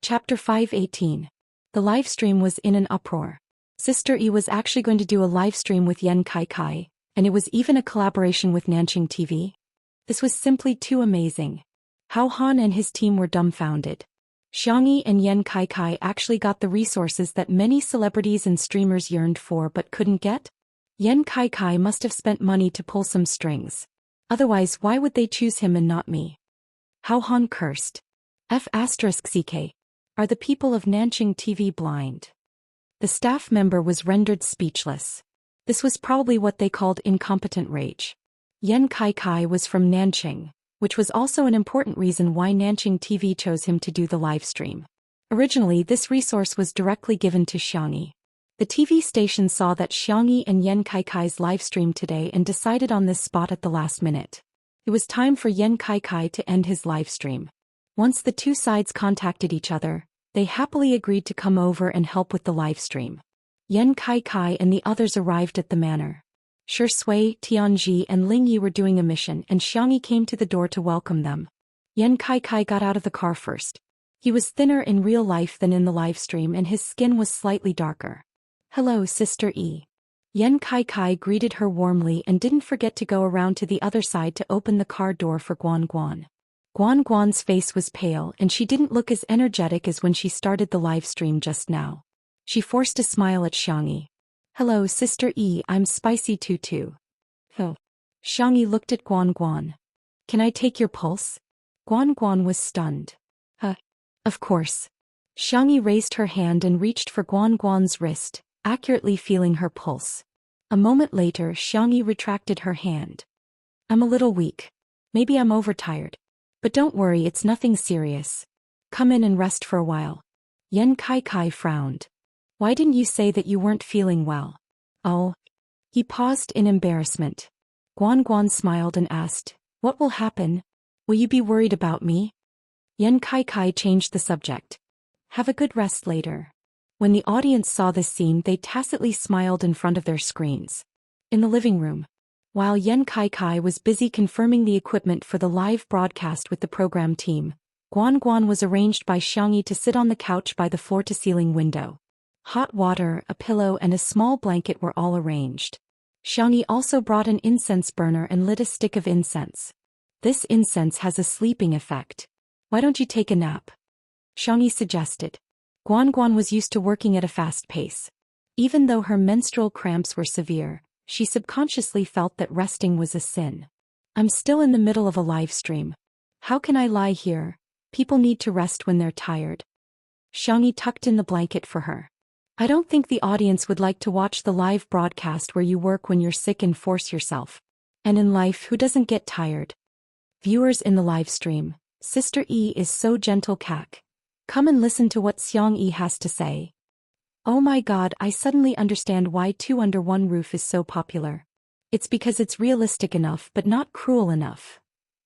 Chapter 518. The livestream was in an uproar. Sister E was actually going to do a livestream with Yan Kai, and it was even a collaboration with Nanqing TV. This was simply too amazing. Hao Han and his team were dumbfounded. Xianxia and Yan Kai actually got the resources that many celebrities and streamers yearned for but couldn't get? Yan Kai must have spent money to pull some strings. Otherwise, why would they choose him and not me? Hao Han cursed. F***ck. Are the people of Nanqing TV blind? The staff member was rendered speechless. This was probably what they called incompetent rage. Yan Kai was from Nanqing, which was also an important reason why Nanqing TV chose him to do the livestream. Originally, this resource was directly given to Xianxia. The TV station saw that Xianxia and Yan Kai's livestream today and decided on this spot at the last minute. It was time for Yan Kai to end his livestream. Once the two sides contacted each other, they happily agreed to come over and help with the livestream. Yan Kai and the others arrived at the manor. Shi Sui, Tianji and Ling Yi were doing a mission and Xianxia came to the door to welcome them. Yan Kai got out of the car first. He was thinner in real life than in the livestream and his skin was slightly darker. "Hello, Sister E." Yan Kai greeted her warmly and didn't forget to go around to the other side to open the car door for Guan. Guan's face was pale and she didn't look as energetic as when she started the livestream just now. She forced a smile at Xianxia. "Hello, Sister E, I'm Spicy Tutu." "Oh." Xianxia looked at Guan. "Can I take your pulse?" Guan was stunned. Of course." Xianxia raised her hand and reached for Guan's wrist, accurately feeling her pulse. A moment later, Xianxia retracted her hand. "I'm a little weak. Maybe I'm overtired. But don't worry, it's nothing serious. Come in and rest for a while." Yan Kai frowned. "Why didn't you say that you weren't feeling well?" "Oh." He paused in embarrassment. Guan smiled and asked, "What will happen? Will you be worried about me?" Yan Kai changed the subject. "Have a good rest later." When the audience saw this scene, they tacitly smiled in front of their screens. In the living room, while Yan Kai was busy confirming the equipment for the live broadcast with the program team, Guan was arranged by Xianxia to sit on the couch by the floor-to-ceiling window. Hot water, a pillow and a small blanket were all arranged. Xianxia also brought an incense burner and lit a stick of incense. "This incense has a sleeping effect. Why don't you take a nap?" Xianxia suggested. Guan was used to working at a fast pace. Even though her menstrual cramps were severe, she subconsciously felt that resting was a sin. "I'm still in the middle of a live stream. How can I lie here? People need to rest when they're tired." Xianxia tucked in the blanket for her. "I don't think the audience would like to watch the live broadcast where you work when you're sick and force yourself. And in life, who doesn't get tired?" Viewers in the live stream, Sister E is so gentle cac. Come and listen to what Xianxia has to say. "Oh my god, I suddenly understand why Two Under One Roof is so popular. It's because it's realistic enough but not cruel enough."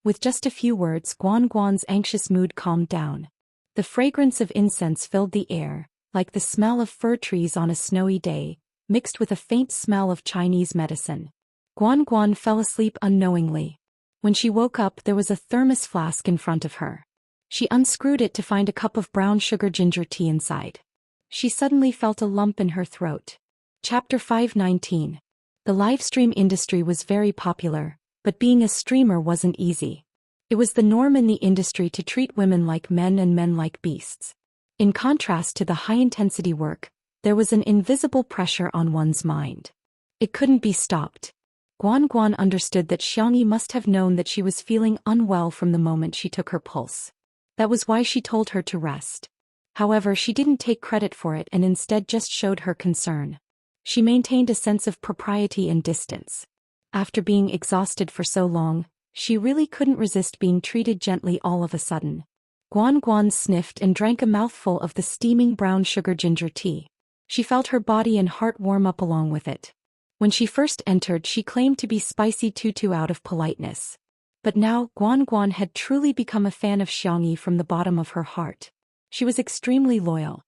With just a few words, Guan's anxious mood calmed down. The fragrance of incense filled the air, like the smell of fir trees on a snowy day, mixed with a faint smell of Chinese medicine. Guan fell asleep unknowingly. When she woke up, there was a thermos flask in front of her. She unscrewed it to find a cup of brown sugar ginger tea inside. She suddenly felt a lump in her throat. Chapter 519. The livestream industry was very popular, but being a streamer wasn't easy. It was the norm in the industry to treat women like men and men like beasts. In contrast to the high-intensity work, there was an invisible pressure on one's mind. It couldn't be stopped. Guan understood that Xianxia must have known that she was feeling unwell from the moment she took her pulse. That was why she told her to rest. However, she didn't take credit for it and instead just showed her concern. She maintained a sense of propriety and distance. After being exhausted for so long, she really couldn't resist being treated gently all of a sudden. Guan sniffed and drank a mouthful of the steaming brown sugar ginger tea. She felt her body and heart warm up along with it. When she first entered, she claimed to be Spicy Tutu out of politeness. But now, Guan had truly become a fan of Xianxia from the bottom of her heart. She was extremely loyal.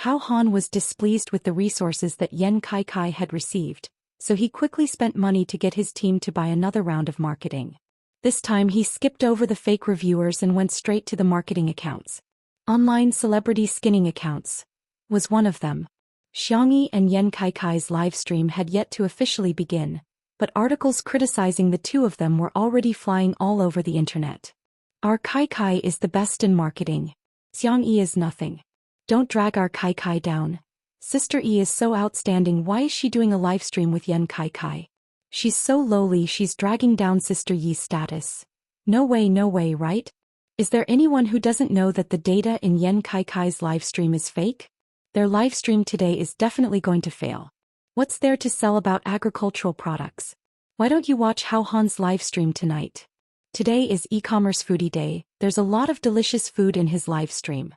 Hao Han was displeased with the resources that Yan Kai had received, so he quickly spent money to get his team to buy another round of marketing. This time he skipped over the fake reviewers and went straight to the marketing accounts. Online celebrity skinning accounts was one of them. Xianxia and Yan Kaikai's livestream had yet to officially begin, but articles criticizing the two of them were already flying all over the internet. Our Kaikai is the best in marketing. Xianxia is nothing. Don't drag our Kaikai down. Sister E is so outstanding, why is she doing a livestream with Yan Kaikai? She's so lowly, she's dragging down Sister Yi's status. No way, right? Is there anyone who doesn't know that the data in Yan Kaikai's livestream is fake? Their livestream today is definitely going to fail. What's there to sell about agricultural products? Why don't you watch Hao Han's livestream tonight? Today is e-commerce foodie day, there's a lot of delicious food in his livestream.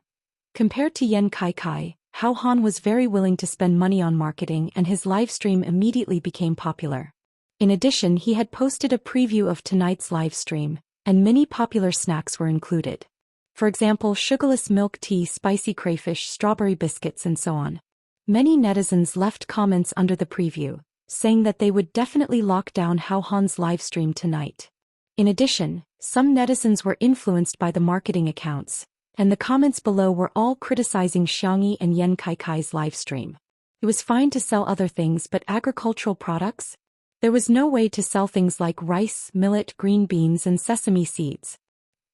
Compared to Yan Kaikai, Hao Han was very willing to spend money on marketing and his livestream immediately became popular. In addition, he had posted a preview of tonight's livestream, and many popular snacks were included. For example, sugarless milk tea, spicy crayfish, strawberry biscuits, and so on. Many netizens left comments under the preview, saying that they would definitely lock down Hao Han's livestream tonight. In addition, some netizens were influenced by the marketing accounts, and the comments below were all criticizing Xianxia and Yan Kaikai's livestream. It was fine to sell other things, but agricultural products? There was no way to sell things like rice, millet, green beans, and sesame seeds.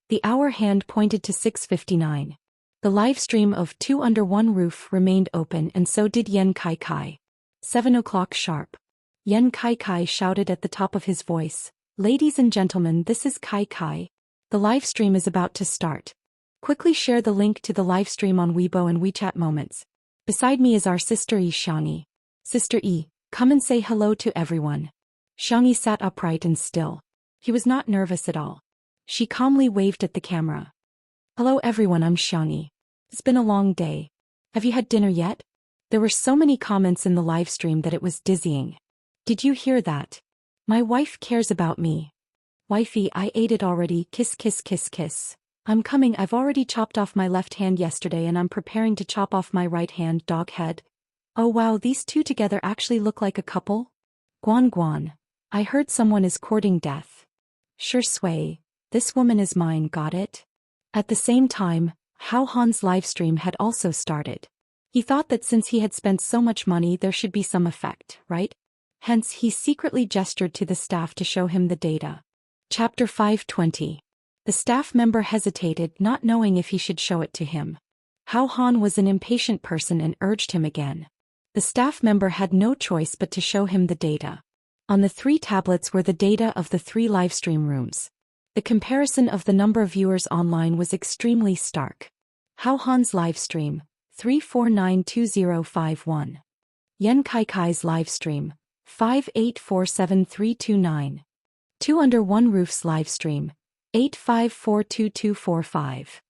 The hour hand pointed to 6:59. The livestream of Two Under One Roof remained open, and so did Yan Kaikai. 7 o'clock sharp. Yan Kaikai shouted at the top of his voice, "Ladies and gentlemen, this is Kaikai. The livestream is about to start. Quickly share the link to the livestream on Weibo and WeChat Moments. Beside me is our Sister E Xianxia. Sister E, come and say hello to everyone." Xianxia sat upright and still. He was not nervous at all. She calmly waved at the camera. "Hello everyone, I'm Xianxia. It's been a long day. Have you had dinner yet?" There were so many comments in the livestream that it was dizzying. "Did you hear that? My wife cares about me. Wifey, I ate it already, kiss kiss kiss kiss. I'm coming, I've already chopped off my left hand yesterday and I'm preparing to chop off my right hand, dog head. Oh wow, these two together actually look like a couple? Guan Guan. I heard someone is courting death. Sure sway. This woman is mine, got it?" At the same time, Hao Han's livestream had also started. He thought that since he had spent so much money there should be some effect, right? Hence he secretly gestured to the staff to show him the data. Chapter 520. The staff member hesitated, not knowing if he should show it to him. Hao Han was an impatient person and urged him again. The staff member had no choice but to show him the data. On the 3 tablets were the data of the 3 livestream rooms. The comparison of the number of viewers online was extremely stark. Hao Han's livestream, 3492051. Yan Kaikai's livestream, 5847329. Two Under One Roof's livestream, 8542245.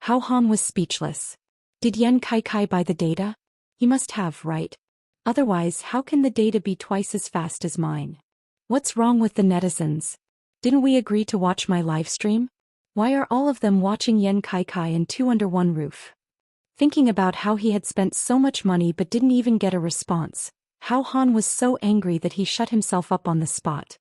Hao Han was speechless. Did Yan Kaikai buy the data? He must have, right? Otherwise, how can the data be twice as fast as mine? What's wrong with the netizens? Didn't we agree to watch my livestream? Why are all of them watching Yan Kaikai and Two Under One Roof? Thinking about how he had spent so much money but didn't even get a response, Hao Han was so angry that he shut himself up on the spot.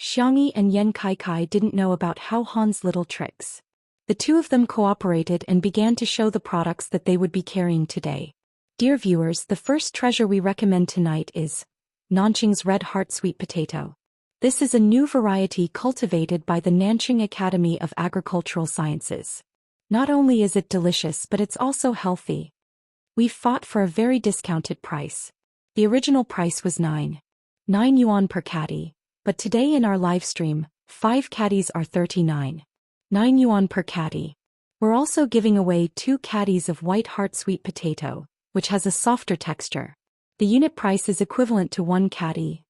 Xianxia and Yan Kaikai didn't know about Hao Han's little tricks. The two of them cooperated and began to show the products that they would be carrying today. Dear viewers, the first treasure we recommend tonight is Nanqing's Red Heart Sweet Potato. This is a new variety cultivated by the Nanqing Academy of Agricultural Sciences. Not only is it delicious but it's also healthy. We've fought for a very discounted price. The original price was 9 yuan per caddy, but today in our livestream, 5 caddies are 39 yuan per caddy. We're also giving away 2 caddies of White Heart Sweet Potato, which has a softer texture. The unit price is equivalent to 1 caddy.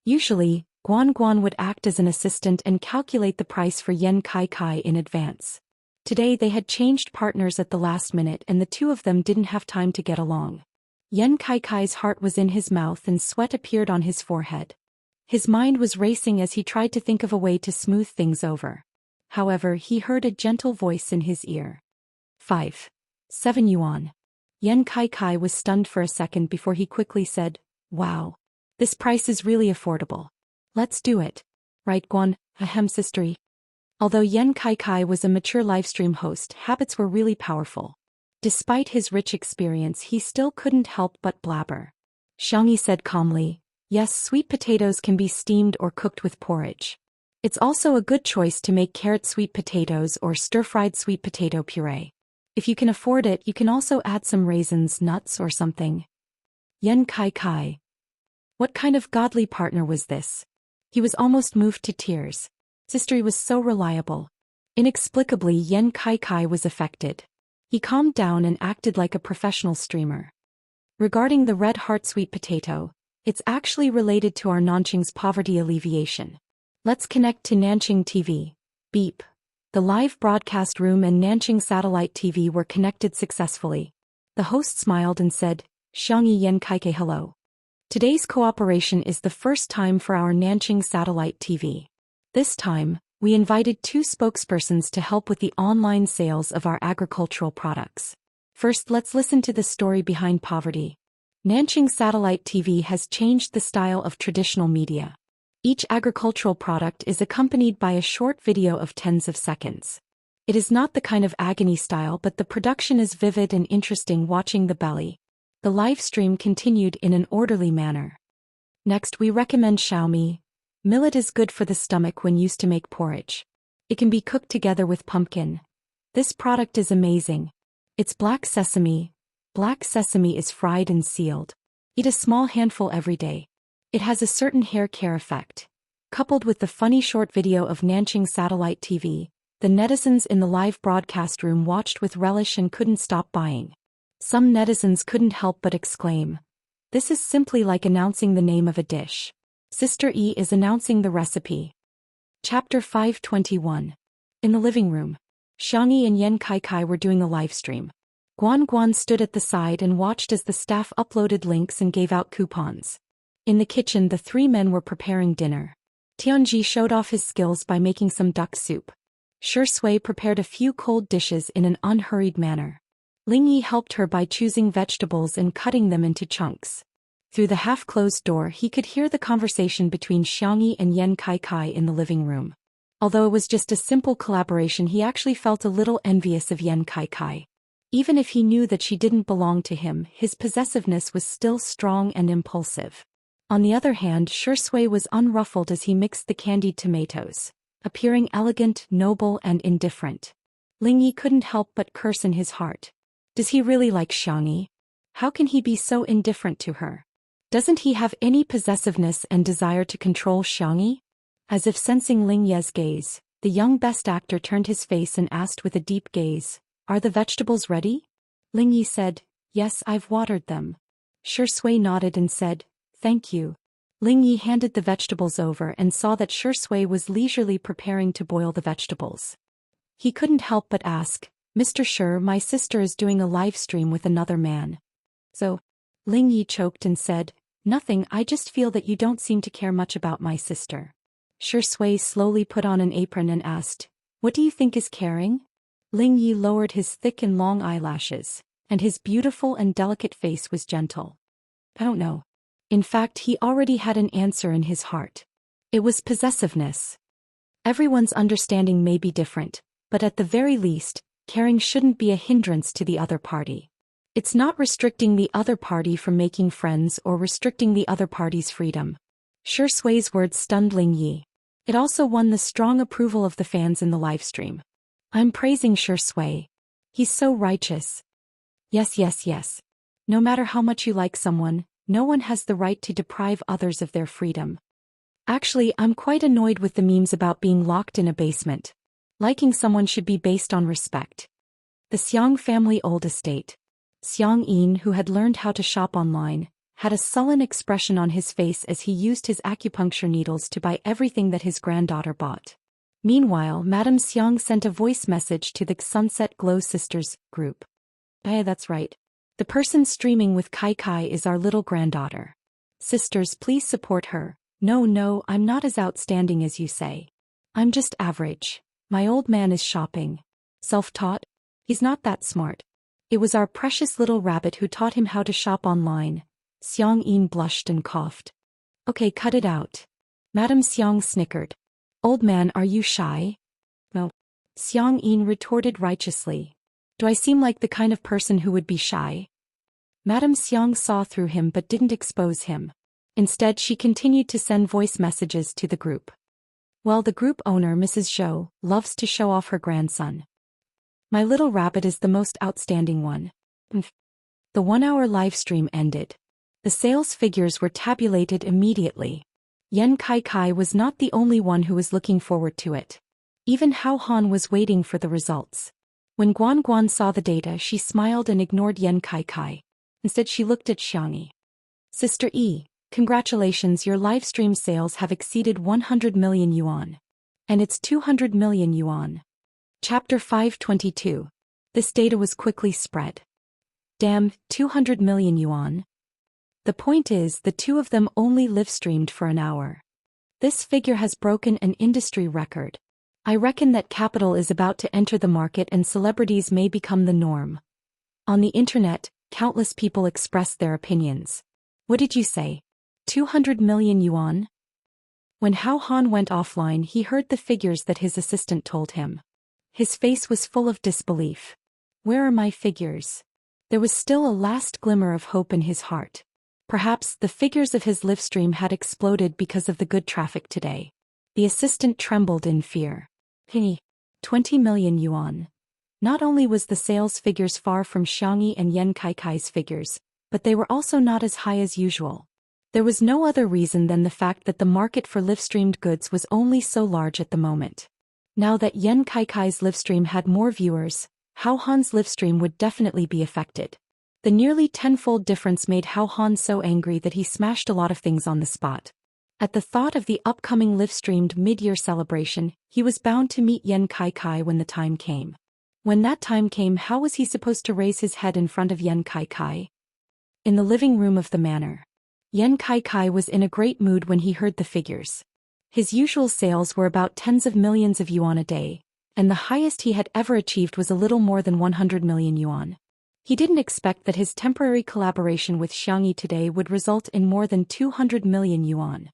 Usually, Guan Guan would act as an assistant and calculate the price for Yan Kaikai in advance. Today they had changed partners at the last minute and the two of them didn't have time to get along. Yan Kaikai's heart was in his mouth and sweat appeared on his forehead. His mind was racing as he tried to think of a way to smooth things over. However, he heard a gentle voice in his ear. 7 yuan. Yan Kaikai was stunned for a second before he quickly said, "Wow. This price is really affordable. Let's do it. Right, Guan, ahem, sistery." Although Yan Kai was a mature livestream host, habits were really powerful. Despite his rich experience, he still couldn't help but blabber. Xianxia said calmly, "Yes, sweet potatoes can be steamed or cooked with porridge. It's also a good choice to make carrot sweet potatoes or stir-fried sweet potato puree. If you can afford it, you can also add some raisins, nuts or something." Yan Kai. What kind of godly partner was this? He was almost moved to tears. Sister was so reliable. Inexplicably, Yan Kai was affected. He calmed down and acted like a professional streamer. Regarding the red heart sweet potato, it's actually related to our Nanqing's poverty alleviation. Let's connect to Nanqing TV. Beep. The live broadcast room and Nanqing satellite TV were connected successfully. The host smiled and said, "Xianxia Yan Kai hello. Today's cooperation is the first time for our Nanqing satellite TV. This time, we invited 2 spokespersons to help with the online sales of our agricultural products. First, let's listen to the story behind poverty. Nanqing satellite TV has changed the style of traditional media. Each agricultural product is accompanied by a short video of tens of seconds. It is not the kind of agony style, but the production is vivid and interesting. Watching the belly. The live stream continued in an orderly manner. Next, we recommend Xiaomi. Millet is good for the stomach when used to make porridge. It can be cooked together with pumpkin. This product is amazing. It's black sesame. Black sesame is fried and sealed. Eat a small handful every day. It has a certain hair care effect. Coupled with the funny short video of Nanqing satellite TV, the netizens in the live broadcast room watched with relish and couldn't stop buying. Some netizens couldn't help but exclaim, "This is simply like announcing the name of a dish. Sister E is announcing the recipe." Chapter 521. In the living room, Xianxia and Yan Kai were doing a live stream. Guan stood at the side and watched as the staff uploaded links and gave out coupons. In the kitchen, the 3 men were preparing dinner. Tianji showed off his skills by making some duck soup. Shui prepared a few cold dishes in an unhurried manner. Lingyi helped her by choosing vegetables and cutting them into chunks. Through the half-closed door, he could hear the conversation between Xianxia and Yan Kai in the living room. Although it was just a simple collaboration, he actually felt a little envious of Yan Kai. Even if he knew that she didn't belong to him, his possessiveness was still strong and impulsive. On the other hand, Shui was unruffled as he mixed the candied tomatoes, appearing elegant, noble and indifferent. Lingyi couldn't help but curse in his heart. Does he really like Xianxia? How can he be so indifferent to her? Doesn't he have any possessiveness and desire to control Xianxia? As if sensing Lingyi's gaze, the young best actor turned his face and asked with a deep gaze, "Are the vegetables ready?" Lingyi said, "Yes, I've watered them." Shui nodded and said, "Thank you." Lingyi handed the vegetables over and saw that Shui was leisurely preparing to boil the vegetables. He couldn't help but ask, "Mr. Shi, my sister is doing a live stream with another man." "So?" Lingyi choked and said, "Nothing, I just feel that you don't seem to care much about my sister." Shui slowly put on an apron and asked, "What do you think is caring?" Lingyi lowered his thick and long eyelashes, and his beautiful and delicate face was gentle. "I don't know." In fact, he already had an answer in his heart. It was possessiveness. Everyone's understanding may be different, but at the very least, caring shouldn't be a hindrance to the other party. It's not restricting the other party from making friends or restricting the other party's freedom. Shui's words stunned Lingyi. It also won the strong approval of the fans in the livestream. "I'm praising Shui. He's so righteous." Yes. No matter how much you like someone, no one has the right to deprive others of their freedom. Actually, I'm quite annoyed with the memes about being locked in a basement. Liking someone should be based on respect. The Xiang family old estate. Xiang Yin, who had learned how to shop online, had a sullen expression on his face as he used his acupuncture needles to buy everything that his granddaughter bought. Meanwhile, Madame Xiang sent a voice message to the Sunset Glow Sisters group. That's right. The person streaming with Kai is our little granddaughter. Sisters, please support her. No, I'm not as outstanding as you say. I'm just average. My old man is shopping. Self-taught? He's not that smart. It was our precious little rabbit who taught him how to shop online. Xiang Yin blushed and coughed. Okay, cut it out. Madame Xiang snickered. Old man, are you shy? Xianxia retorted righteously. Do I seem like the kind of person who would be shy? Madame Xiang saw through him but didn't expose him. Instead, she continued to send voice messages to the group. Well, the group owner, Mrs. Zhou, loves to show off her grandson. My little rabbit is the most outstanding one. The 1-hour live stream ended. The sales figures were tabulated immediately. Yan Kai was not the only one who was looking forward to it. Even Hao Han was waiting for the results. When Guan saw the data, she smiled and ignored Yan Kai. Instead, she looked at Xianxia. Sister E, congratulations, your live stream sales have exceeded 100 million yuan. And it's 200 million yuan. Chapter 522. This data was quickly spread. Damn, 200 million yuan. The point is, the two of them only live-streamed for an hour. This figure has broken an industry record. I reckon that capital is about to enter the market and celebrities may become the norm. On the internet, countless people expressed their opinions. What did you say? 200 million yuan? When Hao Han went offline, he heard the figures that his assistant told him. His face was full of disbelief. Where are my figures? There was still a last glimmer of hope in his heart. Perhaps the figures of his livestream had exploded because of the good traffic today. The assistant trembled in fear. 20 million yuan. Not only was the sales figures far from Xianxia and Yan Kai's figures, but they were also not as high as usual. There was no other reason than the fact that the market for live-streamed goods was only so large at the moment. Now that Yan Kai's livestream had more viewers, Hao Han's livestream would definitely be affected. The nearly tenfold difference made Hao Han so angry that he smashed a lot of things on the spot. At the thought of the upcoming live-streamed mid-year celebration, he was bound to meet Yan Kai when the time came. When that time came, how was he supposed to raise his head in front of Yan Kai? In the living room of the manor. Yan Kai was in a great mood when he heard the figures. His usual sales were about tens of millions of yuan a day, and the highest he had ever achieved was a little more than 100 million yuan. He didn't expect that his temporary collaboration with Xianxia today would result in more than 200 million yuan.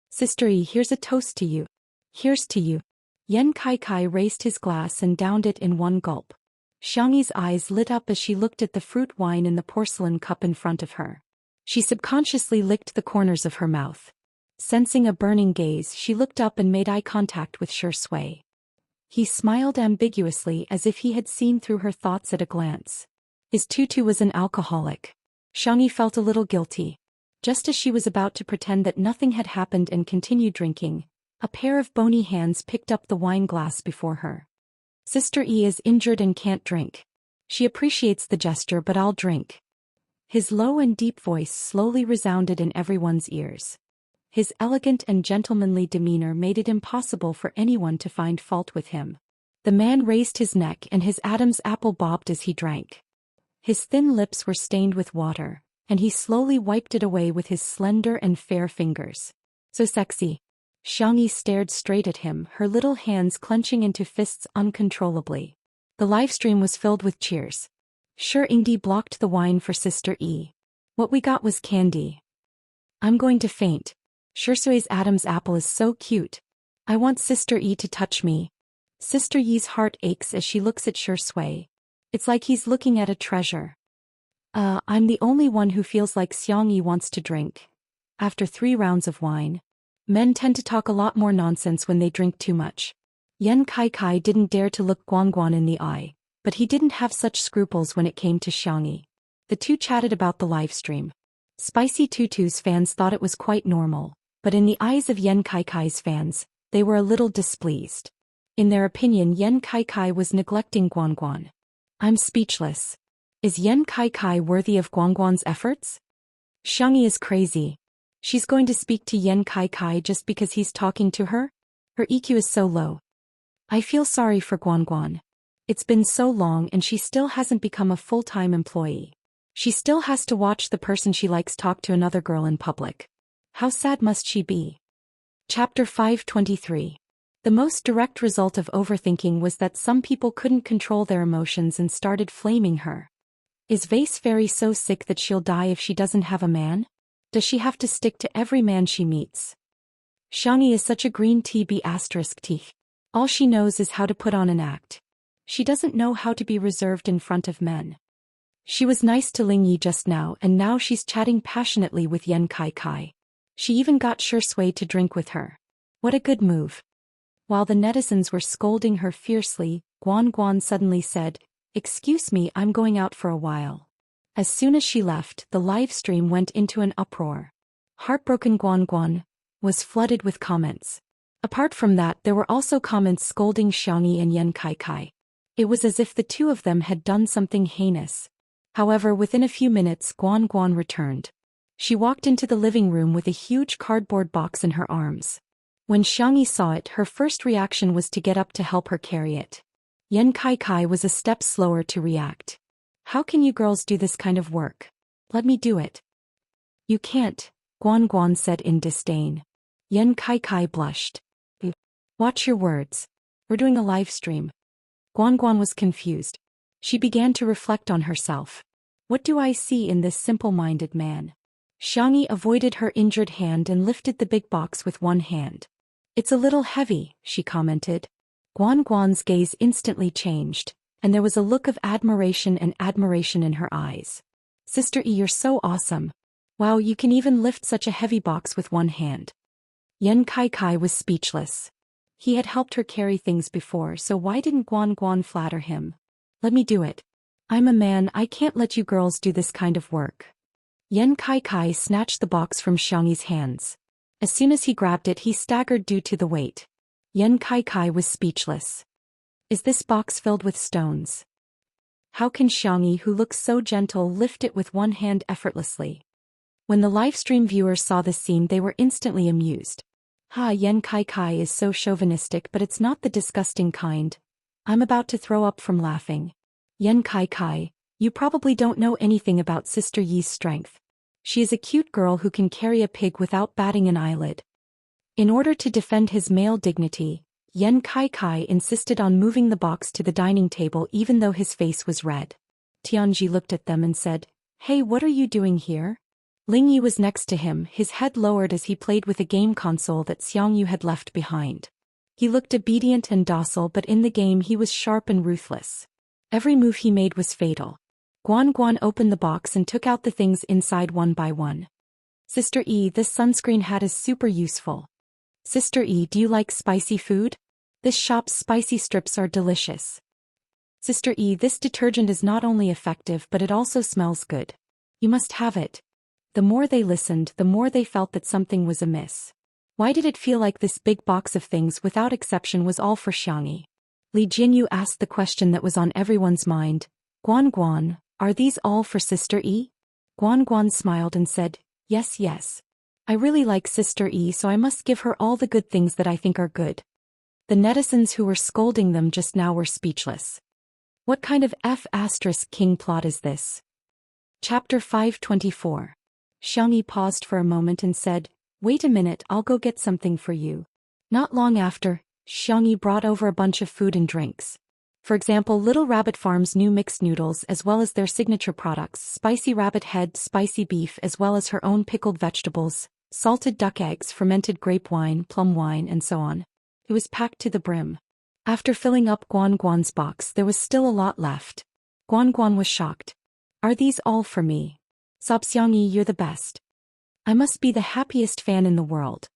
Sister E, here's a toast to you. Here's to you. Yan Kai raised his glass and downed it in one gulp. Xianxia's eyes lit up as she looked at the fruit wine in the porcelain cup in front of her. She subconsciously licked the corners of her mouth. Sensing a burning gaze, she looked up and made eye contact with Shui. He smiled ambiguously as if he had seen through her thoughts at a glance. His tutu was an alcoholic. Xianxia felt a little guilty. Just as she was about to pretend that nothing had happened and continue drinking, a pair of bony hands picked up the wine glass before her. Sister E is injured and can't drink. She appreciates the gesture, but I'll drink. His low and deep voice slowly resounded in everyone's ears. His elegant and gentlemanly demeanor made it impossible for anyone to find fault with him. The man raised his neck and his Adam's apple bobbed as he drank. His thin lips were stained with water, and he slowly wiped it away with his slender and fair fingers. So sexy. Xianxia stared straight at him, her little hands clenching into fists uncontrollably. The livestream was filled with cheers. Sure, Ingdi blocked the wine for Sister E. What we got was candy. I'm going to faint. Shui's Adam's apple is so cute. I want Sister E to touch me. Sister Yi's heart aches as she looks at Shui. It's like he's looking at a treasure. I'm the only one who feels like Xianxia wants to drink. After 3 rounds of wine. Men tend to talk a lot more nonsense when they drink too much. Yan Kai didn't dare to look Guan in the eye, but he didn't have such scruples when it came to Xianxia. The two chatted about the livestream. Spicy Tutu's fans thought it was quite normal, but in the eyes of Yan Kai's fans, they were a little displeased. In their opinion, Yan Kai was neglecting Guan. I'm speechless. Is Yan Kai worthy of Guan's efforts? Xianxia is crazy. She's going to speak to Yan Kai just because he's talking to her? Her EQ is so low. I feel sorry for Guan. It's been so long and she still hasn't become a full-time employee. She still has to watch the person she likes talk to another girl in public. How sad must she be? Chapter 523. The most direct result of overthinking was that some people couldn't control their emotions and started flaming her. Is Vase Fairy so sick that she'll die if she doesn't have a man? Does she have to stick to every man she meets? Xianxia is such a green TB*T. All she knows is how to put on an act. She doesn't know how to be reserved in front of men. She was nice to Ling Yi just now, and now she's chatting passionately with Yan Kai. She even got Shui to drink with her. What a good move. While the netizens were scolding her fiercely, Guan suddenly said, "Excuse me, I'm going out for a while." As soon as she left, the live stream went into an uproar. Heartbroken Guan was flooded with comments. Apart from that, there were also comments scolding Xianxia and Yan Kai. It was as if the two of them had done something heinous. However, within a few minutes, Guan returned. She walked into the living room with a huge cardboard box in her arms. When Xianxia saw it, her first reaction was to get up to help her carry it. Yan Kai was a step slower to react. "How can you girls do this kind of work? Let me do it." "You can't," Guan said in disdain. Yan Kai blushed. "Watch your words. We're doing a live stream." Guan was confused. She began to reflect on herself. What do I see in this simple-minded man? Xianxia avoided her injured hand and lifted the big box with one hand. "It's a little heavy," she commented. Guan's gaze instantly changed, and there was a look of admiration in her eyes. "Sister E, you're so awesome. Wow, you can even lift such a heavy box with one hand." Yan Kai was speechless. He had helped her carry things before, so why didn't Guan flatter him? "Let me do it. I'm a man, I can't let you girls do this kind of work." Yan Kai snatched the box from Xianxi's hands. As soon as he grabbed it, he staggered due to the weight. Yan Kai was speechless. Is this box filled with stones? How can Xianxia, who looks so gentle, lift it with one hand effortlessly? When the livestream viewers saw the scene, they were instantly amused. Yan Kai is so chauvinistic, but it's not the disgusting kind. I'm about to throw up from laughing. Yan Kai, you probably don't know anything about Sister Yi's strength. She is a cute girl who can carry a pig without batting an eyelid. In order to defend his male dignity, Yan Kai insisted on moving the box to the dining table even though his face was red. Tianji looked at them and said, "Hey, what are you doing here?" Ling Yi was next to him, his head lowered as he played with a game console that Xianxia had left behind. He looked obedient and docile, but in the game he was sharp and ruthless. Every move he made was fatal. Guan opened the box and took out the things inside one by one. "Sister E, this sunscreen hat is super useful. Sister E, do you like spicy food? This shop's spicy strips are delicious. Sister E, this detergent is not only effective but it also smells good. You must have it." The more they listened, the more they felt that something was amiss. Why did it feel like this big box of things without exception was all for Xianxia? Li Jinyu asked the question that was on everyone's mind. Guan, are these all for Sister E? Guan smiled and said, Yes. I really like Sister E, so I must give her all the good things that I think are good." The netizens who were scolding them just now were speechless. What kind of F***king plot is this? Chapter 524. Xianxia paused for a moment and said, "Wait a minute, I'll go get something for you." Not long after, Xianxia brought over a bunch of food and drinks. For example, Little Rabbit Farm's new mixed noodles as well as their signature products, spicy rabbit head, spicy beef, as well as her own pickled vegetables, salted duck eggs, fermented grape wine, plum wine, and so on. It was packed to the brim. After filling up Guan's box, there was still a lot left. Guan was shocked. "Are these all for me? Sob Xianxia, you're the best. I must be the happiest fan in the world."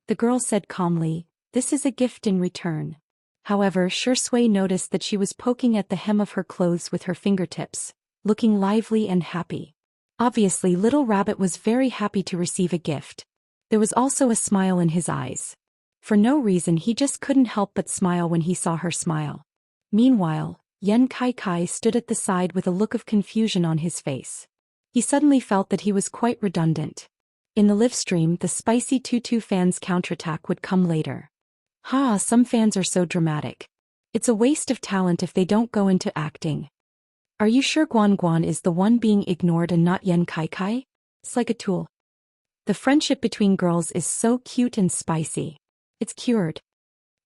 The girl said calmly, "This is a gift in return." However, Shui noticed that she was poking at the hem of her clothes with her fingertips, looking lively and happy. Obviously, Little Rabbit was very happy to receive a gift. There was also a smile in his eyes. For no reason, he just couldn't help but smile when he saw her smile. Meanwhile, Yan Kai stood at the side with a look of confusion on his face. He suddenly felt that he was quite redundant. In the live stream, the spicy tutu fans' counterattack would come later. Some fans are so dramatic. It's a waste of talent if they don't go into acting. Are you sure Guan is the one being ignored and not Yan Kai? It's like a tool. The friendship between girls is so cute and spicy. It's cured.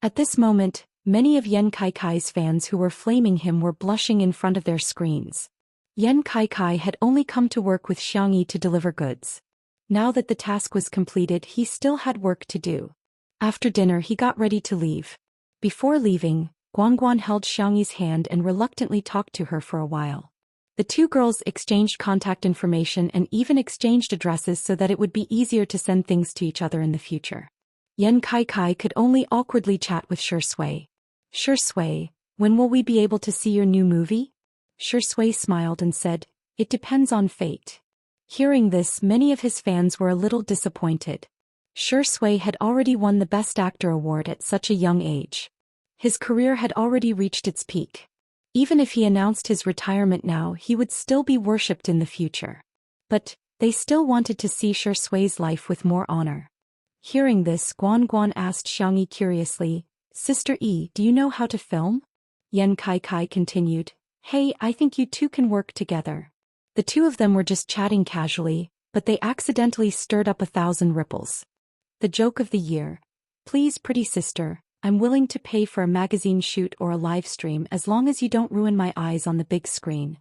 At this moment, many of Yan Kai's fans who were flaming him were blushing in front of their screens. Yan Kai had only come to work with Xianxia to deliver goods. Now that the task was completed, he still had work to do. After dinner, he got ready to leave. Before leaving, Guangguan held Xiangyi's hand and reluctantly talked to her for a while. The two girls exchanged contact information and even exchanged addresses so that it would be easier to send things to each other in the future. Yan Kai could only awkwardly chat with Shui. Shui, when will we be able to see your new movie? Shui smiled and said, it depends on fate. Hearing this, many of his fans were a little disappointed. Shui had already won the Best Actor award at such a young age. His career had already reached its peak. Even if he announced his retirement now, he would still be worshipped in the future. But they still wanted to see Shui's life with more honor. Hearing this, Guangguan asked Xiangyi curiously, Sister E, do you know how to film? Yan Kai continued, hey, I think you two can work together. The two of them were just chatting casually, but they accidentally stirred up 1,000 ripples. The joke of the year. Please, pretty sister, I'm willing to pay for a magazine shoot or a live stream as long as you don't ruin my eyes on the big screen.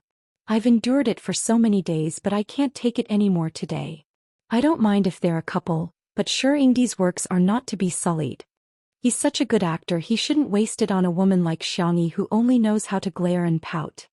I've endured it for so many days, but I can't take it anymore today. I don't mind if they're a couple, but Ingdi's works are not to be sullied. He's such a good actor, he shouldn't waste it on a woman like Xiangyi who only knows how to glare and pout.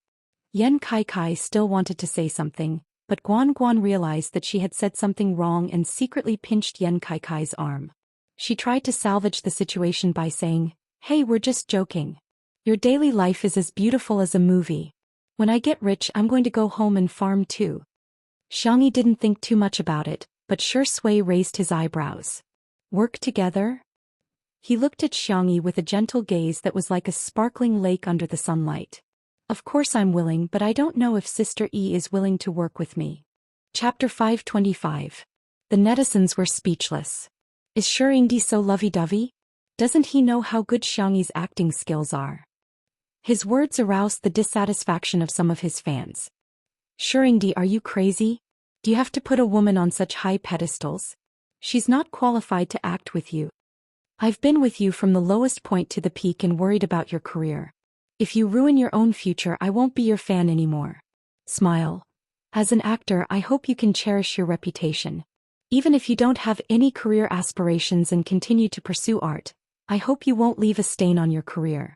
Yan Kai still wanted to say something, but Guangguan realized that she had said something wrong and secretly pinched Yan Kai's arm. She tried to salvage the situation by saying, hey, we're just joking. Your daily life is as beautiful as a movie. When I get rich, I'm going to go home and farm too. Xiangyi didn't think too much about it, but Shui raised his eyebrows. Work together? He looked at Xiangyi with a gentle gaze that was like a sparkling lake under the sunlight. Of course I'm willing, but I don't know if Sister E is willing to work with me. Chapter 525. The netizens were speechless. Is Ingdi so lovey-dovey? Doesn't he know how good Xiangyi's acting skills are? His words aroused the dissatisfaction of some of his fans. Ingdi, are you crazy? Do you have to put a woman on such high pedestals? She's not qualified to act with you. I've been with you from the lowest point to the peak and worried about your career. If you ruin your own future, I won't be your fan anymore. Smile. As an actor, I hope you can cherish your reputation. Even if you don't have any career aspirations and continue to pursue art, I hope you won't leave a stain on your career.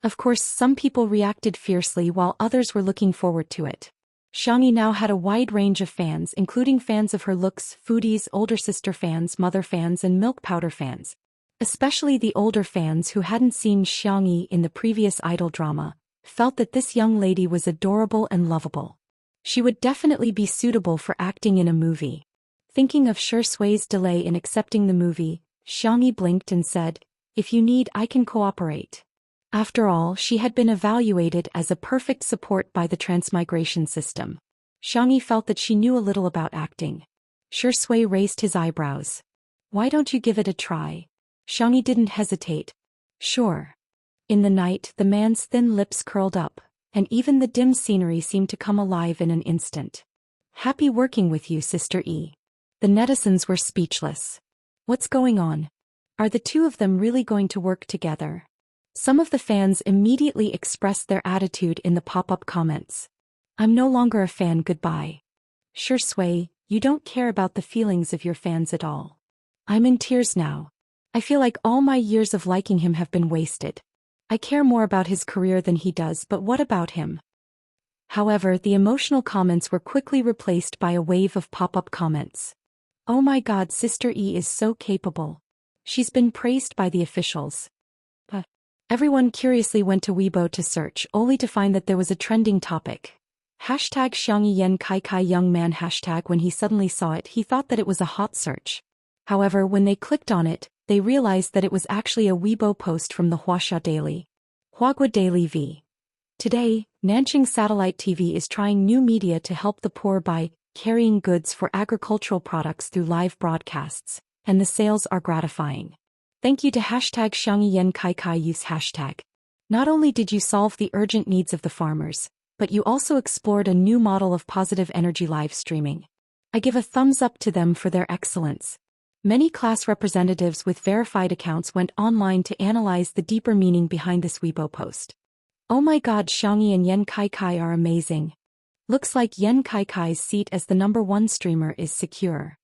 Of course, some people reacted fiercely while others were looking forward to it. Xiangyi now had a wide range of fans, including fans of her looks, foodies, older sister fans, mother fans, and milk powder fans. Especially the older fans who hadn't seen Xiangyi in the previous idol drama, felt that this young lady was adorable and lovable. She would definitely be suitable for acting in a movie. Thinking of Shui's delay in accepting the movie, Xiangyi blinked and said, if you need, I can cooperate. After all, she had been evaluated as a perfect support by the transmigration system. Xiangyi felt that she knew a little about acting. Shui raised his eyebrows. Why don't you give it a try? Xiangyi didn't hesitate. Sure. In the night, the man's thin lips curled up, and even the dim scenery seemed to come alive in an instant. Happy working with you, Sister E. The netizens were speechless. What's going on? Are the two of them really going to work together? Some of the fans immediately expressed their attitude in the pop-up comments. I'm no longer a fan, goodbye. Shui, you don't care about the feelings of your fans at all. I'm in tears now. I feel like all my years of liking him have been wasted. I care more about his career than he does, but what about him? However, the emotional comments were quickly replaced by a wave of pop-up comments. Oh my god, Sister E is so capable. She's been praised by the officials. Everyone curiously went to Weibo to search, only to find that there was a trending topic. Hashtag Xiangyi Yan Kai young man hashtag. When he suddenly saw it, he thought that it was a hot search. However, when they clicked on it, they realized that it was actually a Weibo post from the Wuxia Daily. Huagua Daily v. Today, Nanjing Satellite TV is trying new media to help the poor by carrying goods for agricultural products through live broadcasts, and the sales are gratifying. Thank you to hashtag Xiangyi Yan Kai use hashtag. Not only did you solve the urgent needs of the farmers, but you also explored a new model of positive energy live streaming. I give a thumbs up to them for their excellence. Many class representatives with verified accounts went online to analyze the deeper meaning behind this Weibo post. Oh my god, Xiangyi and Yan Kai are amazing. Looks like Yan Kai's seat as the #1 streamer is secure.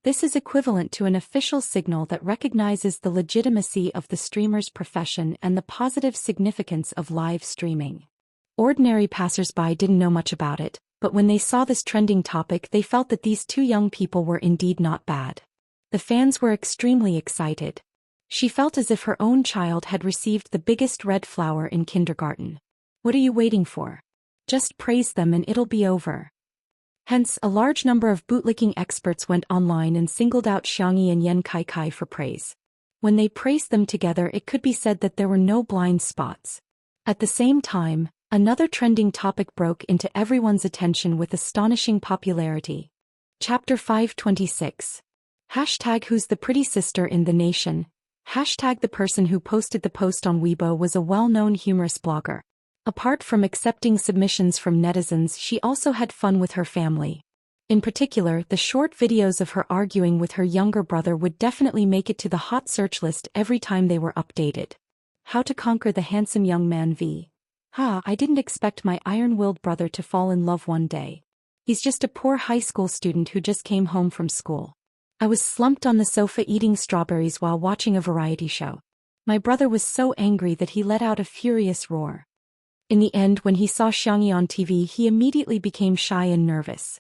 This is equivalent to an official signal that recognizes the legitimacy of the streamer's profession and the positive significance of live streaming. Ordinary passersby didn't know much about it, but when they saw this trending topic they felt that these two young people were indeed not bad. The fans were extremely excited. She felt as if her own child had received the biggest red flower in kindergarten. What are you waiting for? Just praise them and it'll be over. Hence, a large number of bootlicking experts went online and singled out Xianxia and Yan Kaikai for praise. When they praised them together, it could be said that there were no blind spots. At the same time, another trending topic broke into everyone's attention with astonishing popularity. Chapter 526. Hashtag Who's the Pretty Sister in the Nation? Hashtag the person who posted the post on Weibo was a well-known humorous blogger. Apart from accepting submissions from netizens, she also had fun with her family. In particular, the short videos of her arguing with her younger brother would definitely make it to the hot search list every time they were updated. How to conquer the handsome young man v. I didn't expect my iron-willed brother to fall in love one day. He's just a poor high school student who just came home from school. I was slumped on the sofa eating strawberries while watching a variety show. My brother was so angry that he let out a furious roar. In the end, when he saw Xianxia on TV, he immediately became shy and nervous.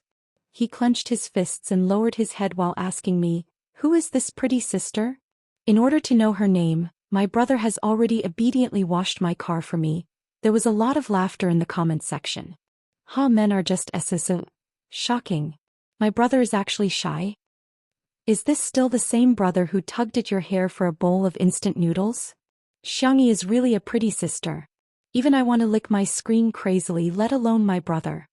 He clenched his fists and lowered his head while asking me, "Who is this pretty sister?" In order to know her name, my brother has already obediently washed my car for me. There was a lot of laughter in the comment section. Men are just so shocking. My brother is actually shy? Is this still the same brother who tugged at your hair for a bowl of instant noodles? Xianxia is really a pretty sister. Even I want to lick my screen crazily, let alone my brother.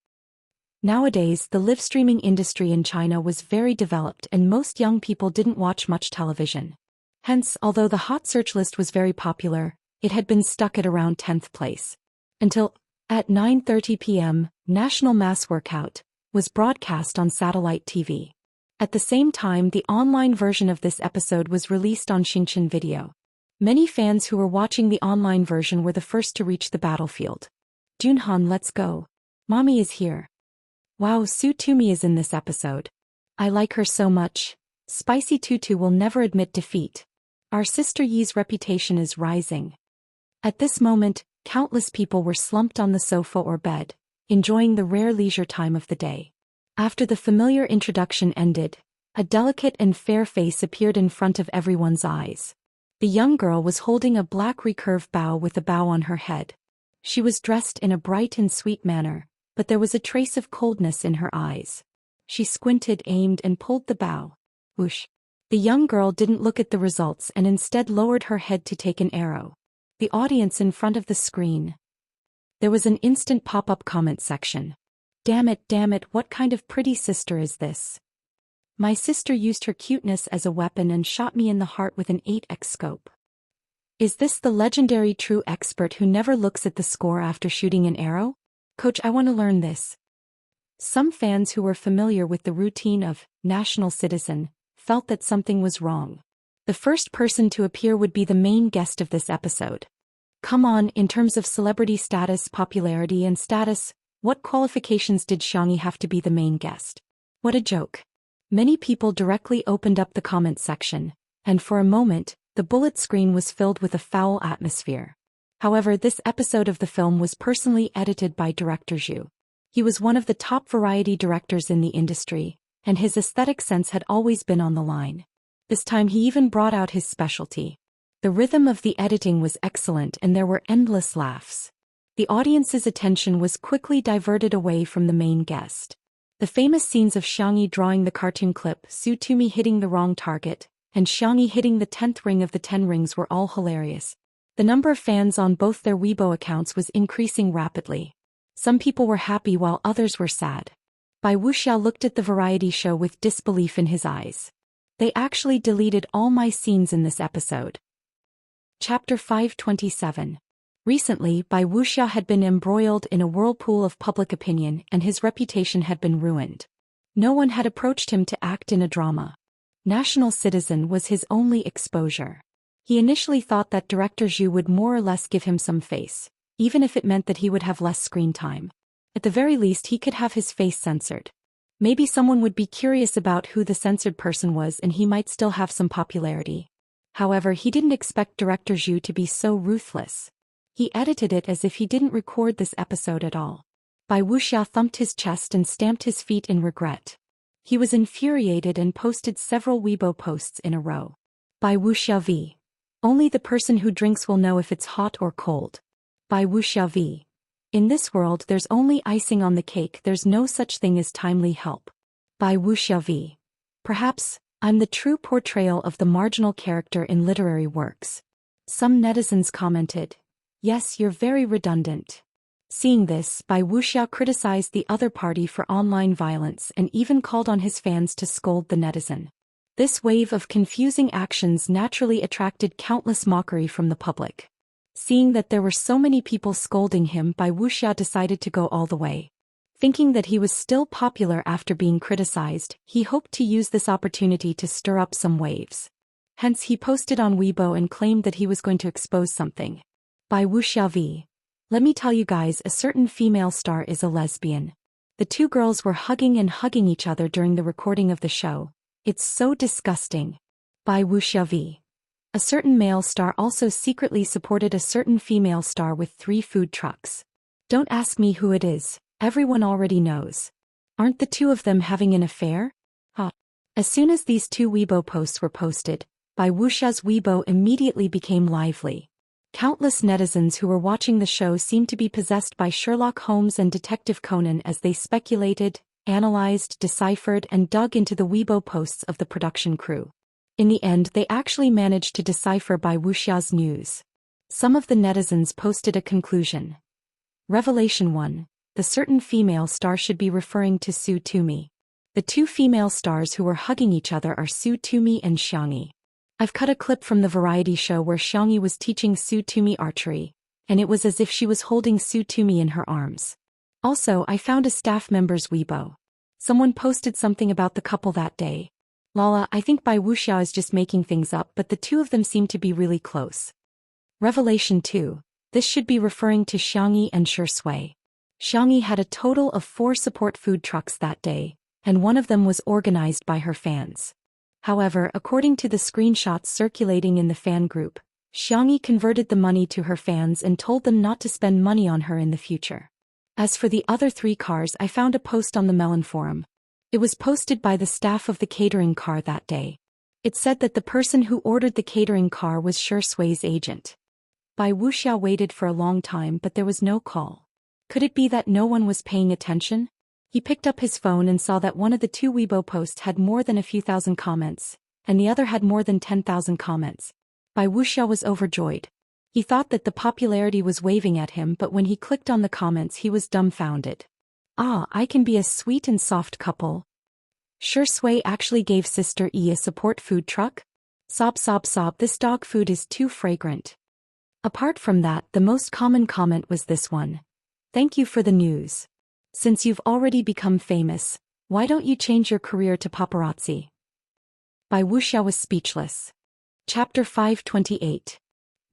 Nowadays, the live streaming industry in China was very developed and most young people didn't watch much television. Hence, although the hot search list was very popular, it had been stuck at around 10th place. Until, at 9:30 p.m., National Mass Workout was broadcast on satellite TV. At the same time, the online version of this episode was released on Xianxia Video. Many fans who were watching the online version were the first to reach the battlefield. Junhan, let's go. Mommy is here. Wow, Su Tumi is in this episode. I like her so much. Spicy Tutu will never admit defeat. Our sister Yi's reputation is rising. At this moment, countless people were slumped on the sofa or bed, enjoying the rare leisure time of the day. After the familiar introduction ended, a delicate and fair face appeared in front of everyone's eyes. The young girl was holding a black recurve bow with a bow on her head. She was dressed in a bright and sweet manner, but there was a trace of coldness in her eyes. She squinted, aimed, and pulled the bow. Whoosh! The young girl didn't look at the results and instead lowered her head to take an arrow. The audience in front of the screen. There was an instant pop-up comment section. Damn it, what kind of pretty sister is this? My sister used her cuteness as a weapon and shot me in the heart with an 8x scope. Is this the legendary true expert who never looks at the score after shooting an arrow? Coach, I want to learn this. Some fans who were familiar with the routine of National Citizen felt that something was wrong. The first person to appear would be the main guest of this episode. Come on, in terms of celebrity status, popularity, and status, what qualifications did Xianxia have to be the main guest? What a joke. Many people directly opened up the comment section, and for a moment, the bullet screen was filled with a foul atmosphere. However, this episode of the film was personally edited by director Zhou. He was one of the top variety directors in the industry, and his aesthetic sense had always been on the line. This time he even brought out his specialty. The rhythm of the editing was excellent and there were endless laughs. The audience's attention was quickly diverted away from the main guest. The famous scenes of Xianxia drawing the cartoon clip, Su Tumi hitting the wrong target, and Xianxia hitting the 10th ring of the 10 rings were all hilarious. The number of fans on both their Weibo accounts was increasing rapidly. Some people were happy while others were sad. Wuxia looked at the variety show with disbelief in his eyes. They actually deleted all my scenes in this episode. Chapter 527. Recently, Wuxia had been embroiled in a whirlpool of public opinion and his reputation had been ruined. No one had approached him to act in a drama. National Citizen was his only exposure. He initially thought that director Zhu would more or less give him some face, even if it meant that he would have less screen time. At the very least he could have his face censored. Maybe someone would be curious about who the censored person was and he might still have some popularity. However, he didn't expect director Zhou to be so ruthless. He edited it as if he didn't record this episode at all. Wuxia thumped his chest and stamped his feet in regret. He was infuriated and posted several Weibo posts in a row. Wuxia v. Only the person who drinks will know if it's hot or cold. Wuxia v. In this world there's only icing on the cake, there's no such thing as timely help. Wuxia v. Perhaps, I'm the true portrayal of the marginal character in literary works. Some netizens commented, yes, you're very redundant. Seeing this, Wuxia criticized the other party for online violence and even called on his fans to scold the netizen. This wave of confusing actions naturally attracted countless mockery from the public. Seeing that there were so many people scolding him, Wuxia decided to go all the way. Thinking that he was still popular after being criticized, he hoped to use this opportunity to stir up some waves. Hence he posted on Weibo and claimed that he was going to expose something. Wuxia v. Let me tell you guys, a certain female star is a lesbian. The two girls were hugging each other during the recording of the show. It's so disgusting. Wuxia v. A certain male star also secretly supported a certain female star with 3 food trucks. Don't ask me who it is, everyone already knows. Aren't the two of them having an affair? As soon as these 2 Weibo posts were posted, Wuxia's Weibo immediately became lively. Countless netizens who were watching the show seemed to be possessed by Sherlock Holmes and Detective Conan as they speculated, analyzed, deciphered, and dug into the Weibo posts of the production crew. In the end, they actually managed to decipher Wuxia's news. Some of the netizens posted a conclusion. Revelation 1. The certain female star should be referring to Su Tumi. The 2 female stars who were hugging each other are Su Tumi and Xianxia. I've cut a clip from the variety show where Xianxia was teaching Su Tumi archery, and it was as if she was holding Su Tumi in her arms. Also, I found a staff member's Weibo. Someone posted something about the couple that day. Lala, I think Wuxia is just making things up, but the two of them seem to be really close. Revelation 2. This should be referring to Xianxia and Shui. Xianxia had a total of 4 support food trucks that day, and one of them was organized by her fans. However, according to the screenshots circulating in the fan group, Xianxia converted the money to her fans and told them not to spend money on her in the future. As for the other 3 cars, I found a post on the Melon forum. It was posted by the staff of the catering car that day. It said that the person who ordered the catering car was Shui's agent. Wuxia waited for a long time, but there was no call. Could it be that no one was paying attention? He picked up his phone and saw that one of the 2 Weibo posts had more than a few thousand comments, and the other had more than 10,000 comments. Wuxia was overjoyed. He thought that the popularity was waving at him, but when he clicked on the comments he was dumbfounded. I can be a sweet and soft couple. Shui actually gave Sister E a support food truck? Sob sob sob, this dog food is too fragrant. Apart from that, the most common comment was this one. Thank you for the news. Since you've already become famous, why don't you change your career to paparazzi? Wuxia was speechless. Chapter 528.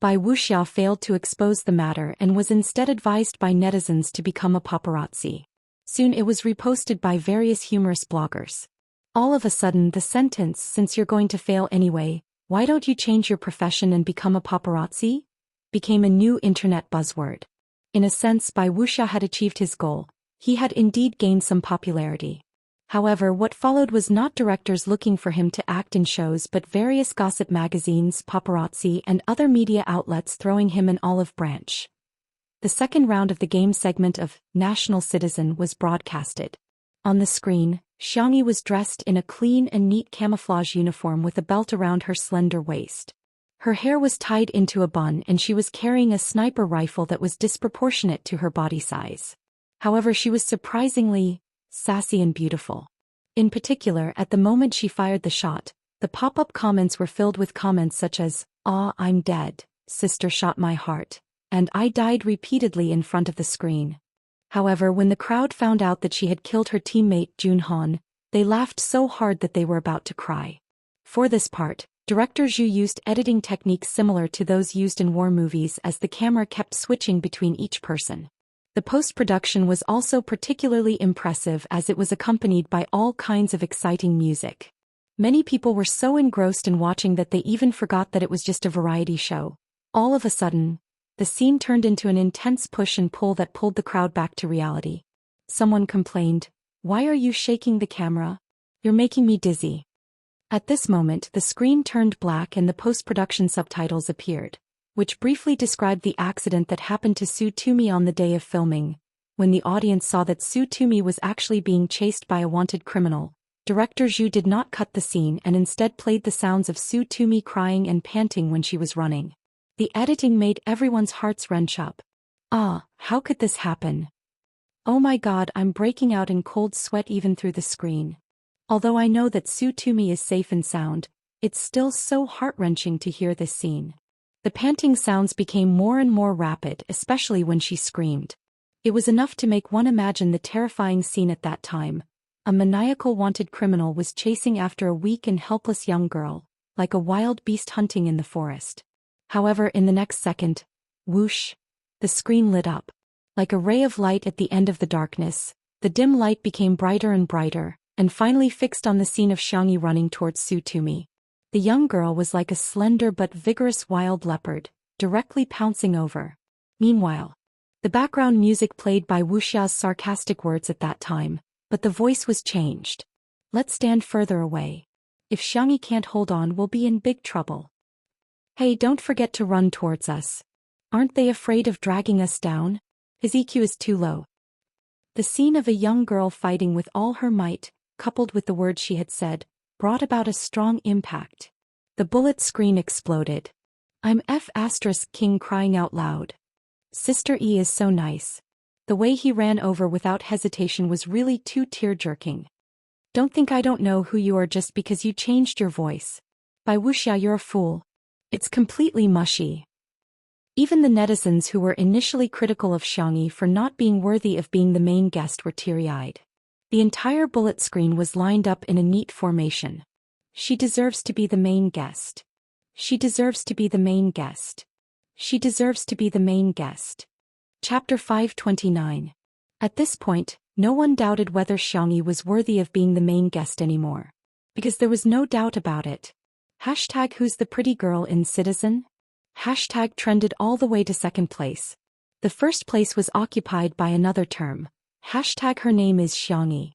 Wuxia failed to expose the matter and was instead advised by netizens to become a paparazzi. Soon it was reposted by various humorous bloggers. All of a sudden the sentence, since you're going to fail anyway, why don't you change your profession and become a paparazzi? Became a new internet buzzword. In a sense, Wuxia had achieved his goal. He had indeed gained some popularity. However, what followed was not directors looking for him to act in shows but various gossip magazines, paparazzi, and other media outlets throwing him an olive branch. The second round of the game segment of National Citizen was broadcasted. On the screen, Xianxia was dressed in a clean and neat camouflage uniform with a belt around her slender waist. Her hair was tied into a bun and she was carrying a sniper rifle that was disproportionate to her body size. However, she was surprisingly sassy and beautiful. In particular, at the moment she fired the shot, the pop-up comments were filled with comments such as, I'm dead, sister shot my heart, and I died repeatedly in front of the screen. However, when the crowd found out that she had killed her teammate Jun Han, they laughed so hard that they were about to cry. For this part, director Zhou used editing techniques similar to those used in war movies as the camera kept switching between each person. The post-production was also particularly impressive as it was accompanied by all kinds of exciting music. Many people were so engrossed in watching that they even forgot that it was just a variety show. All of a sudden, the scene turned into an intense push and pull that pulled the crowd back to reality. Someone complained, "Why are you shaking the camera? You're making me dizzy." At this moment, the screen turned black and the post-production subtitles appeared, which briefly described the accident that happened to Su Tumi on the day of filming. When the audience saw that Su Tumi was actually being chased by a wanted criminal, director Zhou did not cut the scene and instead played the sounds of Su Tumi crying and panting when she was running. The editing made everyone's hearts wrench up. Ah, how could this happen? Oh my god, I'm breaking out in cold sweat even through the screen. Although I know that Su Tumi is safe and sound, it's still so heart-wrenching to hear this scene. The panting sounds became more and more rapid, especially when she screamed. It was enough to make one imagine the terrifying scene at that time. A maniacal wanted criminal was chasing after a weak and helpless young girl, like a wild beast hunting in the forest. However, in the next second, whoosh, the screen lit up. Like a ray of light at the end of the darkness, the dim light became brighter and brighter, and finally fixed on the scene of Xianxia running towards Su Tumi. The young girl was like a slender but vigorous wild leopard, directly pouncing over. Meanwhile, the background music played by Wuxia's sarcastic words at that time, but the voice was changed. "Let's stand further away. If Xianxia can't hold on, we'll be in big trouble. Hey, don't forget to run towards us. Aren't they afraid of dragging us down? His EQ is too low." The scene of a young girl fighting with all her might, coupled with the words she had said, brought about a strong impact. The bullet screen exploded. "I'm King crying out loud. Sister E is so nice." The way he ran over without hesitation was really too tear-jerking. "Don't think I don't know who you are just because you changed your voice. By Wuxia, you're a fool. It's completely mushy." Even the netizens who were initially critical of Xianxia for not being worthy of being the main guest were teary-eyed. The entire bullet screen was lined up in a neat formation. "She deserves to be the main guest. She deserves to be the main guest. She deserves to be the main guest." Chapter 529. At this point, no one doubted whether Xianxia was worthy of being the main guest anymore. Because there was no doubt about it. Hashtag who's the pretty girl in Citizen? Hashtag trended all the way to second place. The first place was occupied by another term. Hashtag her name is Xianxia.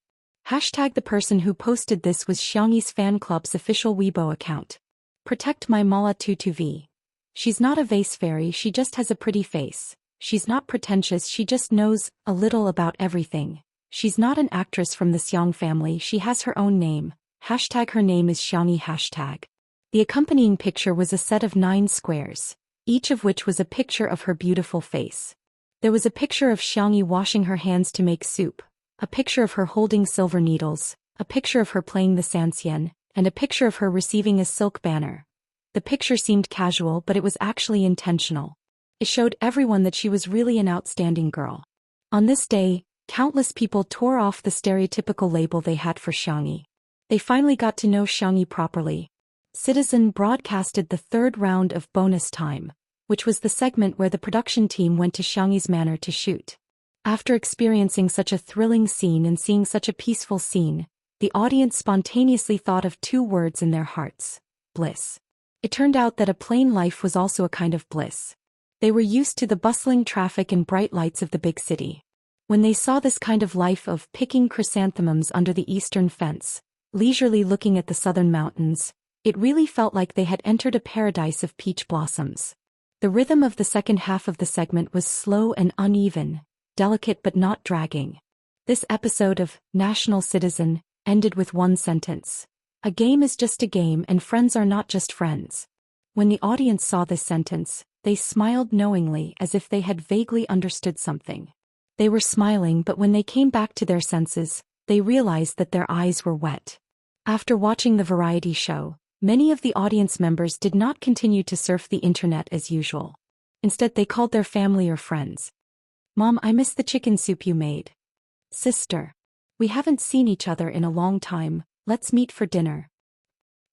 Hashtag the person who posted this was Xianxi's fan club's official Weibo account. Protect my Mala Tutuvi. She's not a vase fairy, she just has a pretty face. She's not pretentious, she just knows a little about everything. She's not an actress from the Xiang family, she has her own name. Hashtag her name is Xianxia. Hashtag. The accompanying picture was a set of 9 squares, each of which was a picture of her beautiful face. There was a picture of Xianxia washing her hands to make soup, a picture of her holding silver needles, a picture of her playing the Xianxian, and a picture of her receiving a silk banner. The picture seemed casual, but it was actually intentional. It showed everyone that she was really an outstanding girl. On this day, countless people tore off the stereotypical label they had for Xianxia. They finally got to know Xianxia properly. Citizen broadcasted the 3rd round of Bonus Time, which was the segment where the production team went to Xianxi's manor to shoot. After experiencing such a thrilling scene and seeing such a peaceful scene, the audience spontaneously thought of 2 words in their hearts: bliss. It turned out that a plain life was also a kind of bliss. They were used to the bustling traffic and bright lights of the big city. When they saw this kind of life of picking chrysanthemums under the eastern fence, leisurely looking at the southern mountains, it really felt like they had entered a paradise of peach blossoms. The rhythm of the second half of the segment was slow and uneven, delicate but not dragging. This episode of National Citizen ended with one sentence: "A game is just a game and friends are not just friends." When the audience saw this sentence, they smiled knowingly as if they had vaguely understood something. They were smiling, but when they came back to their senses, they realized that their eyes were wet. After watching the variety show, many of the audience members did not continue to surf the internet as usual. Instead, they called their family or friends. "Mom, I miss the chicken soup you made." "Sister, we haven't seen each other in a long time, let's meet for dinner."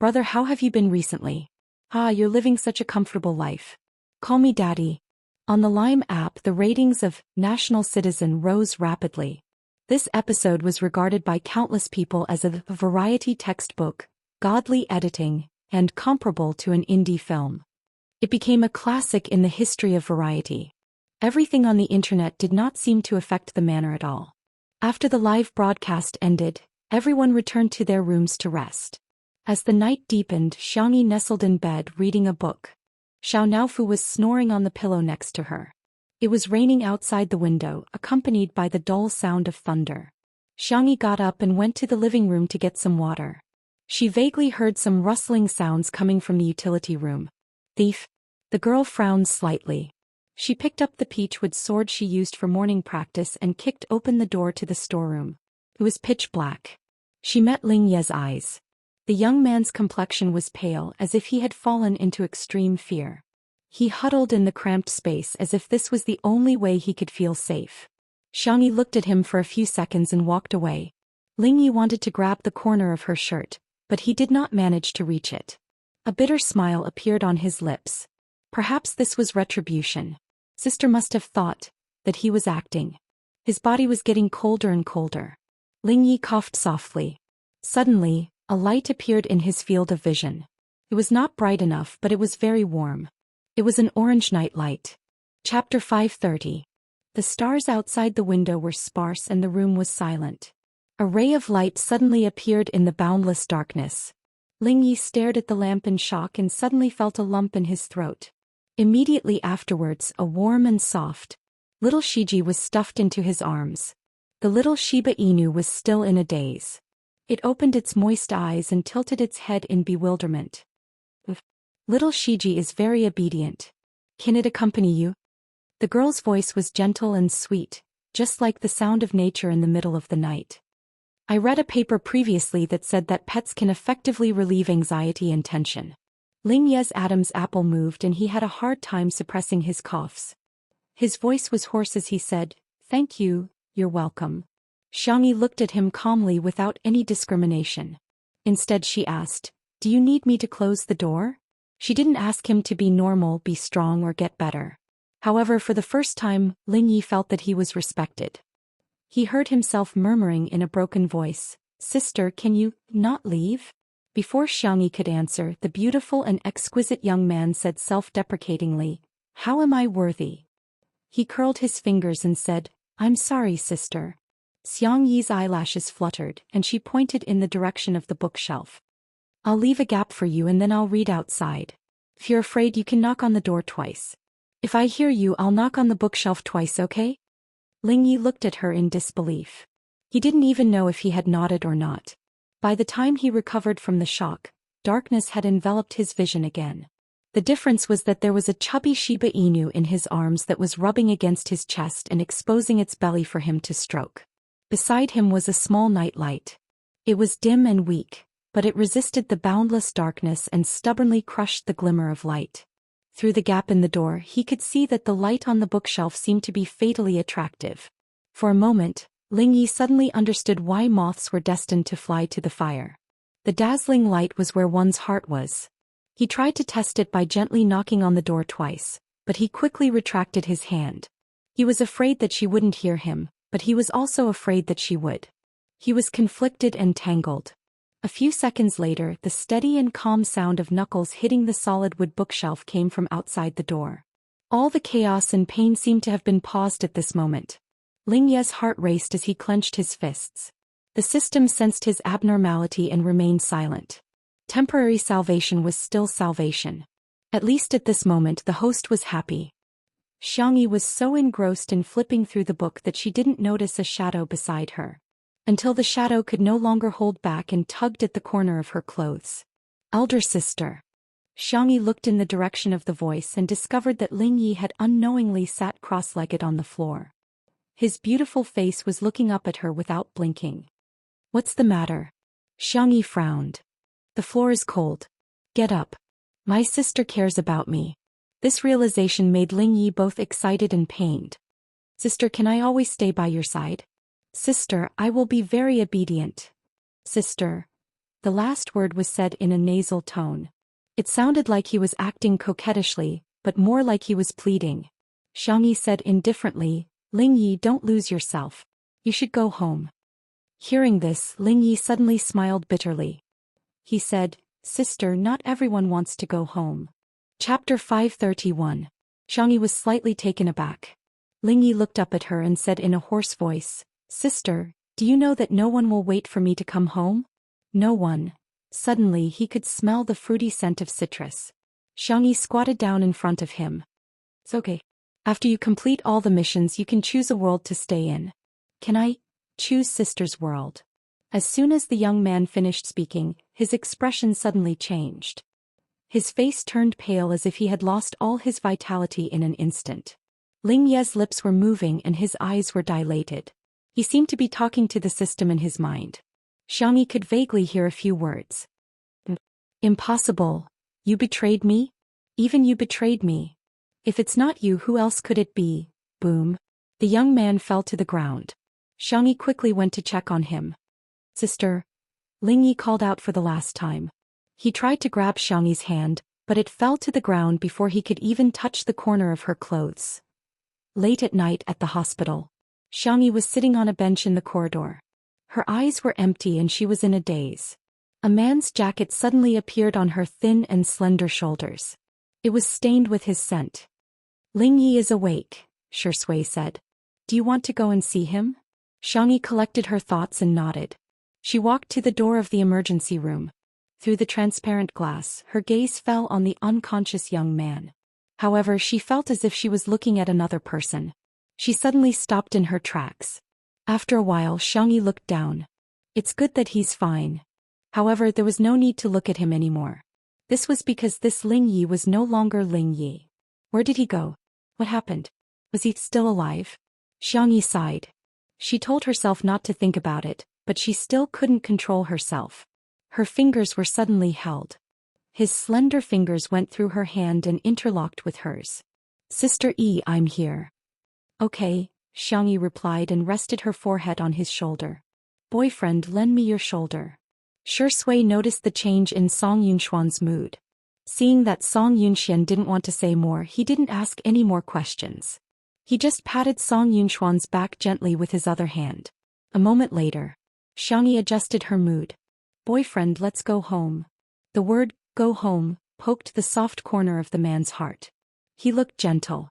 "Brother, how have you been recently?" "Ah, you're living such a comfortable life." "Call me Daddy." On the Lime app, the ratings of National Citizen rose rapidly. This episode was regarded by countless people as a variety textbook, godly editing, and comparable to an indie film. It became a classic in the history of variety. Everything on the internet did not seem to affect the manner at all. After the live broadcast ended, everyone returned to their rooms to rest. As the night deepened, Xianxia nestled in bed reading a book. Xiao Naofu was snoring on the pillow next to her. It was raining outside the window, accompanied by the dull sound of thunder. Xianxia got up and went to the living room to get some water. She vaguely heard some rustling sounds coming from the utility room. Thief. The girl frowned slightly. She picked up the peachwood sword she used for morning practice and kicked open the door to the storeroom. It was pitch black. She met Ling Ye's eyes. The young man's complexion was pale, as if he had fallen into extreme fear. He huddled in the cramped space as if this was the only way he could feel safe. Xianxia looked at him for a few seconds and walked away. Ling Ye wanted to grab the corner of her shirt, but he did not manage to reach it. A bitter smile appeared on his lips. Perhaps this was retribution. Sister must have thought that he was acting. His body was getting colder and colder. Ling Yi coughed softly. Suddenly, a light appeared in his field of vision. It was not bright enough, but it was very warm. It was an orange night light. Chapter 530. The stars outside the window were sparse and the room was silent. A ray of light suddenly appeared in the boundless darkness. Ling Yi stared at the lamp in shock and suddenly felt a lump in his throat. Immediately afterwards, a warm and soft little Shiji was stuffed into his arms. The little Shiba Inu was still in a daze. It opened its moist eyes and tilted its head in bewilderment. Little Shiji is very obedient. Can it accompany you? The girl's voice was gentle and sweet, just like the sound of nature in the middle of the night. I read a paper previously that said that pets can effectively relieve anxiety and tension. Ling Ye's Adam's apple moved and he had a hard time suppressing his coughs. His voice was hoarse as he said, "Thank you, you're welcome." Xianxia looked at him calmly without any discrimination. Instead she asked, "Do you need me to close the door?" She didn't ask him to be normal, be strong, or get better. However, for the first time, Ling Yi felt that he was respected. He heard himself murmuring in a broken voice, "Sister, can you not leave?" Before Xianxia could answer, the beautiful and exquisite young man said self-deprecatingly, "How am I worthy?" He curled his fingers and said, "I'm sorry, sister." Xiangyi's eyelashes fluttered, and she pointed in the direction of the bookshelf. "I'll leave a gap for you and then I'll read outside. If you're afraid, you can knock on the door twice. If I hear you, I'll knock on the bookshelf twice, okay?" Ling Yi looked at her in disbelief. He didn't even know if he had nodded or not. By the time he recovered from the shock, darkness had enveloped his vision again. The difference was that there was a chubby Shiba Inu in his arms that was rubbing against his chest and exposing its belly for him to stroke. Beside him was a small night light. It was dim and weak, but it resisted the boundless darkness and stubbornly crushed the glimmer of light. Through the gap in the door, he could see that the light on the bookshelf seemed to be fatally attractive. For a moment, Ling Yi suddenly understood why moths were destined to fly to the fire. The dazzling light was where one's heart was. He tried to test it by gently knocking on the door twice, but he quickly retracted his hand. He was afraid that she wouldn't hear him, but he was also afraid that she would. He was conflicted and tangled. A few seconds later, the steady and calm sound of knuckles hitting the solid wood bookshelf came from outside the door. All the chaos and pain seemed to have been paused at this moment. Ling Ye's heart raced as he clenched his fists. The system sensed his abnormality and remained silent. Temporary salvation was still salvation. At least at this moment the host was happy. Xianxia was so engrossed in flipping through the book that she didn't notice a shadow beside her. Until the shadow could no longer hold back and tugged at the corner of her clothes. "Elder sister." Xianxia looked in the direction of the voice and discovered that Ling Yi had unknowingly sat cross-legged on the floor. His beautiful face was looking up at her without blinking. "What's the matter?" Xianxia frowned. "The floor is cold. Get up. My sister cares about me." This realization made Ling Yi both excited and pained. "Sister, can I always stay by your side?" "Sister, I will be very obedient." "Sister." The last word was said in a nasal tone. It sounded like he was acting coquettishly, but more like he was pleading. Xiangyi said indifferently. Ling Yi, don't lose yourself. You should go home. Hearing this, Ling Yi suddenly smiled bitterly. He said, Sister, not everyone wants to go home. Chapter 531. Xiangyi was slightly taken aback. Ling Yi looked up at her and said in a hoarse voice, Sister, do you know that no one will wait for me to come home? No one. Suddenly he could smell the fruity scent of citrus. Xiangyi squatted down in front of him. It's okay. After you complete all the missions, you can choose a world to stay in. Can I choose Sister's world? As soon as the young man finished speaking, his expression suddenly changed. His face turned pale as if he had lost all his vitality in an instant. Ling Ye's lips were moving and his eyes were dilated. He seemed to be talking to the system in his mind. Xiangyi could vaguely hear a few words. Impossible. You betrayed me? Even you betrayed me. If it's not you, who else could it be? Boom. The young man fell to the ground. Xiangyi quickly went to check on him. Sister. Ling Yi called out for the last time. He tried to grab Xiangyi's hand, but it fell to the ground before he could even touch the corner of her clothes. Late at night at the hospital, Xiangyi was sitting on a bench in the corridor. Her eyes were empty and she was in a daze. A man's jacket suddenly appeared on her thin and slender shoulders. It was stained with his scent. Ling Yi is awake, Shui said. Do you want to go and see him? Xiangyi collected her thoughts and nodded. She walked to the door of the emergency room. Through the transparent glass, her gaze fell on the unconscious young man. However, she felt as if she was looking at another person. She suddenly stopped in her tracks. After a while, Xiangyi looked down. It's good that he's fine. However, there was no need to look at him anymore. This was because this Ling Yi was no longer Ling Yi. Where did he go? What happened? Was he still alive? Xiangyi sighed. She told herself not to think about it, but she still couldn't control herself. Her fingers were suddenly held. His slender fingers went through her hand and interlocked with hers. Sister E, I'm here. Okay, Xiangyi replied and rested her forehead on his shoulder. Boyfriend, lend me your shoulder. Shui noticed the change in Song Yunshuan's mood. Seeing that Song Yunshuan didn't want to say more, he didn't ask any more questions. He just patted Song Yunshuan's back gently with his other hand. A moment later, Xiangyi adjusted her mood. Boyfriend, let's go home. The word, go home, poked the soft corner of the man's heart. He looked gentle.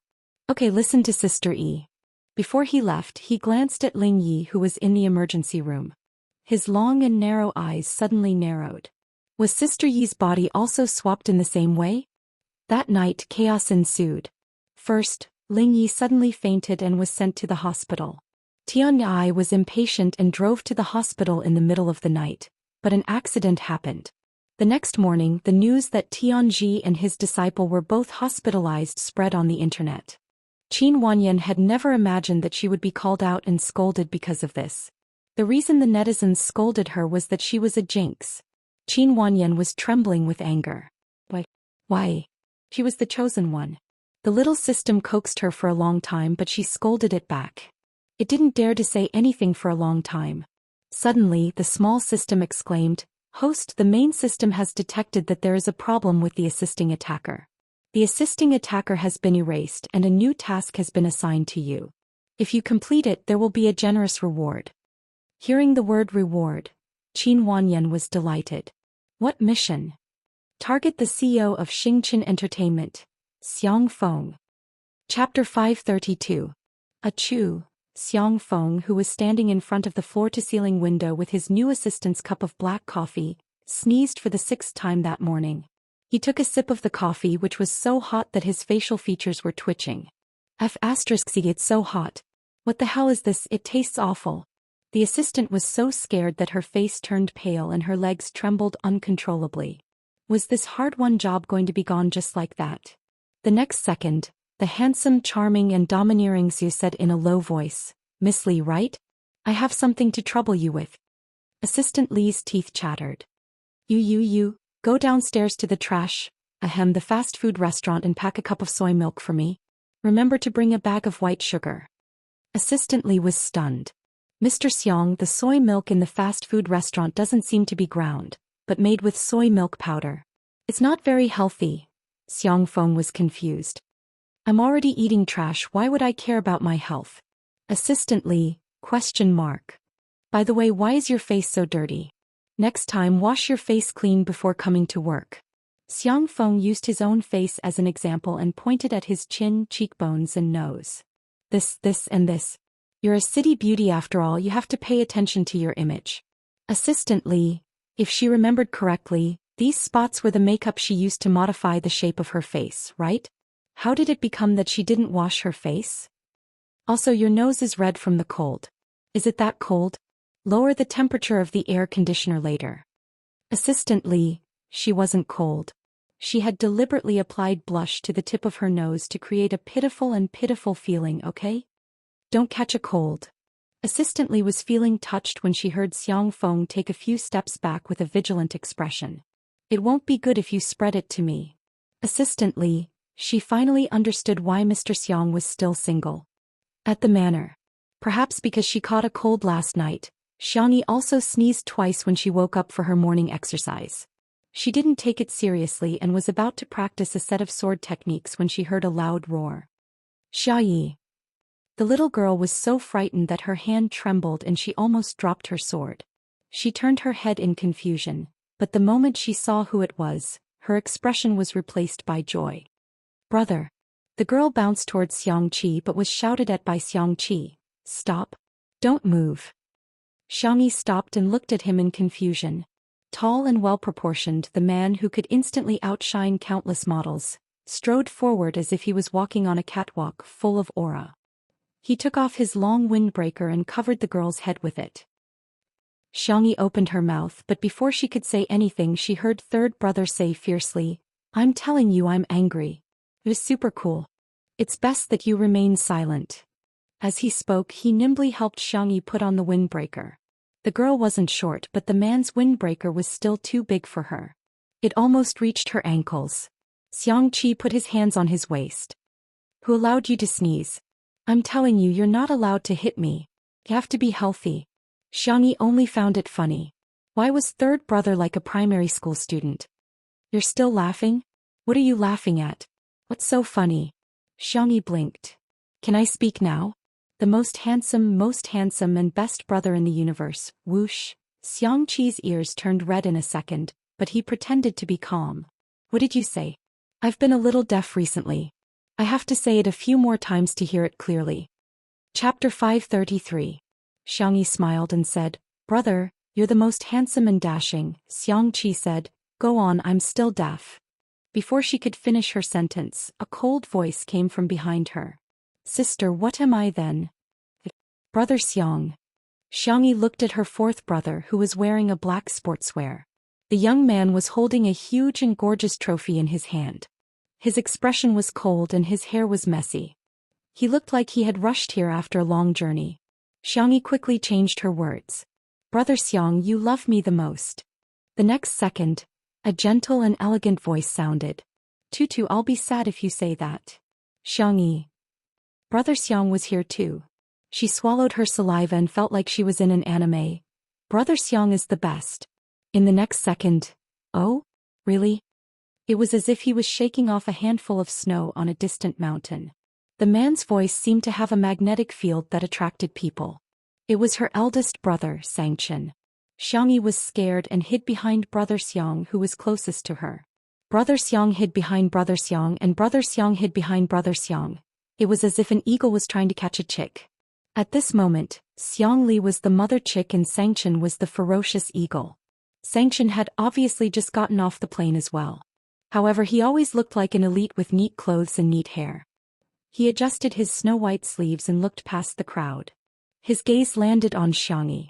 Okay, listen to Sister E. Before he left, he glanced at Ling Yi, who was in the emergency room. His long and narrow eyes suddenly narrowed. Was Sister Yi's body also swapped in the same way? That night, chaos ensued. First, Ling Yi suddenly fainted and was sent to the hospital. Tian Yi was impatient and drove to the hospital in the middle of the night, but an accident happened. The next morning, the news that Tianji and his disciple were both hospitalized spread on the internet. Qin Wanyan had never imagined that she would be called out and scolded because of this. The reason the netizens scolded her was that she was a jinx. Qin Wanyan was trembling with anger. Why? She was the chosen one. The little system coaxed her for a long time, but she scolded it back. It didn't dare to say anything for a long time. Suddenly, the small system exclaimed, Host, the main system has detected that there is a problem with the assisting attacker. The assisting attacker has been erased and a new task has been assigned to you. If you complete it, there will be a generous reward. Hearing the word reward, Qin Wanyan was delighted. What mission? Target the CEO of Xingqian Entertainment, Xiang Feng. Chapter 532. A Chu, Xiang Feng, who was standing in front of the floor-to-ceiling window with his new assistant's cup of black coffee, sneezed for the 6th time that morning. He took a sip of the coffee, which was so hot that his facial features were twitching. It's so hot. What the hell is this? It tastes awful. The assistant was so scared that her face turned pale and her legs trembled uncontrollably. Was this hard-won job going to be gone just like that? The next second, the handsome, charming and domineering Zhu said in a low voice, Miss Li, right? I have something to trouble you with. Assistant Li's teeth chattered. You, go downstairs to the the fast food restaurant and pack a cup of soy milk for me. Remember to bring a bag of white sugar. Assistant Li was stunned. Mr. Xiang, the soy milk in the fast food restaurant doesn't seem to be ground, but made with soy milk powder. It's not very healthy. Xiang Feng was confused. I'm already eating trash, why would I care about my health? Assistant Li, question mark. By the way, why is your face so dirty? Next time wash your face clean before coming to work. Xiang Feng used his own face as an example and pointed at his chin, cheekbones and nose. This, and this. You're a city beauty after all, you have to pay attention to your image. Assistant Li, if she remembered correctly, these spots were the makeup she used to modify the shape of her face, right? How did it become that she didn't wash her face? Also, your nose is red from the cold. Is it that cold? Lower the temperature of the air conditioner later. Assistant Li, she wasn't cold. She had deliberately applied blush to the tip of her nose to create a pitiful feeling, okay? Don't catch a cold. Assistant Li was feeling touched when she heard Xiang Feng take a few steps back with a vigilant expression. It won't be good if you spread it to me. Assistant Li, she finally understood why Mr. Xiang was still single. At the manor. Perhaps because she caught a cold last night, Xiangyi also sneezed twice when she woke up for her morning exercise. She didn't take it seriously and was about to practice a set of sword techniques when she heard a loud roar. Xiaoyi. The little girl was so frightened that her hand trembled and she almost dropped her sword. She turned her head in confusion, but the moment she saw who it was, her expression was replaced by joy. Brother. The girl bounced towards Xiangqi but was shouted at by Xiangqi. Stop. Don't move. Xiangyi stopped and looked at him in confusion. Tall and well-proportioned, the man who could instantly outshine countless models, strode forward as if he was walking on a catwalk full of aura. He took off his long windbreaker and covered the girl's head with it. Xiangyi opened her mouth, but before she could say anything she heard third brother say fiercely, I'm telling you I'm angry. It was super cool. It's best that you remain silent. As he spoke he nimbly helped Xiangyi put on the windbreaker. The girl wasn't short but the man's windbreaker was still too big for her. It almost reached her ankles. Xiangqi put his hands on his waist. Who allowed you to sneeze? I'm telling you you're not allowed to hit me. You have to be healthy. Xiangyi only found it funny. Why was third brother like a primary school student? You're still laughing? What are you laughing at? What's so funny? Xiangyi blinked. Can I speak now? The most handsome and best brother in the universe, whoosh. Xiangqi's ears turned red in a second, but he pretended to be calm. What did you say? I've been a little deaf recently. I have to say it a few more times to hear it clearly. Chapter 533. Xiangyi smiled and said, Brother, you're the most handsome and dashing. Xiangqi said, Go on, I'm still deaf. Before she could finish her sentence, a cold voice came from behind her. Sister, what am I then? Brother Xiang. Xiangyi looked at her fourth brother who was wearing a black sportswear. The young man was holding a huge and gorgeous trophy in his hand. His expression was cold and his hair was messy. He looked like he had rushed here after a long journey. Xiangyi quickly changed her words. Brother Xiang, you love me the most. The next second, a gentle and elegant voice sounded. Tutu, I'll be sad if you say that. Xiangyi. Brother Xiang was here too. She swallowed her saliva and felt like she was in an anime. Brother Xiang is the best. In the next second, oh? Really? It was as if he was shaking off a handful of snow on a distant mountain. The man's voice seemed to have a magnetic field that attracted people. It was her eldest brother, Xianxia. Xiangyi was scared and hid behind Brother Xiang who was closest to her. Brother Xiang hid behind Brother Xiang and Brother Xiang hid behind Brother Xiang. It was as if an eagle was trying to catch a chick. At this moment, Xiang Li was the mother chick and Xianxia was the ferocious eagle. Xianxia had obviously just gotten off the plane as well. However, he always looked like an elite with neat clothes and neat hair. He adjusted his snow-white sleeves and looked past the crowd. His gaze landed on Xiangyi.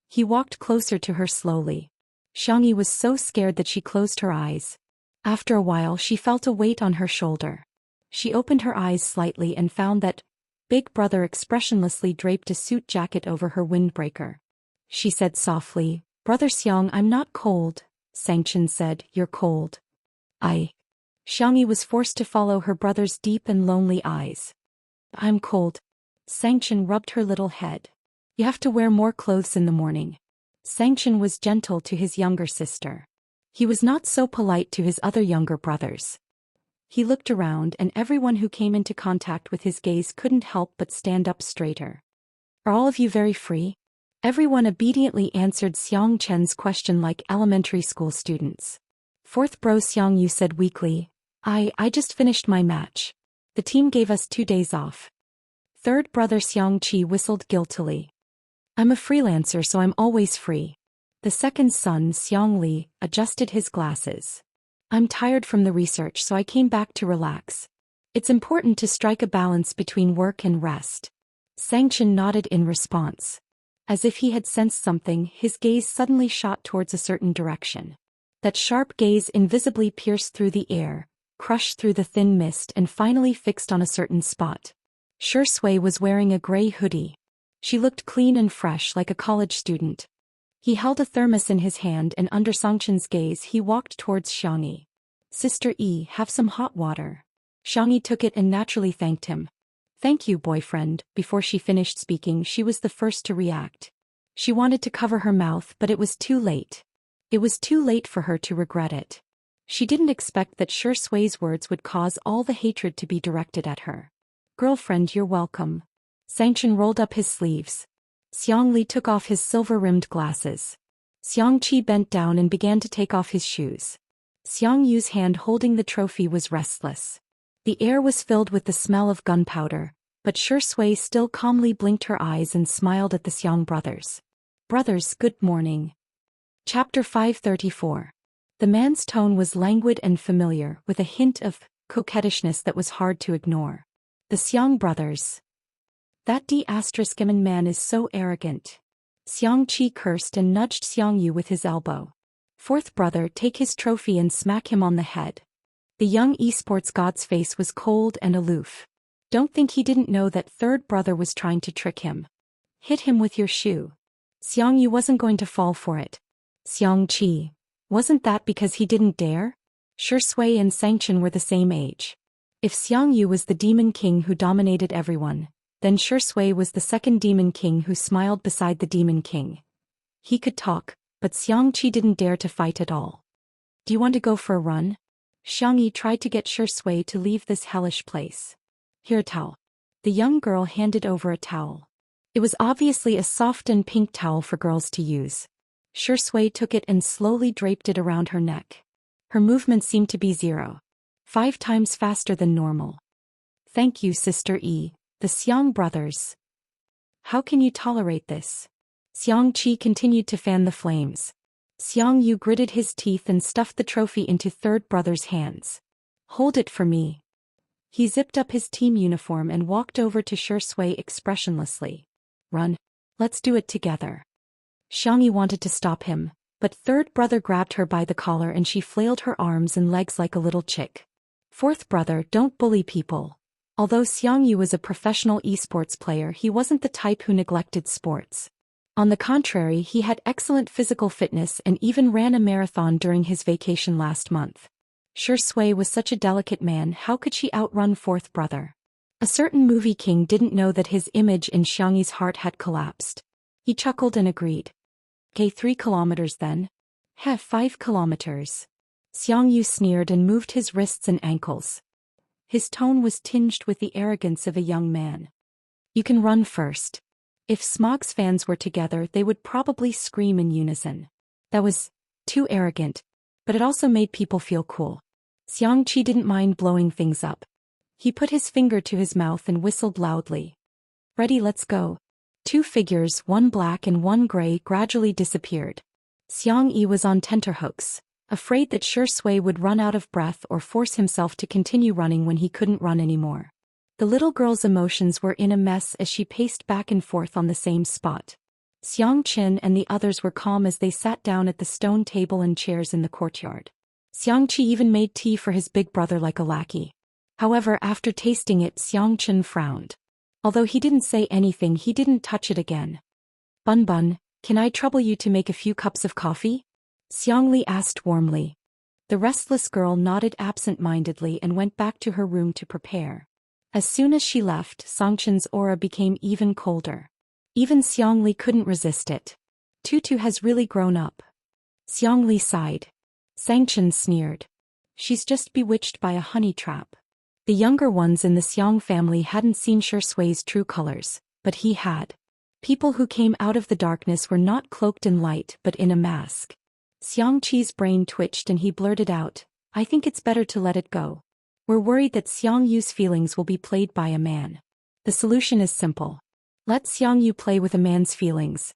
He walked closer to her slowly. Xiangyi was so scared that she closed her eyes. After a while she felt a weight on her shoulder. She opened her eyes slightly and found that Big Brother expressionlessly draped a suit jacket over her windbreaker. She said softly, Brother Xiang, I'm not cold. Xianxia said, You're cold. Xiangyi was forced to follow her brother's deep and lonely eyes. I'm cold. Xianxia rubbed her little head. You have to wear more clothes in the morning. Xianxia was gentle to his younger sister. He was not so polite to his other younger brothers. He looked around and everyone who came into contact with his gaze couldn't help but stand up straighter. Are all of you very free? Everyone obediently answered Xiang Chen's question like elementary school students. Fourth bro Xiang Yu said weakly, I just finished my match. The team gave us 2 days off. Third brother Xiang Qi whistled guiltily. I'm a freelancer so I'm always free. The second son Xiang Li adjusted his glasses. I'm tired from the research so I came back to relax. It's important to strike a balance between work and rest. Xianxia nodded in response. As if he had sensed something, his gaze suddenly shot towards a certain direction. That sharp gaze invisibly pierced through the air, crushed through the thin mist and finally fixed on a certain spot. Shui was wearing a gray hoodie. She looked clean and fresh like a college student. He held a thermos in his hand and under Xiangqian's gaze he walked towards Xiangyi. Sister E, have some hot water. Xiangyi took it and naturally thanked him. Thank you, boyfriend. Before she finished speaking, she was the first to react. She wanted to cover her mouth, but it was too late. It was too late for her to regret it. She didn't expect that Shui's words would cause all the hatred to be directed at her. Girlfriend, you're welcome. Xiangqian rolled up his sleeves. Xiang Li took off his silver-rimmed glasses. Xiang Qi bent down and began to take off his shoes. Xiang Yu's hand holding the trophy was restless. The air was filled with the smell of gunpowder, but Shui still calmly blinked her eyes and smiled at the Xiang brothers. Brothers, good morning. Chapter 534. The man's tone was languid and familiar, with a hint of coquettishness that was hard to ignore. The Xiang brothers. That D****** man is so arrogant. Xiang Qi cursed and nudged Xiang Yu with his elbow. Fourth brother, take his trophy and smack him on the head. The young esports god's face was cold and aloof. Don't think he didn't know that third brother was trying to trick him. Hit him with your shoe. Xiang Yu wasn't going to fall for it. Xiang Qi. Wasn't that because he didn't dare? Shui and Xiangqian were the same age. If Xiang Yu was the demon king who dominated everyone, then Shui was the second demon king who smiled beside the demon king. He could talk, but Xiang Qi didn't dare to fight at all. Do you want to go for a run? Xiangyi tried to get Shui to leave this hellish place. Here, a towel. The young girl handed over a towel. It was obviously a soft and pink towel for girls to use. Shui took it and slowly draped it around her neck. Her movement seemed to be 0.5 times faster than normal. Thank you, Sister E, the Xiang brothers. How can you tolerate this? Xiang Qi continued to fan the flames. Xiang Yu gritted his teeth and stuffed the trophy into third brother's hands. Hold it for me. He zipped up his team uniform and walked over to Shui expressionlessly. Run. Let's do it together. Xiangyi wanted to stop him, but third brother grabbed her by the collar and she flailed her arms and legs like a little chick. Fourth brother, don't bully people. Although Xiang Yu was a professional esports player, he wasn't the type who neglected sports. On the contrary, he had excellent physical fitness and even ran a marathon during his vacation last month. Shui was such a delicate man, how could she outrun fourth brother? A certain movie king didn't know that his image in Xiangyi's heart had collapsed. He chuckled and agreed. Okay, 3 kilometers then. 5 kilometers. Xiang Yu sneered and moved his wrists and ankles. His tone was tinged with the arrogance of a young man. You can run first. If Smog's fans were together, they would probably scream in unison. That was too arrogant, but it also made people feel cool. Xiang Qi didn't mind blowing things up. He put his finger to his mouth and whistled loudly. Ready, let's go. 2 figures, one black and one gray, gradually disappeared. Xiang Yi was on tenterhooks, afraid that Shui would run out of breath or force himself to continue running when he couldn't run anymore. The little girl's emotions were in a mess as she paced back and forth on the same spot. Xiangqian and the others were calm as they sat down at the stone table and chairs in the courtyard. Xiangqi even made tea for his big brother like a lackey. However, after tasting it, Xiangqian frowned. Although he didn't say anything, he didn't touch it again. Bun Bun, can I trouble you to make a few cups of coffee? Xiangli asked warmly. The restless girl nodded absent-mindedly and went back to her room to prepare. As soon as she left, Songchen's aura became even colder. Even Xiangli couldn't resist it. Tutu has really grown up. Xiangli sighed. Sangchen sneered. She's just bewitched by a honey trap. The younger ones in the Xiang family hadn't seen Shui's true colors, but he had. People who came out of the darkness were not cloaked in light but in a mask. Xiangqi's brain twitched and he blurted out, "I think it's better to let it go. We're worried that Xiangyu's feelings will be played by a man. The solution is simple. Let Xiangyu play with a man's feelings."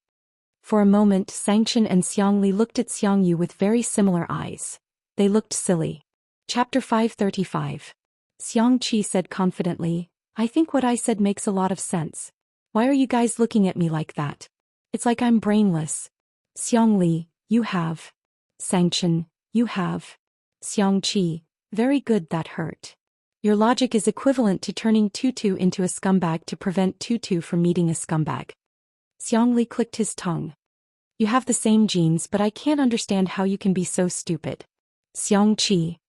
For a moment Xianxia and Xiangli looked at Xiangyu with very similar eyes. They looked silly. Chapter 535. Xiangqi said confidently, "I think what I said makes a lot of sense. Why are you guys looking at me like that? It's like I'm brainless." Xiangli, "You have." Xianxia, "You have." Xiangqi, "Very good, that hurt. Your logic is equivalent to turning Tutu into a scumbag to prevent Tutu from meeting a scumbag." Xiangli clicked his tongue. "You have the same genes, but I can't understand how you can be so stupid." Xiangqi.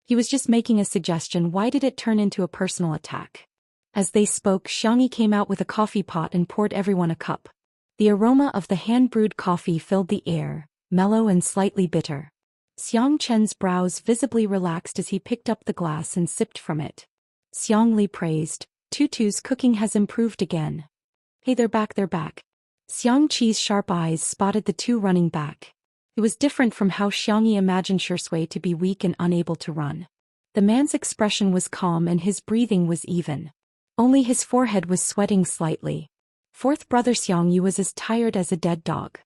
He was just making a suggestion. Why did it turn into a personal attack? As they spoke, Xiangyi came out with a coffee pot and poured everyone a cup. The aroma of the hand-brewed coffee filled the air, mellow and slightly bitter. Xiang Chen's brows visibly relaxed as he picked up the glass and sipped from it. Xiang Li praised, "Tutu's cooking has improved again." "Hey, they're back. Xiang Qi's sharp eyes spotted the two running back. It was different from how Xiangyi imagined Shui to be weak and unable to run. The man's expression was calm and his breathing was even. Only his forehead was sweating slightly. Fourth brother Xiangyu was as tired as a dead dog.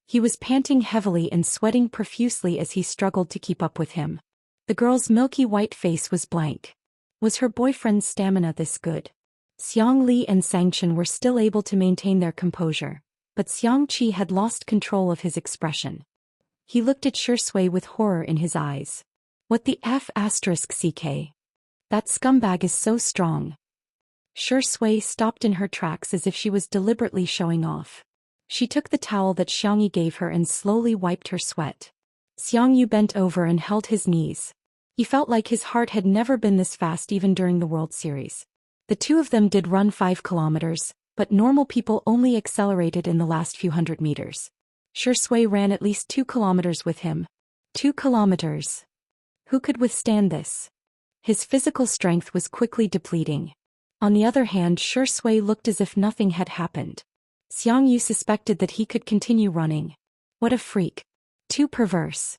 He was panting heavily and sweating profusely as he struggled to keep up with him. The girl's milky white face was blank. Was her boyfriend's stamina this good? Xiang Li and Xianxia were still able to maintain their composure, but Xiang Qi had lost control of his expression. He looked at Shui with horror in his eyes. "What the F***ck? That scumbag is so strong." Shui stopped in her tracks as if she was deliberately showing off. She took the towel that Xiangyi gave her and slowly wiped her sweat. Xiangyu bent over and held his knees. He felt like his heart had never been this fast even during the World Series. The two of them did run 5 kilometers, but normal people only accelerated in the last few hundred meters. Shui ran at least 2 kilometers with him. 2 kilometers. Who could withstand this? His physical strength was quickly depleting. On the other hand, Shui looked as if nothing had happened. Xiangyu suspected that he could continue running. What a freak. Too perverse.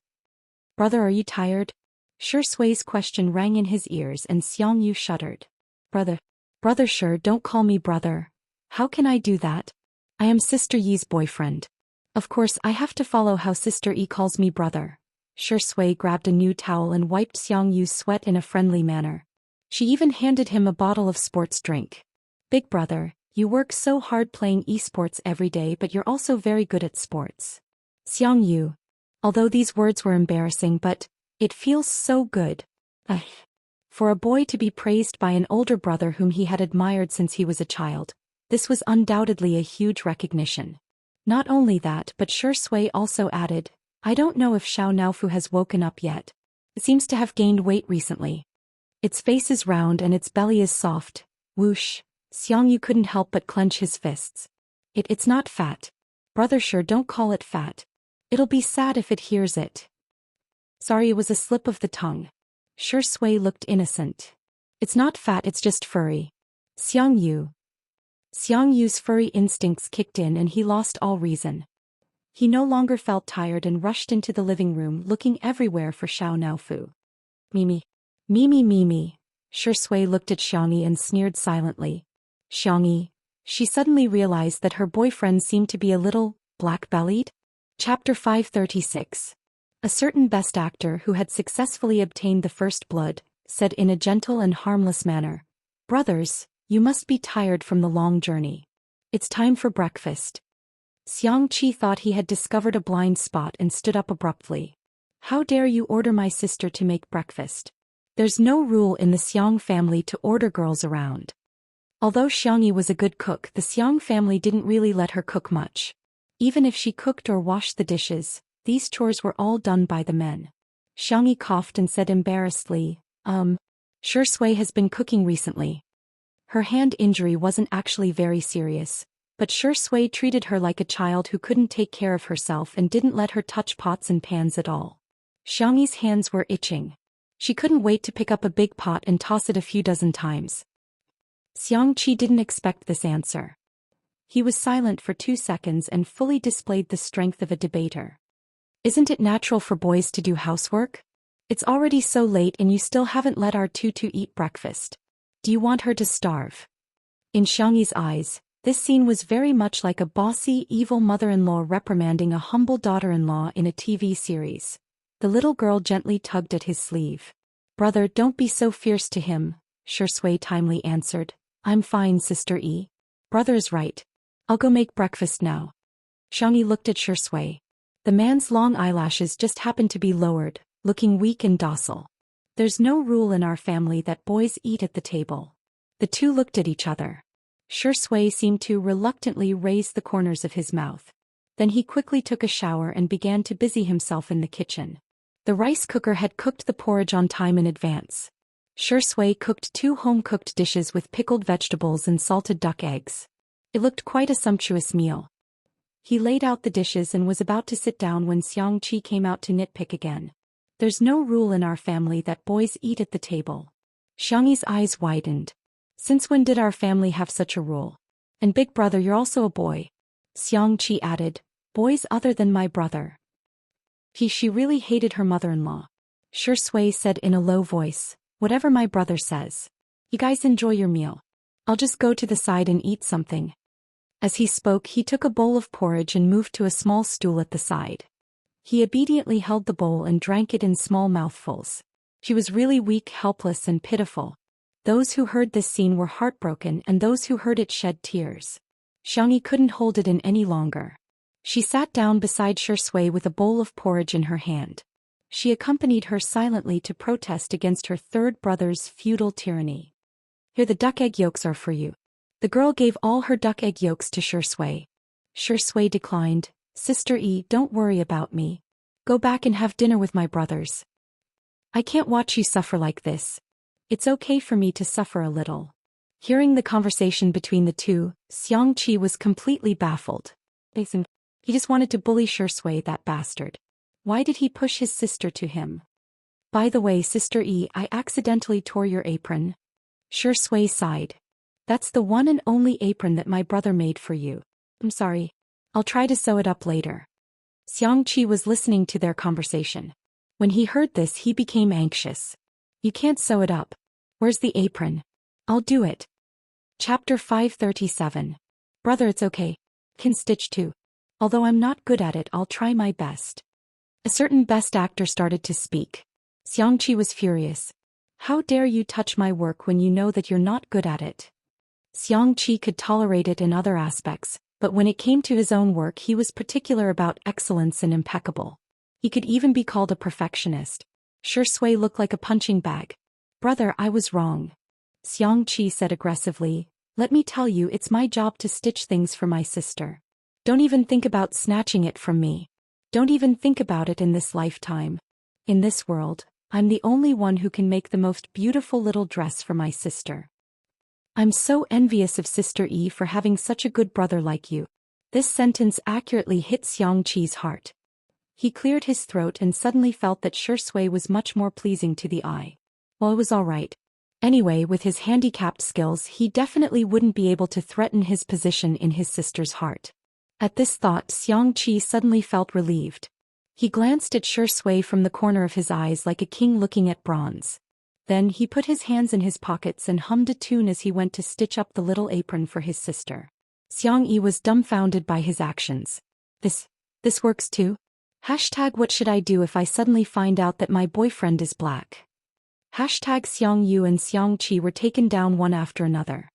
"Brother, are you tired?" Shui's question rang in his ears and Xiangyu shuddered. Brother Shu, don't call me brother. How can I do that? I am Sister Yi's boyfriend. Of course I have to follow how Sister Yi calls me brother. Shui grabbed a new towel and wiped Xiangyu's sweat in a friendly manner. She even handed him a bottle of sports drink. "Big brother, you work so hard playing esports every day, but you're also very good at sports." Xiangyu. Although these words were embarrassing, but it feels so good. For a boy to be praised by an older brother whom he had admired since he was a child, this was undoubtedly a huge recognition. Not only that, but Shui also added, "I don't know if Xiao Naofu has woken up yet. It seems to have gained weight recently. Its face is round and its belly is soft." Whoosh. Xiangyu couldn't help but clench his fists. It's not fat. Brother Shu, don't call it fat. It'll be sad if it hears it." "Sorry, it was a slip of the tongue." Shui looked innocent. "It's not fat, it's just furry." Xiangyu's furry instincts kicked in and he lost all reason. He no longer felt tired and rushed into the living room looking everywhere for Xiao Naofu. Mimi. Shui looked at Xiangyi and sneered silently. Xiangyi. She suddenly realized that her boyfriend seemed to be a little black-bellied. Chapter 536. A certain best actor who had successfully obtained the first blood, said in a gentle and harmless manner, "Brothers, you must be tired from the long journey. It's time for breakfast." Xiangqi thought he had discovered a blind spot and stood up abruptly. "How dare you order my sister to make breakfast? There's no rule in the Xiang family to order girls around." Although Xiangyi was a good cook, the Xiang family didn't really let her cook much. Even if she cooked or washed the dishes, these chores were all done by the men. Xiangyi coughed and said embarrassedly, Shui has been cooking recently." Her hand injury wasn't actually very serious, but Shui treated her like a child who couldn't take care of herself and didn't let her touch pots and pans at all. Xiangyi's hands were itching. She couldn't wait to pick up a big pot and toss it a few dozen times. Xianxia didn't expect this answer. He was silent for 2 seconds and fully displayed the strength of a debater. Isn't it natural for boys to do housework? It's already so late and you still haven't let our tutu eat breakfast. Do you want her to starve? In Xiangyi's eyes, this scene was very much like a bossy, evil mother-in-law reprimanding a humble daughter-in-law in a TV series. The little girl gently tugged at his sleeve. "Brother, don't be so fierce to him," Shui timely answered. "I'm fine, Sister E. Brother's right. I'll go make breakfast now." Xiangyi looked at Shui. The man's long eyelashes just happened to be lowered, looking weak and docile. "There's no rule in our family that boys eat at the table." The two looked at each other. Shui seemed to reluctantly raise the corners of his mouth. Then he quickly took a shower and began to busy himself in the kitchen. The rice cooker had cooked the porridge on time in advance. Shui cooked 2 home-cooked dishes with pickled vegetables and salted duck eggs. It looked quite a sumptuous meal. He laid out the dishes and was about to sit down when Xianxia came out to nitpick again. "There's no rule in our family that boys eat at the table." Xiangyi's eyes widened. "Since when did our family have such a rule? And big brother, you're also a boy." Xianxia added, "Boys other than my brother." She really hated her mother-in-law. Shui said in a low voice, "Whatever my brother says. You guys enjoy your meal. I'll just go to the side and eat something." As he spoke, he took a bowl of porridge and moved to a small stool at the side. He obediently held the bowl and drank it in small mouthfuls. She was really weak, helpless, and pitiful. Those who heard this scene were heartbroken, and those who heard it shed tears. Xiangyi couldn't hold it in any longer. She sat down beside Shui with a bowl of porridge in her hand. She accompanied her silently to protest against her third brother's feudal tyranny. "Here, the duck egg yolks are for you." The girl gave all her duck egg yolks to Shui. Shui declined. "Sister E, don't worry about me. Go back and have dinner with my brothers. I can't watch you suffer like this. It's okay for me to suffer a little." Hearing the conversation between the two, Xianxia was completely baffled. He just wanted to bully Shui, that bastard. Why did he push his sister to him? "By the way, Sister E, I accidentally tore your apron." Shui sighed. "That's the one and only apron that my brother made for you. I'm sorry. I'll try to sew it up later." Xianxia was listening to their conversation. When he heard this, he became anxious. "You can't sew it up. Where's the apron?" "I'll do it." Chapter 537. "Brother, it's okay. Can stitch too. Although I'm not good at it, I'll try my best." A certain best actor started to speak. Xianxia was furious. "How dare you touch my work when you know that you're not good at it?" Xianxia could tolerate it in other aspects, but when it came to his own work, he was particular about excellence and impeccable. He could even be called a perfectionist. Shui looked like a punching bag. "Brother, I was wrong." Xianxia said aggressively, "Let me tell you, it's my job to stitch things for my sister. Don't even think about snatching it from me. Don't even think about it in this lifetime. In this world, I'm the only one who can make the most beautiful little dress for my sister. I'm so envious of Sister E for having such a good brother like you." This sentence accurately hit Xianxi's heart. He cleared his throat and suddenly felt that Shui was much more pleasing to the eye. Well, it was all right. Anyway, with his handicapped skills, he definitely wouldn't be able to threaten his position in his sister's heart. At this thought, Xianxia suddenly felt relieved. He glanced at Shui from the corner of his eyes like a king looking at bronze. Then he put his hands in his pockets and hummed a tune as he went to stitch up the little apron for his sister. Xiangyi was dumbfounded by his actions. This works too? What should I do if I suddenly find out that my boyfriend is black? Xiangyu and Xianxia were taken down one after another.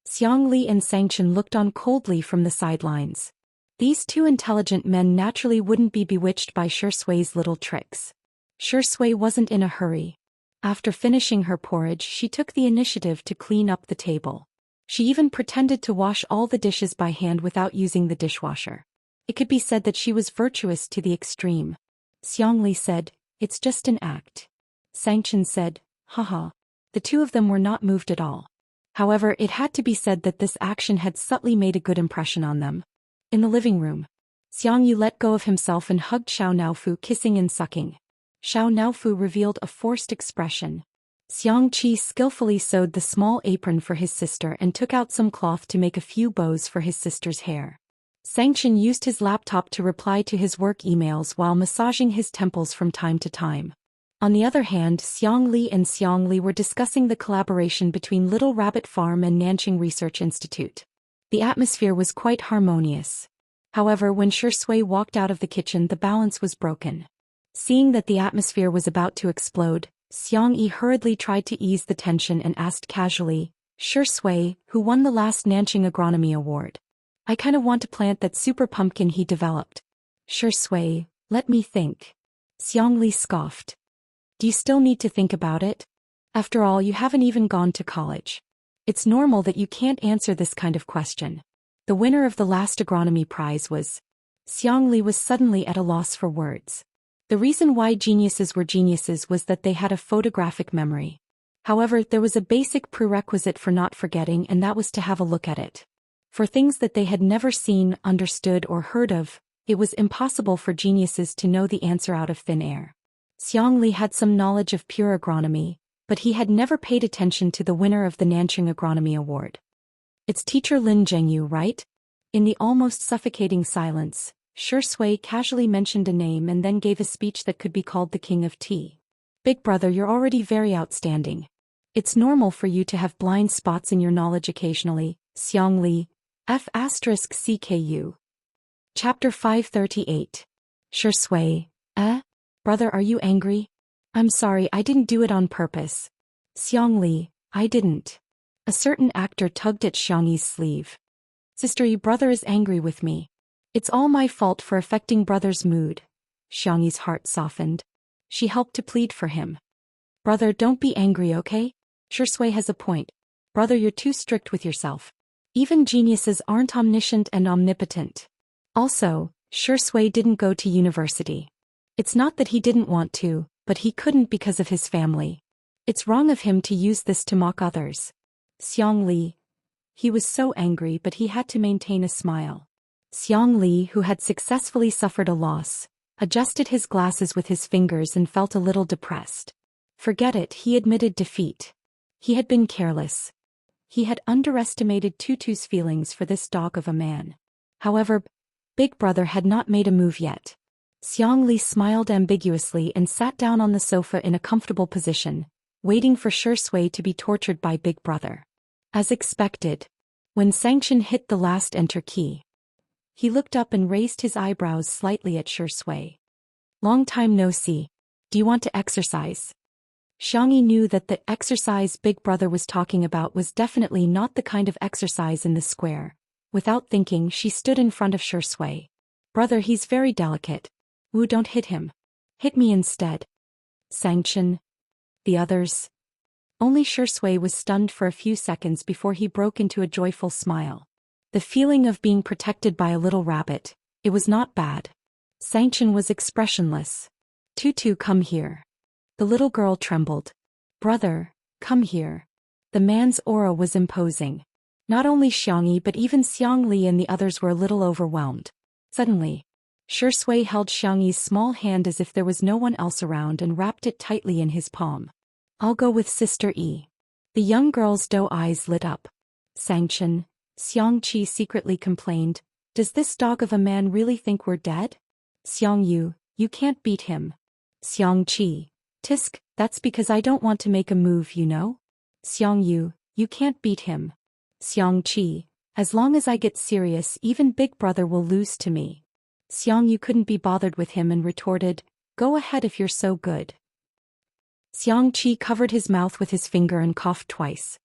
Xiangli and Sangshan looked on coldly from the sidelines. These two intelligent men naturally wouldn't be bewitched by Shui's little tricks. Shui wasn't in a hurry. After finishing her porridge, she took the initiative to clean up the table. She even pretended to wash all the dishes by hand without using the dishwasher. It could be said that she was virtuous to the extreme. Xiangli said, "It's just an act." Sangshan said, "Haha." The two of them were not moved at all. However, it had to be said that this action had subtly made a good impression on them. In the living room, Xiangyu let go of himself and hugged Xiao Naofu, kissing and sucking. Xiao Naofu revealed a forced expression. Xianxia skillfully sewed the small apron for his sister and took out some cloth to make a few bows for his sister's hair. Xianxian used his laptop to reply to his work emails while massaging his temples from time to time. On the other hand, Xiangli and Xiangli were discussing the collaboration between Little Rabbit Farm and Nanqing Research Institute. The atmosphere was quite harmonious. However, when Shui walked out of the kitchen, the balance was broken. Seeing that the atmosphere was about to explode, Xiangyi hurriedly tried to ease the tension and asked casually, Shui, who won the last Nanqing Agronomy Award? I kind of want to plant that super pumpkin he developed. Shui, let me think. Xiangli scoffed. Do you still need to think about it? After all, you haven't even gone to college. It's normal that you can't answer this kind of question. The winner of the last agronomy prize was. Xiangli was suddenly at a loss for words. The reason why geniuses were geniuses was that they had a photographic memory. However, there was a basic prerequisite for not forgetting, and that was to have a look at it. For things that they had never seen, understood, or heard of, it was impossible for geniuses to know the answer out of thin air. Xiangli had some knowledge of pure agronomy, but he had never paid attention to the winner of the Nanqing Agronomy Award. It's teacher Lin Zhengyu, right? In the almost suffocating silence, Shui casually mentioned a name and then gave a speech that could be called the King of Tea. Big brother, you're already very outstanding. It's normal for you to have blind spots in your knowledge occasionally, Xiangli. F***CKU. Chapter 538. Shui, Brother, are you angry? I'm sorry, I didn't do it on purpose. Xiangli, I didn't. A certain actor tugged at Xiangyi's sleeve. Sister, brother is angry with me. It's all my fault for affecting brother's mood. Xiangyi's heart softened. She helped to plead for him. Brother, don't be angry, okay? Shui has a point. Brother, you're too strict with yourself. Even geniuses aren't omniscient and omnipotent. Also, Shui didn't go to university. It's not that he didn't want to, but he couldn't because of his family. It's wrong of him to use this to mock others. Xiangli. He was so angry, but he had to maintain a smile. Xiangli, who had successfully suffered a loss, adjusted his glasses with his fingers and felt a little depressed. Forget it, he admitted defeat. He had been careless. He had underestimated Tutu's feelings for this dog of a man. However, Big Brother had not made a move yet. Xiangli smiled ambiguously and sat down on the sofa in a comfortable position, waiting for Shui to be tortured by Big Brother. As expected, when Xianxia hit the last enter key, he looked up and raised his eyebrows slightly at Shui. Long time no see. Do you want to exercise? Xiangyi knew that the exercise Big Brother was talking about was definitely not the kind of exercise in the square. Without thinking, she stood in front of Shui. Brother, he's very delicate. Wu, don't hit him. Hit me instead. Xianxia. The others. Only Shui was stunned for a few seconds before he broke into a joyful smile. The feeling of being protected by a little rabbit, it was not bad. Xianxia was expressionless. Tutu, come here. The little girl trembled. Brother, come here. The man's aura was imposing. Not only Xiangyi but even Xiangli and the others were a little overwhelmed. Suddenly, Shui held Xiangyi's small hand as if there was no one else around and wrapped it tightly in his palm. I'll go with Sister E. The young girl's doe eyes lit up. Xianxia, Xiangqi secretly complained, does this dog of a man really think we're dead? Xiangyu, you can't beat him. Xiangqi, tisk, that's because I don't want to make a move, you know? Xiangyu, you can't beat him. Xiangqi, as long as I get serious, even Big Brother will lose to me. Xiangyu couldn't be bothered with him and retorted, go ahead if you're so good. Xiangqi covered his mouth with his finger and coughed twice.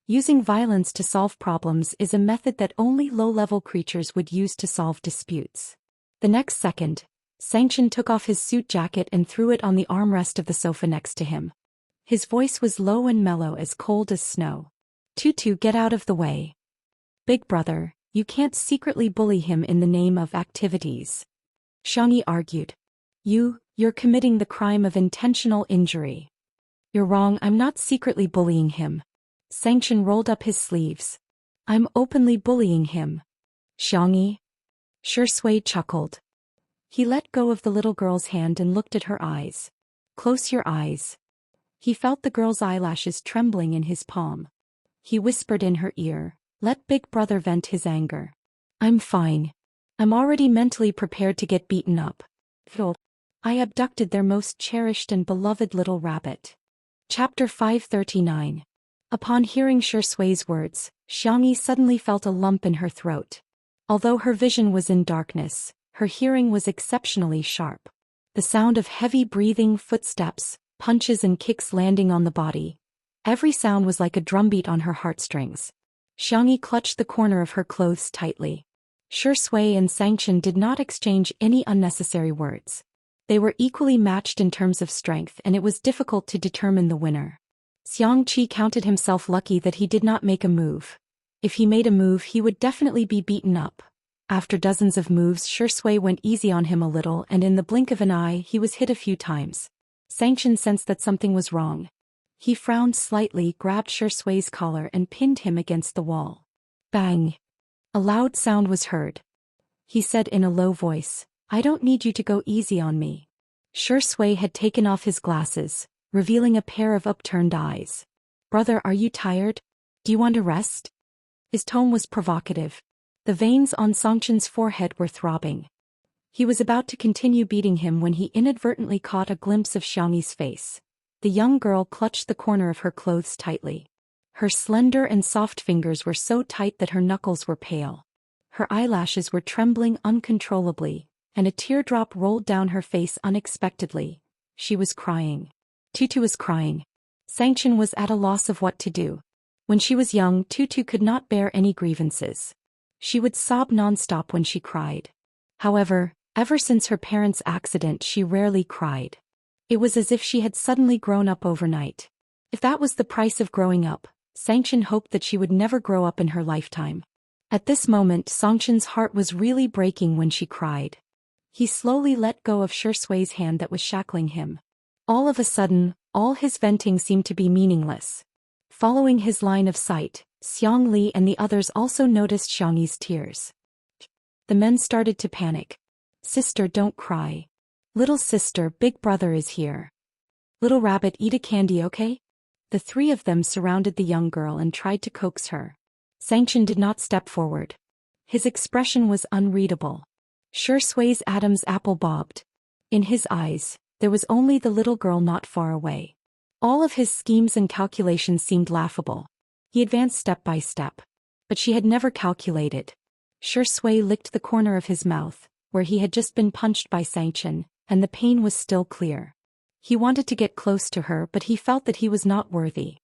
Using violence to solve problems is a method that only low-level creatures would use to solve disputes. The next second, Xianxia took off his suit jacket and threw it on the armrest of the sofa next to him. His voice was low and mellow, as cold as snow. Tutu, get out of the way. Big Brother, you can't secretly bully him in the name of activities. Xiangyi argued. You're committing the crime of intentional injury. You're wrong, I'm not secretly bullying him. Xianxia rolled up his sleeves. I'm openly bullying him. Xiangyi? Shui chuckled. He let go of the little girl's hand and looked at her eyes. Close your eyes. He felt the girl's eyelashes trembling in his palm. He whispered in her ear, let Big Brother vent his anger. I'm fine. I'm already mentally prepared to get beaten up. I abducted their most cherished and beloved little rabbit. Chapter 539. Upon hearing Shui's words, Xianxia suddenly felt a lump in her throat. Although her vision was in darkness, her hearing was exceptionally sharp. The sound of heavy breathing, footsteps, punches and kicks landing on the body. Every sound was like a drumbeat on her heartstrings. Xianxia clutched the corner of her clothes tightly. Shui and Xianxia did not exchange any unnecessary words. They were equally matched in terms of strength, and it was difficult to determine the winner. Xianxia counted himself lucky that he did not make a move. If he made a move, he would definitely be beaten up. After dozens of moves, Shui went easy on him a little, and in the blink of an eye he was hit a few times. Xianxia sensed that something was wrong. He frowned slightly, grabbed Shui's collar and pinned him against the wall. Bang! A loud sound was heard. He said in a low voice, I don't need you to go easy on me. Shui had taken off his glasses, revealing a pair of upturned eyes. Brother, are you tired? Do you want to rest? His tone was provocative. The veins on Xianxia's forehead were throbbing. He was about to continue beating him when he inadvertently caught a glimpse of Xianxia's face. The young girl clutched the corner of her clothes tightly. Her slender and soft fingers were so tight that her knuckles were pale. Her eyelashes were trembling uncontrollably, and a teardrop rolled down her face unexpectedly. She was crying. Tutu was crying. Xianxia was at a loss of what to do. When she was young, Tutu could not bear any grievances. She would sob non-stop when she cried. However, ever since her parents' accident, she rarely cried. It was as if she had suddenly grown up overnight. If that was the price of growing up, Xianxia hoped that she would never grow up in her lifetime. At this moment, Xianxia's heart was really breaking when she cried. He slowly let go of Shui's hand that was shackling him. All of a sudden, all his venting seemed to be meaningless. Following his line of sight, Xiang Li and the others also noticed Xiangyi's tears. The men started to panic. Sister, don't cry. Little sister, Big Brother is here. Little rabbit, eat a candy, okay? The three of them surrounded the young girl and tried to coax her. Xianxia did not step forward. His expression was unreadable. Shui's Adam's apple bobbed. In his eyes, there was only the little girl not far away. All of his schemes and calculations seemed laughable. He advanced step by step. But she had never calculated. Shui licked the corner of his mouth, where he had just been punched by Xianxia, and the pain was still clear. He wanted to get close to her, but he felt that he was not worthy.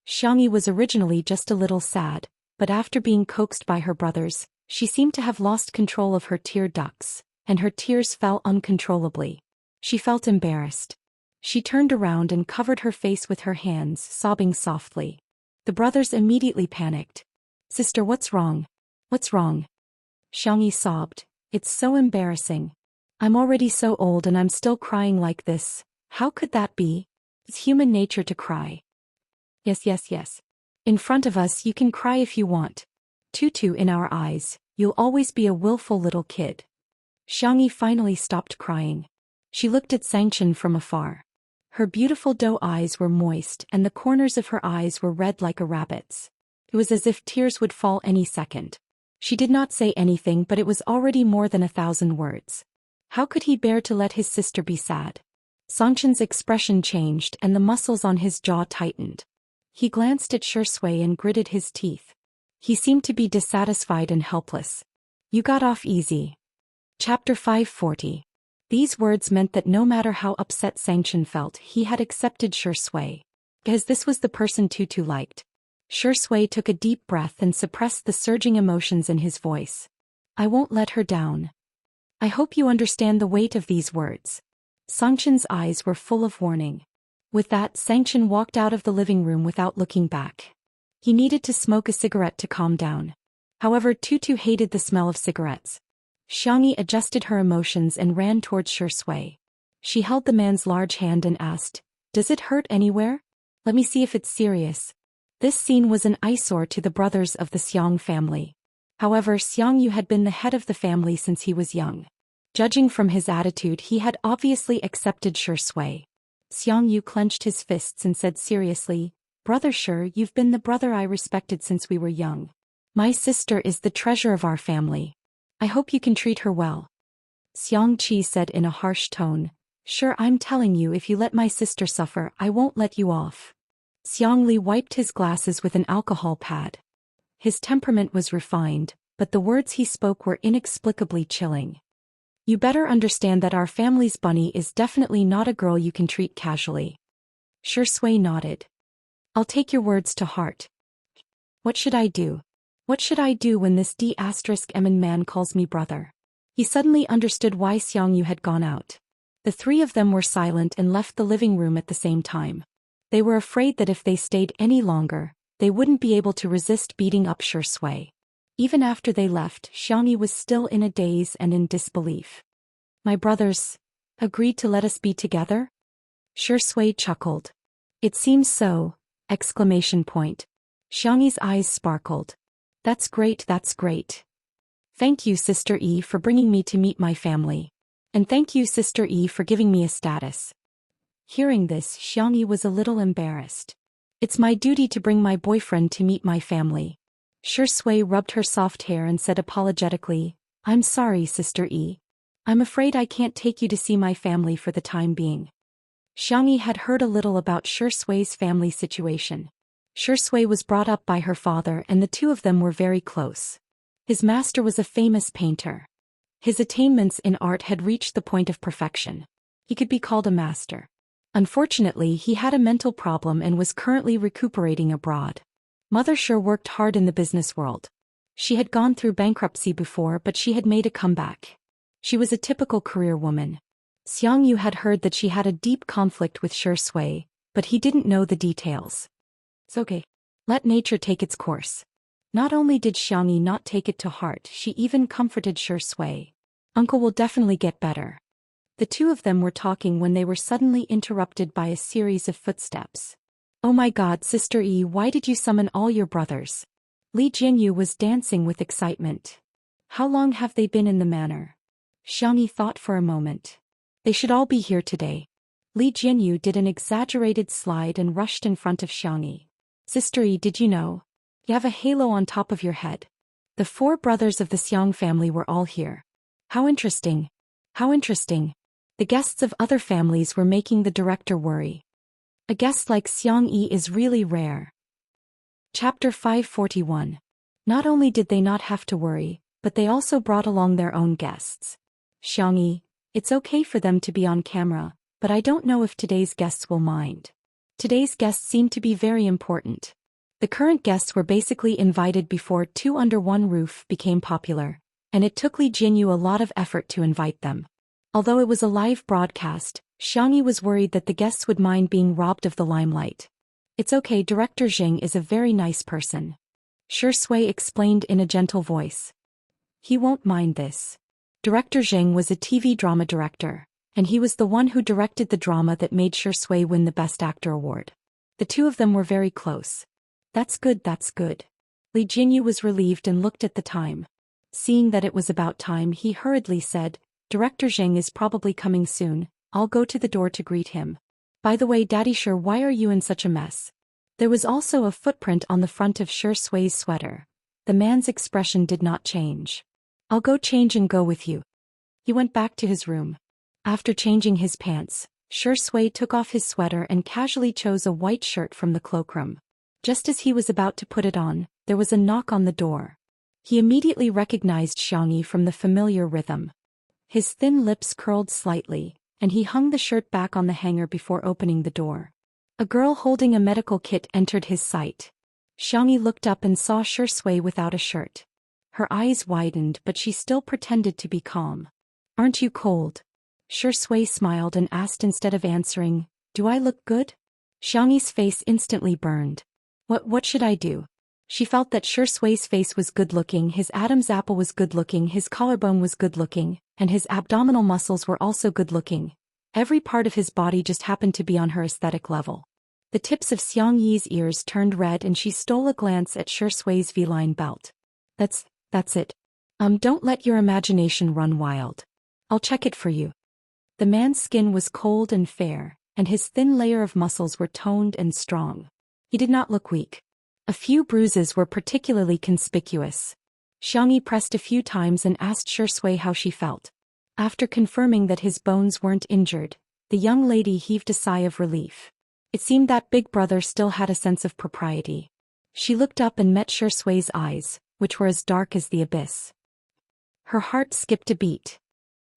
Xiangxia was originally just a little sad, but after being coaxed by her brothers, she seemed to have lost control of her tear ducts, and her tears fell uncontrollably. She felt embarrassed. She turned around and covered her face with her hands, sobbing softly. The brothers immediately panicked. Sister, what's wrong? What's wrong? Xiangxia sobbed. It's so embarrassing. I'm already so old and I'm still crying like this. How could that be? It's human nature to cry. Yes. In front of us you can cry if you want. Tutu, in our eyes, you'll always be a willful little kid. Xiangxia finally stopped crying. She looked at Xianxia from afar. Her beautiful doe eyes were moist and the corners of her eyes were red like a rabbit's. It was as if tears would fall any second. She did not say anything, but it was already more than 1,000 words. How could he bear to let his sister be sad? Xianxia's expression changed and the muscles on his jaw tightened. He glanced at Shui and gritted his teeth. He seemed to be dissatisfied and helpless. You got off easy. Chapter 540. These words meant that no matter how upset Xianxia felt, he had accepted Shui. Because this was the person Tutu liked. Shui took a deep breath and suppressed the surging emotions in his voice. I won't let her down. I hope you understand the weight of these words. Xianxia's eyes were full of warning. With that, Xianxia walked out of the living room without looking back. He needed to smoke a cigarette to calm down. However, Tutu hated the smell of cigarettes. Xiangxia adjusted her emotions and ran towards Shui. She held the man's large hand and asked, Does it hurt anywhere? Let me see if it's serious. This scene was an eyesore to the brothers of the Xiang family. However, Xiangyu had been the head of the family since he was young. Judging from his attitude, he had obviously accepted Shui. Xianxia clenched his fists and said seriously, "Brother Shi, you've been the brother I respected since we were young. My sister is the treasure of our family. I hope you can treat her well." Xianxia said in a harsh tone, "Sure, I'm telling you, if you let my sister suffer, I won't let you off." Xiangli wiped his glasses with an alcohol pad. His temperament was refined, but the words he spoke were inexplicably chilling. "You better understand that our family's bunny is definitely not a girl you can treat casually." Shi Sui nodded. "I'll take your words to heart. What should I do? What should I do when this D***M man calls me brother?" He suddenly understood why Xiangyu had gone out. The three of them were silent and left the living room at the same time. They were afraid that if they stayed any longer, they wouldn't be able to resist beating up Shi Sui. Even after they left, Xiangyu was still in a daze and in disbelief. "My brothers agreed to let us be together?" Shi Sui chuckled. "It seems so!" Xiangyu's eyes sparkled. That's great, that's great. Thank you, Sister E, for bringing me to meet my family. And thank you, Sister E, for giving me a status." Hearing this, Xiangyu was a little embarrassed. "It's my duty to bring my boyfriend to meet my family." Shi Sui rubbed her soft hair and said apologetically, "I'm sorry, Sister E. I'm afraid I can't take you to see my family for the time being." Xiangyu had heard a little about Shi Sui's family situation. Shi Sui was brought up by her father and the two of them were very close. His master was a famous painter. His attainments in art had reached the point of perfection. He could be called a master. Unfortunately, he had a mental problem and was currently recuperating abroad. Mother Shi worked hard in the business world. She had gone through bankruptcy before, but she had made a comeback. She was a typical career woman. Xiangyu had heard that she had a deep conflict with Shi Sui, but he didn't know the details. "It's okay. Let nature take its course." Not only did Xiangyu not take it to heart, she even comforted Shi Sui. "Uncle will definitely get better." The two of them were talking when they were suddenly interrupted by a series of footsteps. "Oh my God, Sister E, why did you summon all your brothers?" Li Jinyu was dancing with excitement. "How long have they been in the manor?" Xiangyu thought for a moment. "They should all be here today." Li Jinyu did an exaggerated slide and rushed in front of Xiangyu. "Sister E, did you know? You have a halo on top of your head. The four brothers of the Xiang family were all here. How interesting. How interesting." The guests of other families were making the director worry. A guest like Xiangyu is really rare. Chapter 541. Not only did they not have to worry, but they also brought along their own guests. "Xiangyu, it's okay for them to be on camera, but I don't know if today's guests will mind. Today's guests seem to be very important." The current guests were basically invited before Two Under One Roof became popular, and it took Li Jinyu a lot of effort to invite them. Although it was a live broadcast, Xiangyu was worried that the guests would mind being robbed of the limelight. "It's okay, Director Zheng is a very nice person," Shi Sui explained in a gentle voice. "He won't mind this." Director Zheng was a TV drama director, and he was the one who directed the drama that made Shi Sui win the Best Actor award. The two of them were very close. That's good, that's good." Li Jinyu was relieved and looked at the time. Seeing that it was about time, he hurriedly said, "Director Zheng is probably coming soon, I'll go to the door to greet him. By the way, Daddy Shi, why are you in such a mess?" There was also a footprint on the front of Shi Sui's sweater. The man's expression did not change. "I'll go change and go with you." He went back to his room. After changing his pants, Shi Sui took off his sweater and casually chose a white shirt from the cloakroom. Just as he was about to put it on, there was a knock on the door. He immediately recognized Xiangyu from the familiar rhythm. His thin lips curled slightly, and he hung the shirt back on the hanger before opening the door. A girl holding a medical kit entered his sight. Xiangyu looked up and saw Shi Sui without a shirt. Her eyes widened, but she still pretended to be calm. "Aren't you cold?" Shi Sui smiled and asked instead of answering, "Do I look good?" Xiangyu's face instantly burned. What should I do?" She felt that Shi Sui's face was good-looking, his Adam's apple was good-looking, his collarbone was good-looking, and his abdominal muscles were also good-looking. Every part of his body just happened to be on her aesthetic level. The tips of Xiangyi's ears turned red and she stole a glance at Shi Sui's V-line belt. That's it. Don't let your imagination run wild. I'll check it for you." The man's skin was cold and fair, and his thin layer of muscles were toned and strong. He did not look weak. A few bruises were particularly conspicuous. Xiangyi pressed a few times and asked Shui how she felt. After confirming that his bones weren't injured, the young lady heaved a sigh of relief. It seemed that Big Brother still had a sense of propriety. She looked up and met Shui's eyes, which were as dark as the abyss. Her heart skipped a beat.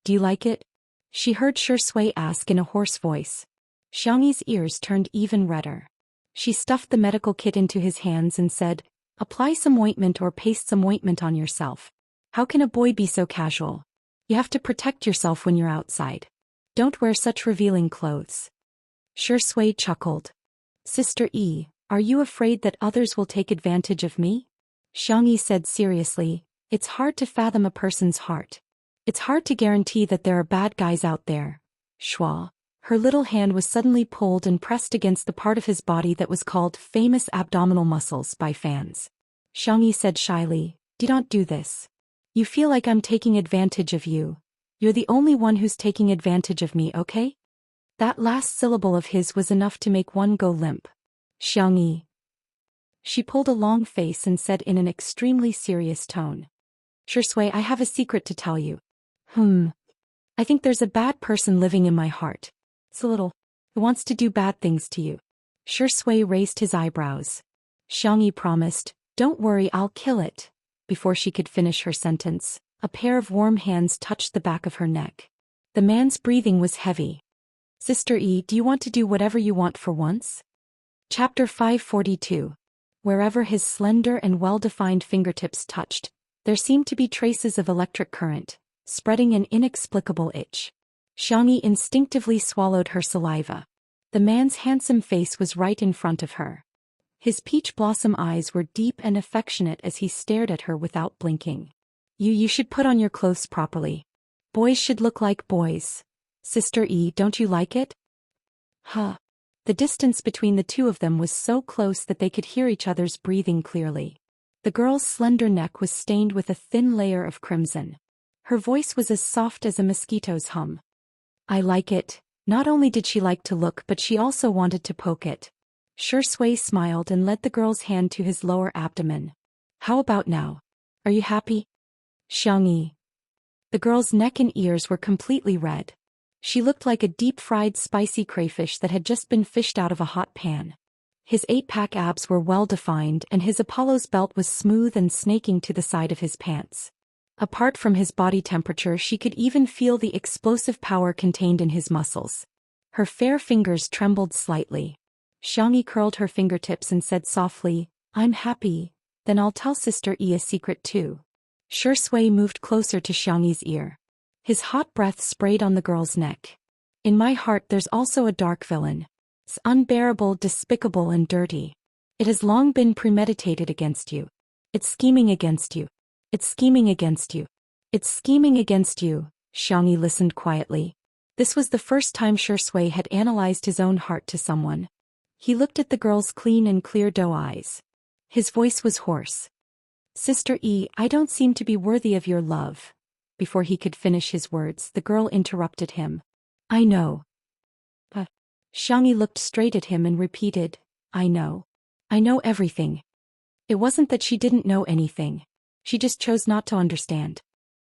"Do you like it?" she heard Shui ask in a hoarse voice. Xiangyi's ears turned even redder. She stuffed the medical kit into his hands and said, "Apply some ointment or paste some ointment on yourself. How can a boy be so casual? You have to protect yourself when you're outside. Don't wear such revealing clothes." Shui chuckled. "Sister E, are you afraid that others will take advantage of me?" Xiangyi said seriously, "It's hard to fathom a person's heart. It's hard to guarantee that there are bad guys out there." Schwa. Her little hand was suddenly pulled and pressed against the part of his body that was called famous abdominal muscles by fans. Xiangyi said shyly, Don't do this. You feel like I'm taking advantage of you. You're the only one who's taking advantage of me, okay?" That last syllable of his was enough to make one go limp. "Xiangyi." She pulled a long face and said in an extremely serious tone. "Shui, I have a secret to tell you." I think there's a bad person living in my heart. It's a little. It wants to do bad things to you." Shui raised his eyebrows. Xiangyi promised, "Don't worry, I'll kill it." Before she could finish her sentence, a pair of warm hands touched the back of her neck. The man's breathing was heavy. "Sister E, do you want to do whatever you want for once?" Chapter 542. Wherever his slender and well-defined fingertips touched, there seemed to be traces of electric current, spreading an inexplicable itch. Xiangyi instinctively swallowed her saliva. The man's handsome face was right in front of her. His peach blossom eyes were deep and affectionate as he stared at her without blinking. You should put on your clothes properly. Boys should look like boys. Sister E, don't you like it?" Huh. The distance between the two of them was so close that they could hear each other's breathing clearly. The girl's slender neck was stained with a thin layer of crimson. Her voice was as soft as a mosquito's hum. "I like it." Not only did she like to look, but she also wanted to poke it. Shui smiled and led the girl's hand to his lower abdomen. "How about now? Are you happy?" Xiangyi. The girl's neck and ears were completely red. She looked like a deep-fried spicy crayfish that had just been fished out of a hot pan. His 8-pack abs were well-defined and his Apollo's belt was smooth and snaking to the side of his pants. Apart from his body temperature, she could even feel the explosive power contained in his muscles. Her fair fingers trembled slightly. Xiangyi curled her fingertips and said softly, "I'm happy. Then I'll tell Sister E a secret too." Shui moved closer to Xiangyi's ear. His hot breath sprayed on the girl's neck. "In my heart there's also a dark villain. It's unbearable, despicable and dirty. It has long been premeditated against you. It's scheming against you. It's scheming against you. It's scheming against you." Xiangyi listened quietly. This was the first time Shui had analyzed his own heart to someone. He looked at the girl's clean and clear doe eyes. His voice was hoarse. "Sister E, I don't seem to be worthy of your love." Before he could finish his words, the girl interrupted him. "I know." But Xiangyi looked straight at him and repeated, "I know. I know everything." It wasn't that she didn't know anything. She just chose not to understand.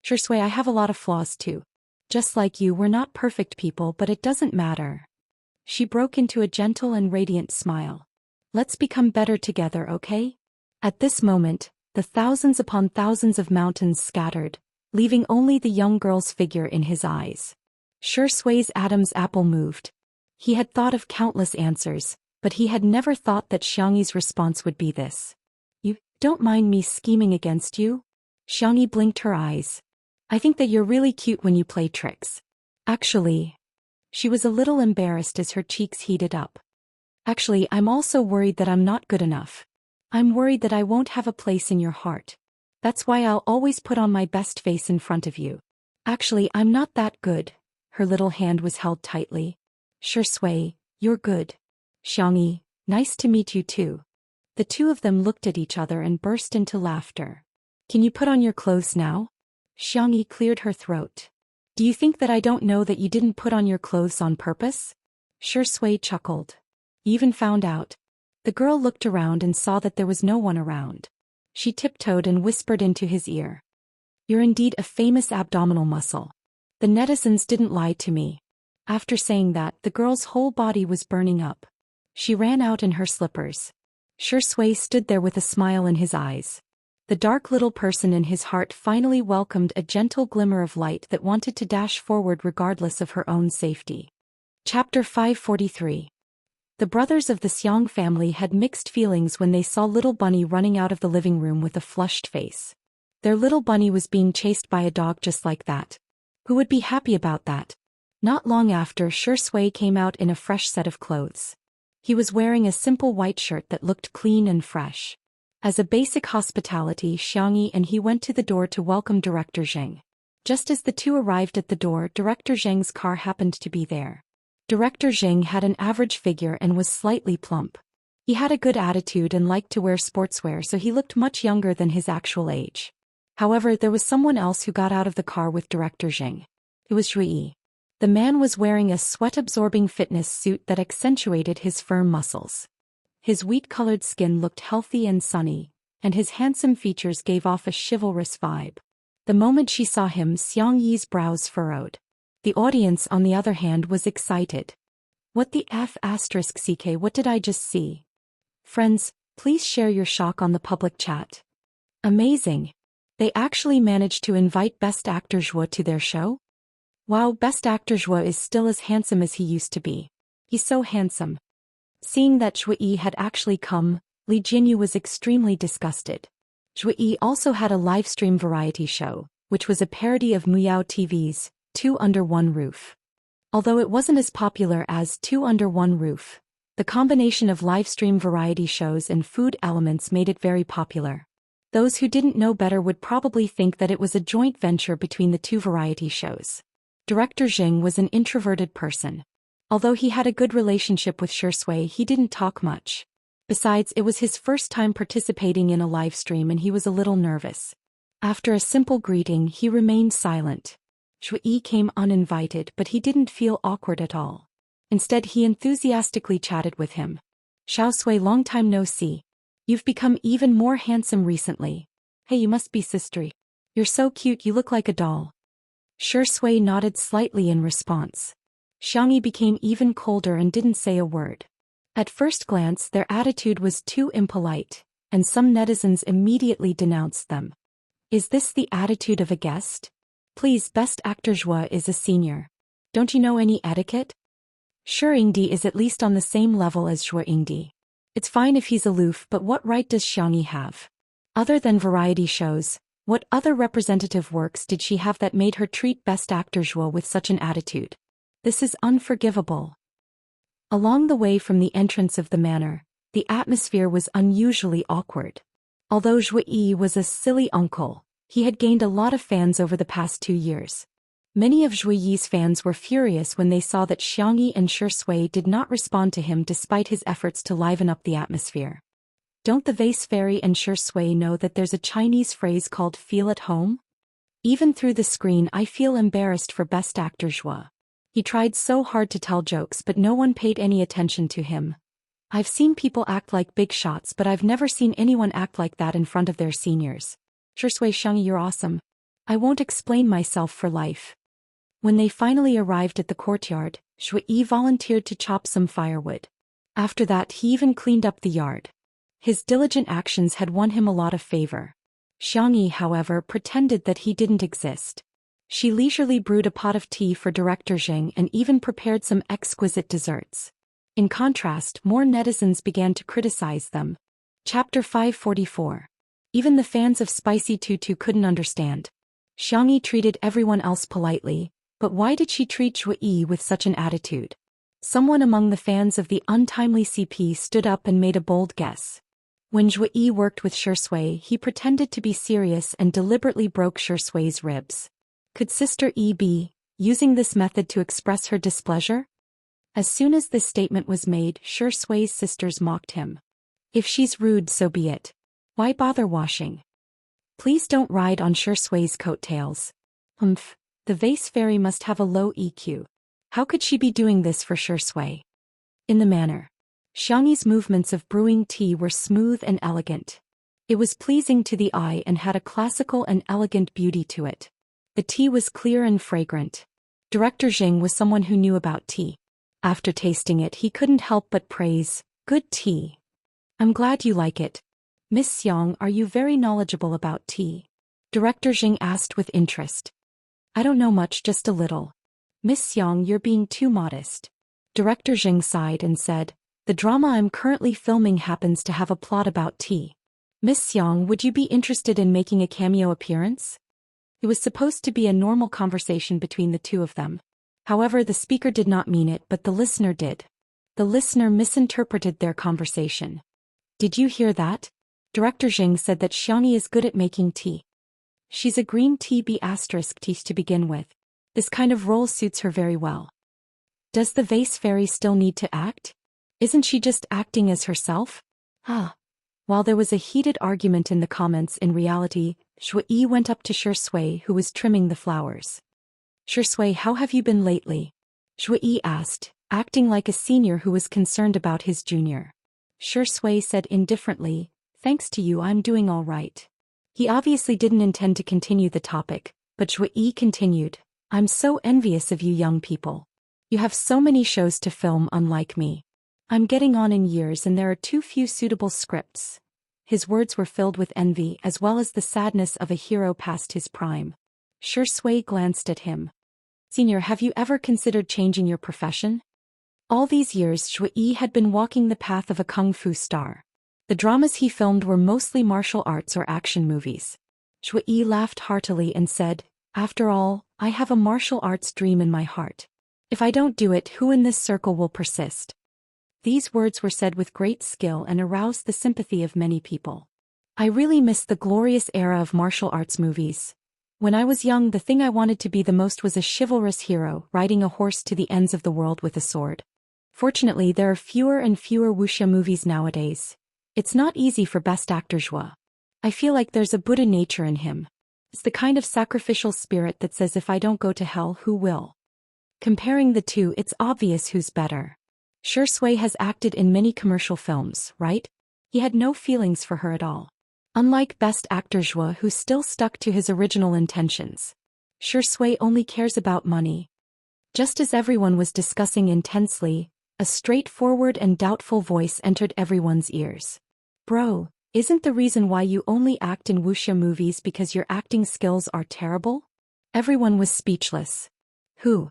"Shui, I have a lot of flaws too. Just like you, we're not perfect people, but it doesn't matter." She broke into a gentle and radiant smile. "Let's become better together, okay?" At this moment, the thousands upon thousands of mountains scattered, leaving only the young girl's figure in his eyes. Shui's Adam's apple moved. He had thought of countless answers, but he had never thought that Xiangyi's response would be this. "You don't mind me scheming against you?" Xiangyi blinked her eyes. "I think that you're really cute when you play tricks." Actually, she was a little embarrassed as her cheeks heated up. "Actually, I'm also worried that I'm not good enough. I'm worried that I won't have a place in your heart. That's why I'll always put on my best face in front of you. Actually, I'm not that good." Her little hand was held tightly. "Shui, you're good." "Xiangyi, nice to meet you too." The two of them looked at each other and burst into laughter. "Can you put on your clothes now?" Xiangyi cleared her throat. "Do you think that I don't know that you didn't put on your clothes on purpose?" Shui chuckled. You even found out. The girl looked around and saw that there was no one around. She tiptoed and whispered into his ear. You're indeed a famous abdominal muscle. The netizens didn't lie to me. After saying that, the girl's whole body was burning up. She ran out in her slippers. Shui stood there with a smile in his eyes. The dark little person in his heart finally welcomed a gentle glimmer of light that wanted to dash forward regardless of her own safety. Chapter 543. The brothers of the Xiang family had mixed feelings when they saw little Bunny running out of the living room with a flushed face. Their little Bunny was being chased by a dog just like that. Who would be happy about that? Not long after, Shui came out in a fresh set of clothes. He was wearing a simple white shirt that looked clean and fresh. As a basic hospitality, Xianxia and he went to the door to welcome Director Zheng. Just as the two arrived at the door, Director Zheng's car happened to be there. Director Zheng had an average figure and was slightly plump. He had a good attitude and liked to wear sportswear, so he looked much younger than his actual age. However, there was someone else who got out of the car with Director Zheng. It was Zhu. The man was wearing a sweat-absorbing fitness suit that accentuated his firm muscles. His wheat-colored skin looked healthy and sunny, and his handsome features gave off a chivalrous vibe. The moment she saw him, Xiangyi's brows furrowed. The audience, on the other hand, was excited. What the F***ck, what did I just see? Friends, please share your shock on the public chat. Amazing! They actually managed to invite Best Actor Zhou to their show? Wow, Best Actor Zhou is still as handsome as he used to be. He's so handsome. Seeing that Zhu had actually come, Li Jinyu was extremely disgusted. Zhu also had a livestream variety show, which was a parody of Muyao TV's Two Under One Roof. Although it wasn't as popular as Two Under One Roof, the combination of livestream variety shows and food elements made it very popular. Those who didn't know better would probably think that it was a joint venture between the two variety shows. Director Zheng was an introverted person. Although he had a good relationship with Shui, he didn't talk much. Besides, it was his first time participating in a live stream and he was a little nervous. After a simple greeting, he remained silent. Zhu came uninvited, but he didn't feel awkward at all. Instead, he enthusiastically chatted with him. Xiaosui, long time no see. You've become even more handsome recently. Hey, you must be sister. You're so cute, you look like a doll. Shui nodded slightly in response. Xianxia became even colder and didn't say a word. At first glance, their attitude was too impolite, and some netizens immediately denounced them. Is this the attitude of a guest? Please, Best Actor Zhou is a senior. Don't you know any etiquette? Sure, Yingdi is at least on the same level as Zhou Yingdi. It's fine if he's aloof, but what right does Xianxia have? Other than variety shows, what other representative works did she have that made her treat Best Actor Zhou with such an attitude? This is unforgivable. Along the way from the entrance of the manor, the atmosphere was unusually awkward. Although Zhu was a silly uncle, he had gained a lot of fans over the past 2 years. Many of Zhu's fans were furious when they saw that Xianxia and Shui did not respond to him despite his efforts to liven up the atmosphere. Don't the Vase Fairy and Shui know that there's a Chinese phrase called feel at home? Even through the screen, I feel embarrassed for Best Actor Zhou. He tried so hard to tell jokes, but no one paid any attention to him. I've seen people act like big shots, but I've never seen anyone act like that in front of their seniors. Shui, Xianxia, you're awesome. I won't explain myself for life. When they finally arrived at the courtyard, Zhu volunteered to chop some firewood. After that, he even cleaned up the yard. His diligent actions had won him a lot of favor. Xianxia, however, pretended that he didn't exist. She leisurely brewed a pot of tea for Director Zheng and even prepared some exquisite desserts. In contrast, more netizens began to criticize them. Chapter 544. Even the fans of Spicy Tutu couldn't understand. Xianxia treated everyone else politely, but why did she treat Zhu with such an attitude? Someone among the fans of the untimely CP stood up and made a bold guess. When Zhu worked with Shui, he pretended to be serious and deliberately broke Shui's ribs. Could Sister E be using this method to express her displeasure? As soon as this statement was made, Shui's sisters mocked him. If she's rude, so be it. Why bother washing? Please don't ride on Shui's coattails. The Vase Fairy must have a low EQ. How could she be doing this for Shui? In the manner. Xiangyi's movements of brewing tea were smooth and elegant. It was pleasing to the eye and had a classical and elegant beauty to it. The tea was clear and fragrant. Director Jing was someone who knew about tea. After tasting it, he couldn't help but praise, "Good tea. I'm glad you like it. Miss Xiang, are you very knowledgeable about tea?" Director Jing asked with interest. "I don't know much, just a little." "Miss Xiang, you're being too modest." Director Jing sighed and said, "The drama I'm currently filming happens to have a plot about tea. Miss Xiang, would you be interested in making a cameo appearance?" It was supposed to be a normal conversation between the two of them. However, the speaker did not mean it, but the listener did. The listener misinterpreted their conversation. "Did you hear that?" Director Jing said that Xiangyi is good at making tea. She's a green tea tea to begin with. This kind of role suits her very well. Does the vase fairy still need to act? Isn't she just acting as herself? While there was a heated argument in the comments, in reality, Shui went up to Shui, who was trimming the flowers. "Shui, how have you been lately?" Shui asked, acting like a senior who was concerned about his junior. Shui said indifferently, "Thanks to you, I'm doing all right." He obviously didn't intend to continue the topic, but Shui continued, "I'm so envious of you young people. You have so many shows to film, unlike me. I'm getting on in years and there are too few suitable scripts." His words were filled with envy as well as the sadness of a hero past his prime. Shui glanced at him. "Senior, have you ever considered changing your profession?" All these years Shui had been walking the path of a kung fu star. The dramas he filmed were mostly martial arts or action movies. Shui laughed heartily and said, "After all, I have a martial arts dream in my heart. If I don't do it, who in this circle will persist?" These words were said with great skill and aroused the sympathy of many people. "I really miss the glorious era of martial arts movies. When I was young, the thing I wanted to be the most was a chivalrous hero, riding a horse to the ends of the world with a sword. Fortunately, there are fewer and fewer wuxia movies nowadays. It's not easy for best actor Zhou. I feel like there's a Buddha nature in him. It's the kind of sacrificial spirit that says if I don't go to hell, who will?" Comparing the two, it's obvious who's better. Shui has acted in many commercial films, right? He had no feelings for her at all. Unlike best actor Zhou, who still stuck to his original intentions. Shui only cares about money. Just as everyone was discussing intensely, a straightforward and doubtful voice entered everyone's ears. "Bro, isn't the reason why you only act in wuxia movies because your acting skills are terrible?" Everyone was speechless. Who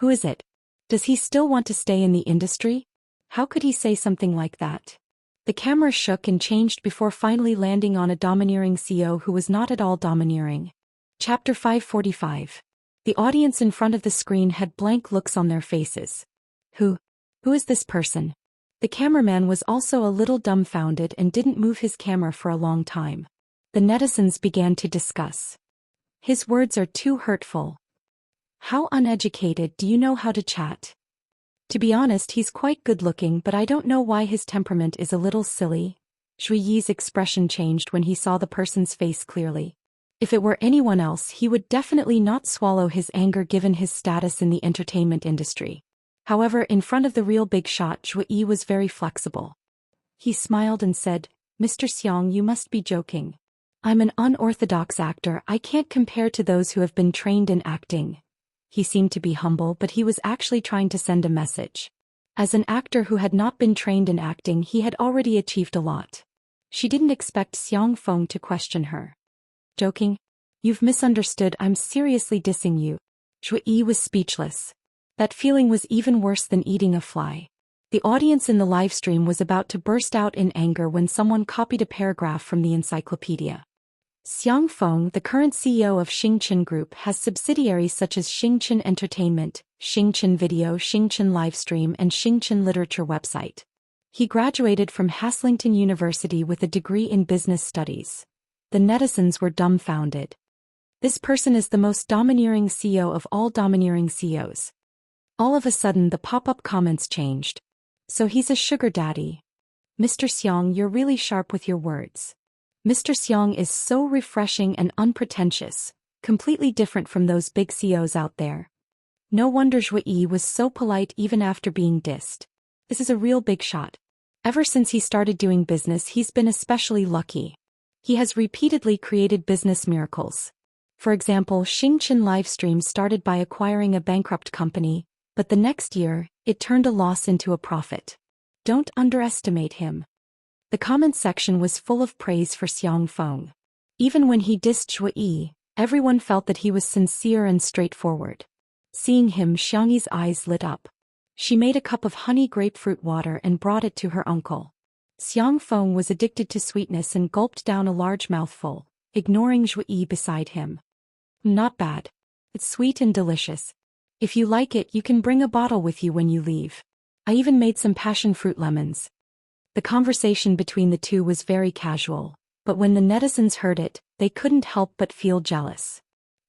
is it? Does he still want to stay in the industry? How could he say something like that? The camera shook and changed before finally landing on a domineering CEO who was not at all domineering. Chapter 545. The audience in front of the screen had blank looks on their faces. Who is this person? The cameraman was also a little dumbfounded and didn't move his camera for a long time. The netizens began to discuss. "His words are too hurtful. How uneducated, do you know how to chat? To be honest, he's quite good-looking, but I don't know why his temperament is a little silly." Shui's expression changed when he saw the person's face clearly. If it were anyone else, he would definitely not swallow his anger given his status in the entertainment industry. However, in front of the real big shot, Shui was very flexible. He smiled and said, "Mr. Xiang, you must be joking. I'm an unorthodox actor, I can't compare to those who have been trained in acting." He seemed to be humble, but he was actually trying to send a message. As an actor who had not been trained in acting, he had already achieved a lot. She didn't expect Xiang Feng to question her. "Joking? You've misunderstood, I'm seriously dissing you." Shui was speechless. That feeling was even worse than eating a fly. The audience in the livestream was about to burst out in anger when someone copied a paragraph from the encyclopedia. Xiang Feng, the current CEO of Xianxia Group, has subsidiaries such as Xianxia Entertainment, Xianxia Video, Xianxia Livestream and Xianxia Literature website. He graduated from Haslington University with a degree in business studies. The netizens were dumbfounded. This person is the most domineering CEO of all domineering CEOs. All of a sudden the pop-up comments changed. "So he's a sugar daddy. Mr. Xiang, you're really sharp with your words. Mr. Xiang is so refreshing and unpretentious, completely different from those big CEOs out there." No wonder Zhou Yi was so polite even after being dissed. This is a real big shot. Ever since he started doing business, he's been especially lucky. He has repeatedly created business miracles. For example, Xianxia livestream started by acquiring a bankrupt company, but the next year, it turned a loss into a profit. Don't underestimate him. The comment section was full of praise for Xiang Feng. Even when he dissed Zhou Yi, everyone felt that he was sincere and straightforward. Seeing him, Xiangyi's eyes lit up. She made a cup of honey grapefruit water and brought it to her uncle. Xiang Feng was addicted to sweetness and gulped down a large mouthful, ignoring Zhou Yi beside him. Not bad. It's sweet and delicious. If you like it, you can bring a bottle with you when you leave. I even made some passion fruit lemons. The conversation between the two was very casual, but when the netizens heard it, they couldn't help but feel jealous.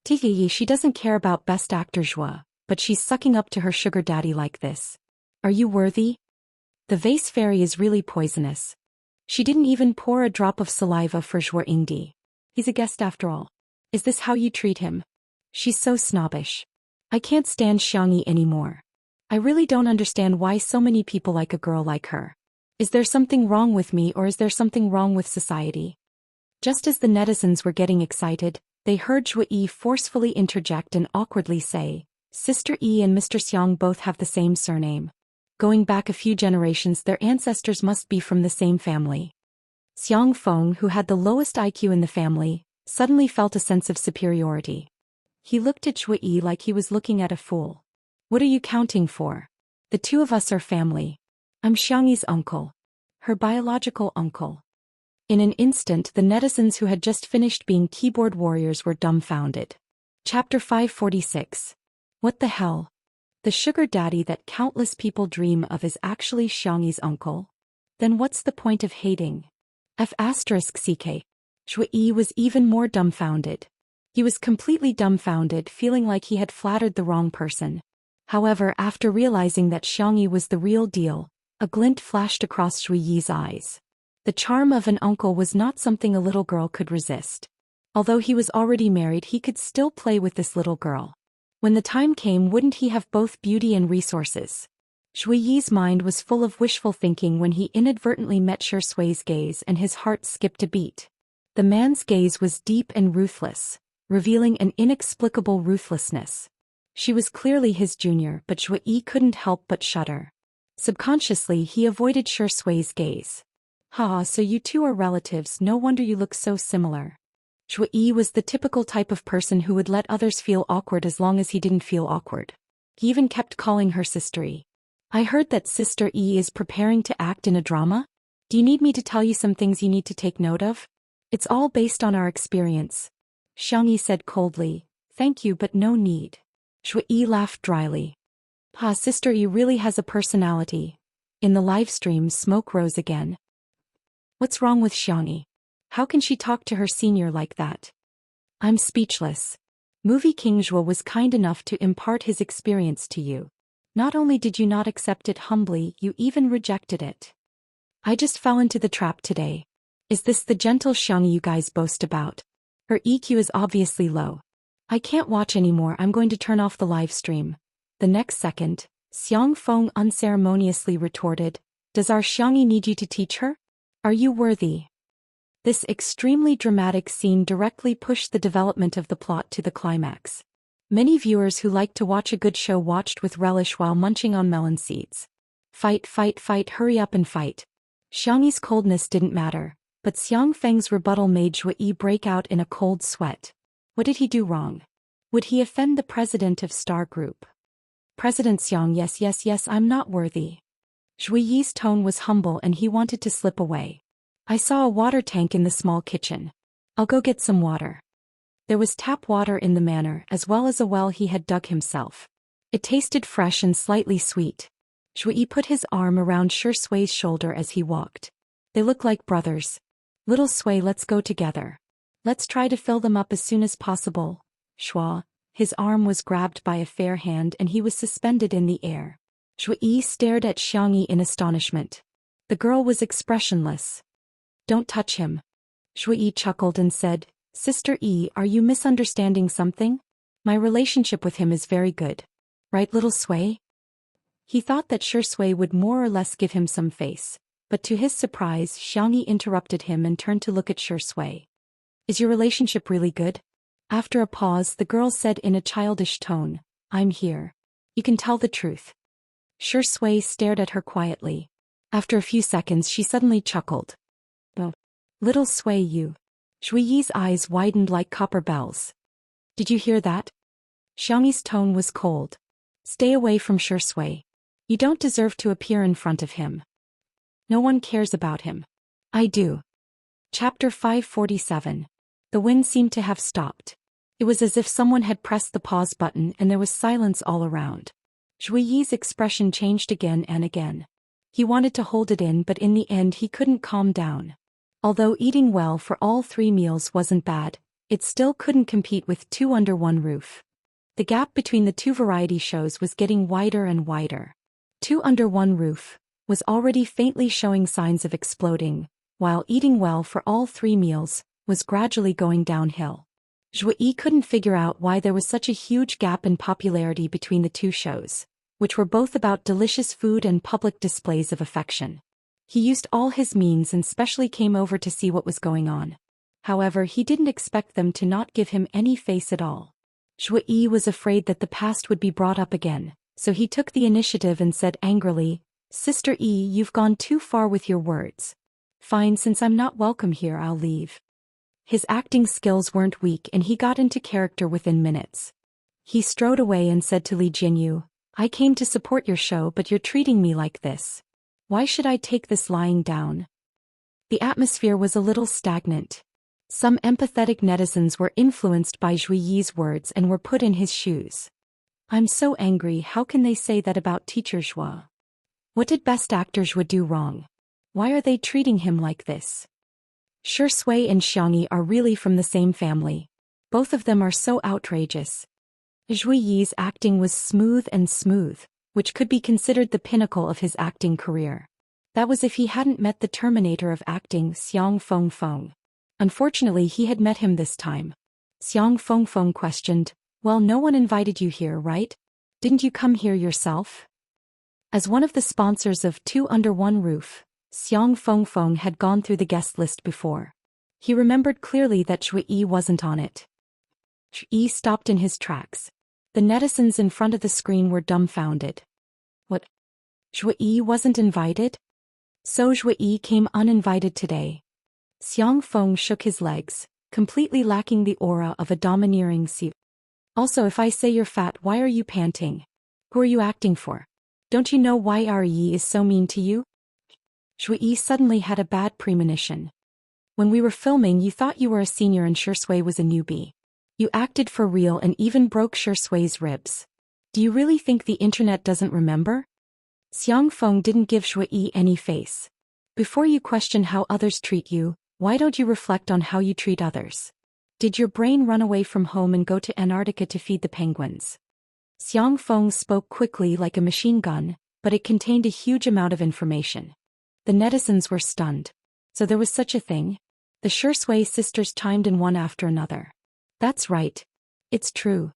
Tiyi, she doesn't care about best actor Zhou, but she's sucking up to her sugar daddy like this. Are you worthy? The vase fairy is really poisonous. She didn't even pour a drop of saliva for Zhou Yingdi. He's a guest after all. Is this how you treat him? She's so snobbish. I can't stand Xiangyi anymore. I really don't understand why so many people like a girl like her. Is there something wrong with me, or is there something wrong with society? Just as the netizens were getting excited, they heard Zhou Yi forcefully interject and awkwardly say, Sister Yi and Mr. Xiang both have the same surname. Going back a few generations, their ancestors must be from the same family. Xiang Feng, who had the lowest IQ in the family, suddenly felt a sense of superiority. He looked at Zhou Yi like he was looking at a fool. What are you counting for? The two of us are family. I'm Xiangyi's uncle. Her biological uncle. In an instant, the netizens who had just finished being keyboard warriors were dumbfounded. Chapter 546. What the hell? The sugar daddy that countless people dream of is actually Xiangyi's uncle? Then what's the point of hating? F***ck. Zhou Yi was even more dumbfounded. He was completely dumbfounded, feeling like he had flattered the wrong person. However, after realizing that Xiangyi was the real deal, a glint flashed across Zhou Yi's eyes. The charm of an uncle was not something a little girl could resist. Although he was already married, he could still play with this little girl. When the time came, wouldn't he have both beauty and resources? Zhou Yi's mind was full of wishful thinking when he inadvertently met Shui's gaze, and his heart skipped a beat. The man's gaze was deep and ruthless, revealing an inexplicable ruthlessness. She was clearly his junior, but Zhou Yi couldn't help but shudder. Subconsciously, he avoided Shui's gaze. Ha, so you two are relatives, no wonder you look so similar. Zhou Yi was the typical type of person who would let others feel awkward as long as he didn't feel awkward. He even kept calling her Sister Yi. I heard that Sister Yi is preparing to act in a drama? Do you need me to tell you some things you need to take note of? It's all based on our experience. Xiangyi said coldly, Thank you, but no need. Zhou Yi laughed dryly. Ha, Sister Yi really has a personality. In the live stream, smoke rose again. What's wrong with Xiangyi? How can she talk to her senior like that? I'm speechless. Movie King Zhou was kind enough to impart his experience to you. Not only did you not accept it humbly, you even rejected it. I just fell into the trap today. Is this the gentle Xiangyi you guys boast about? Her EQ is obviously low. I can't watch anymore, I'm going to turn off the live stream. The next second, Xiang Feng unceremoniously retorted, Does our Xiangyi need you to teach her? Are you worthy? This extremely dramatic scene directly pushed the development of the plot to the climax. Many viewers who like to watch a good show watched with relish while munching on melon seeds. Fight, fight, fight, hurry up and fight. Xiangyi's coldness didn't matter, but Xiang Feng's rebuttal made Zhou Yi break out in a cold sweat. What did he do wrong? Would he offend the president of Star Group? President Xiang, yes, I'm not worthy. Zhou Yi's tone was humble and he wanted to slip away. I saw a water tank in the small kitchen. I'll go get some water. There was tap water in the manor as well as a well he had dug himself. It tasted fresh and slightly sweet. Zhou Yi put his arm around Shui's shoulder as he walked. They look like brothers. Little Shui, let's go together. Let's try to fill them up as soon as possible. Shua. His arm was grabbed by a fair hand and he was suspended in the air. Zhou Yi stared at Xiangyi in astonishment. The girl was expressionless. Don't touch him. Zhou Yi chuckled and said, Sister Yi, are you misunderstanding something? My relationship with him is very good. Right, little Sui? He thought that Shui would more or less give him some face, but to his surprise Xiangyi interrupted him and turned to look at Shui. Is your relationship really good? After a pause the girl said in a childish tone, I'm here. You can tell the truth. Shui stared at her quietly. After a few seconds she suddenly chuckled. Oh. Little Sui, you. Shuiyi's eyes widened like copper bells. Did you hear that? Xiangyi's tone was cold. Stay away from Shui. You don't deserve to appear in front of him. No one cares about him. I do. Chapter 547. The wind seemed to have stopped. It was as if someone had pressed the pause button and there was silence all around. Shuiyi's expression changed again and again. He wanted to hold it in, but in the end he couldn't calm down. Although eating well for all 3 meals wasn't bad, it still couldn't compete with 2 under one roof. The gap between the 2 variety shows was getting wider and wider. 2 under one roof was already faintly showing signs of exploding, while eating well for all 3 meals was gradually going downhill. Zhui couldn't figure out why there was such a huge gap in popularity between the 2 shows, which were both about delicious food and public displays of affection. He used all his means and specially came over to see what was going on. However, he didn't expect them to not give him any face at all. Zhui was afraid that the past would be brought up again, so he took the initiative and said angrily, Sister E, you've gone too far with your words. Fine, since I'm not welcome here, I'll leave. His acting skills weren't weak and he got into character within minutes. He strode away and said to Li Jinyu, I came to support your show, but you're treating me like this. Why should I take this lying down? The atmosphere was a little stagnant. Some empathetic netizens were influenced by Zhuiyi's words and were put in his shoes. I'm so angry, how can they say that about teacher Zhua? What did best actor Zhua do wrong? Why are they treating him like this? Shui and Xiangyi are really from the same family. Both of them are so outrageous. Zhuiyi's acting was smooth, which could be considered the pinnacle of his acting career. That was if he hadn't met the Terminator of acting, Xiang Fengfeng. Unfortunately he had met him this time. Xiang Fengfeng questioned, well, no one invited you here, right? Didn't you come here yourself? As one of the sponsors of 2 Under One Roof, Xiang Fengfeng had gone through the guest list before. He remembered clearly that Zhui wasn't on it. Zhui stopped in his tracks. The netizens in front of the screen were dumbfounded. What? Zhui wasn't invited? So Zhui came uninvited today. Xiang Feng shook his legs, completely lacking the aura of a domineering CEO. Also, if I say you're fat, why are you panting? Who are you acting for? Don't you know why Yi is so mean to you? Zhui suddenly had a bad premonition. When we were filming you thought you were a senior and Shui was a newbie. You acted for real and even broke Shui's ribs. Do you really think the internet doesn't remember? Xiang Feng didn't give Zhui any face. Before you question how others treat you, why don't you reflect on how you treat others? Did your brain run away from home and go to Antarctica to feed the penguins? Xiang Feng spoke quickly like a machine gun, but it contained a huge amount of information. The netizens were stunned. So there was such a thing? The Shui sisters chimed in one after another. That's right. It's true.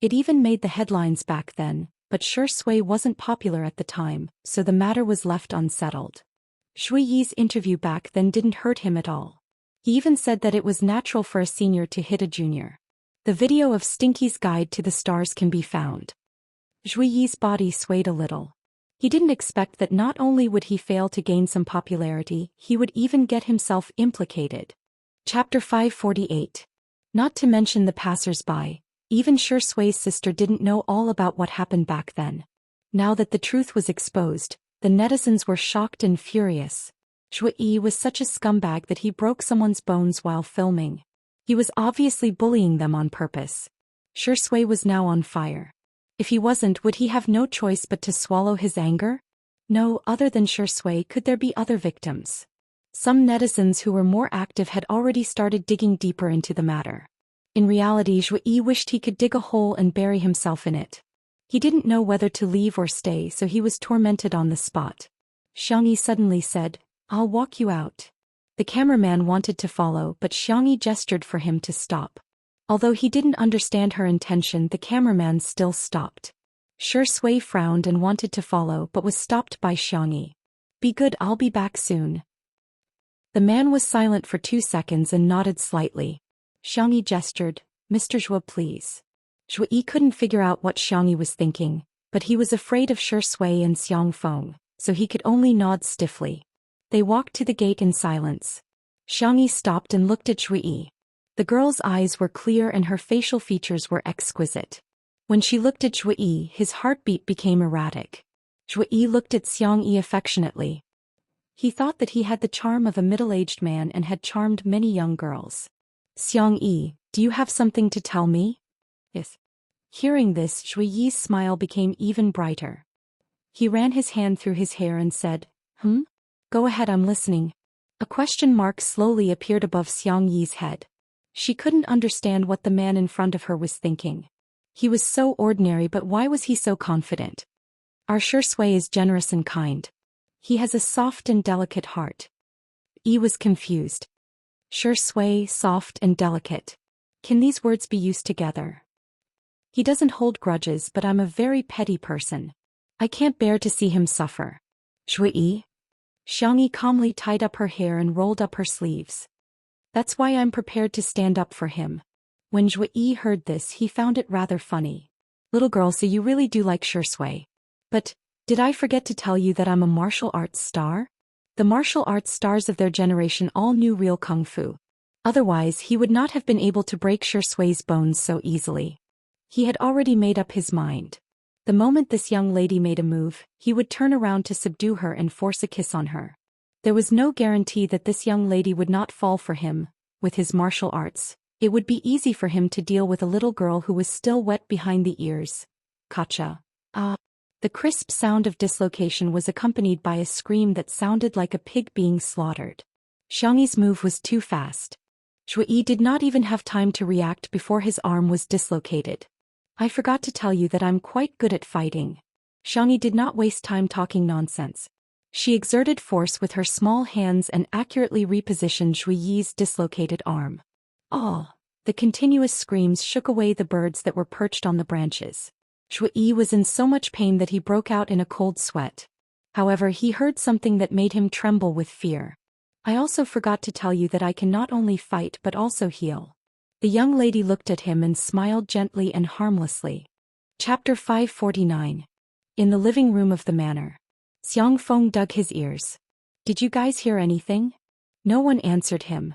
It even made the headlines back then, but Shui wasn't popular at the time, so the matter was left unsettled. Zhuiyi's interview back then didn't hurt him at all. He even said that it was natural for a senior to hit a junior. The video of Stinky's Guide to the Stars can be found. Zhuiyi's body swayed a little. He didn't expect that not only would he fail to gain some popularity, he would even get himself implicated. Chapter 548. Not to mention the passers-by, even Shui's sister didn't know all about what happened back then. Now that the truth was exposed, the netizens were shocked and furious. Zhui was such a scumbag that he broke someone's bones while filming. He was obviously bullying them on purpose. Shui was now on fire. If he wasn't, would he have no choice but to swallow his anger? No, other than Shui could there be other victims. Some netizens who were more active had already started digging deeper into the matter. In reality, Zhui wished he could dig a hole and bury himself in it. He didn't know whether to leave or stay, so he was tormented on the spot. Xiangyi suddenly said, I'll walk you out. The cameraman wanted to follow, but Xiangyi gestured for him to stop. Although he didn't understand her intention, the cameraman still stopped. Shi Sui frowned and wanted to follow but was stopped by Xiangyi. Be good, I'll be back soon. The man was silent for 2 seconds and nodded slightly. Xiangyi gestured, Mr. Zhou, please. Zhui couldn't figure out what Xiangyi was thinking, but he was afraid of Shi Sui and Xiang Feng, so he could only nod stiffly. They walked to the gate in silence. Xiangyi stopped and looked at Zhui. The girl's eyes were clear and her facial features were exquisite. When she looked at Zhui, his heartbeat became erratic. Zhui looked at Xiangyi affectionately. He thought that he had the charm of a middle-aged man and had charmed many young girls. Xiangyi, do you have something to tell me? Yes. Hearing this, Zhui's smile became even brighter. He ran his hand through his hair and said, Go ahead, I'm listening. A question mark slowly appeared above Xiangyi's head. She couldn't understand what the man in front of her was thinking. He was so ordinary, but why was he so confident? Our Shi Sui is generous and kind. He has a soft and delicate heart. Yi was confused. Shi Sui, soft and delicate. Can these words be used together? He doesn't hold grudges, but I'm a very petty person. I can't bear to see him suffer. Zhui? Xiangyi calmly tied up her hair and rolled up her sleeves. That's why I'm prepared to stand up for him. When Zhui heard this, he found it rather funny. Little girl, so you really do like Shi Sui. But, did I forget to tell you that I'm a martial arts star? The martial arts stars of their generation all knew real kung fu. Otherwise, he would not have been able to break Shi Sui's bones so easily. He had already made up his mind. The moment this young lady made a move, he would turn around to subdue her and force a kiss on her. There was no guarantee that this young lady would not fall for him. With his martial arts, it would be easy for him to deal with a little girl who was still wet behind the ears. Kacha. The crisp sound of dislocation was accompanied by a scream that sounded like a pig being slaughtered. Xiangyi's move was too fast. Zhui did not even have time to react before his arm was dislocated. I forgot to tell you that I'm quite good at fighting. Xiangyi did not waste time talking nonsense. She exerted force with her small hands and accurately repositioned Zhui's dislocated arm. The continuous screams shook away the birds that were perched on the branches. Zhui was in so much pain that he broke out in a cold sweat. However, he heard something that made him tremble with fear. I also forgot to tell you that I can not only fight but also heal. The young lady looked at him and smiled gently and harmlessly. Chapter 549. In the living room of the manor. Xiang Feng dug his ears. Did you guys hear anything? No one answered him.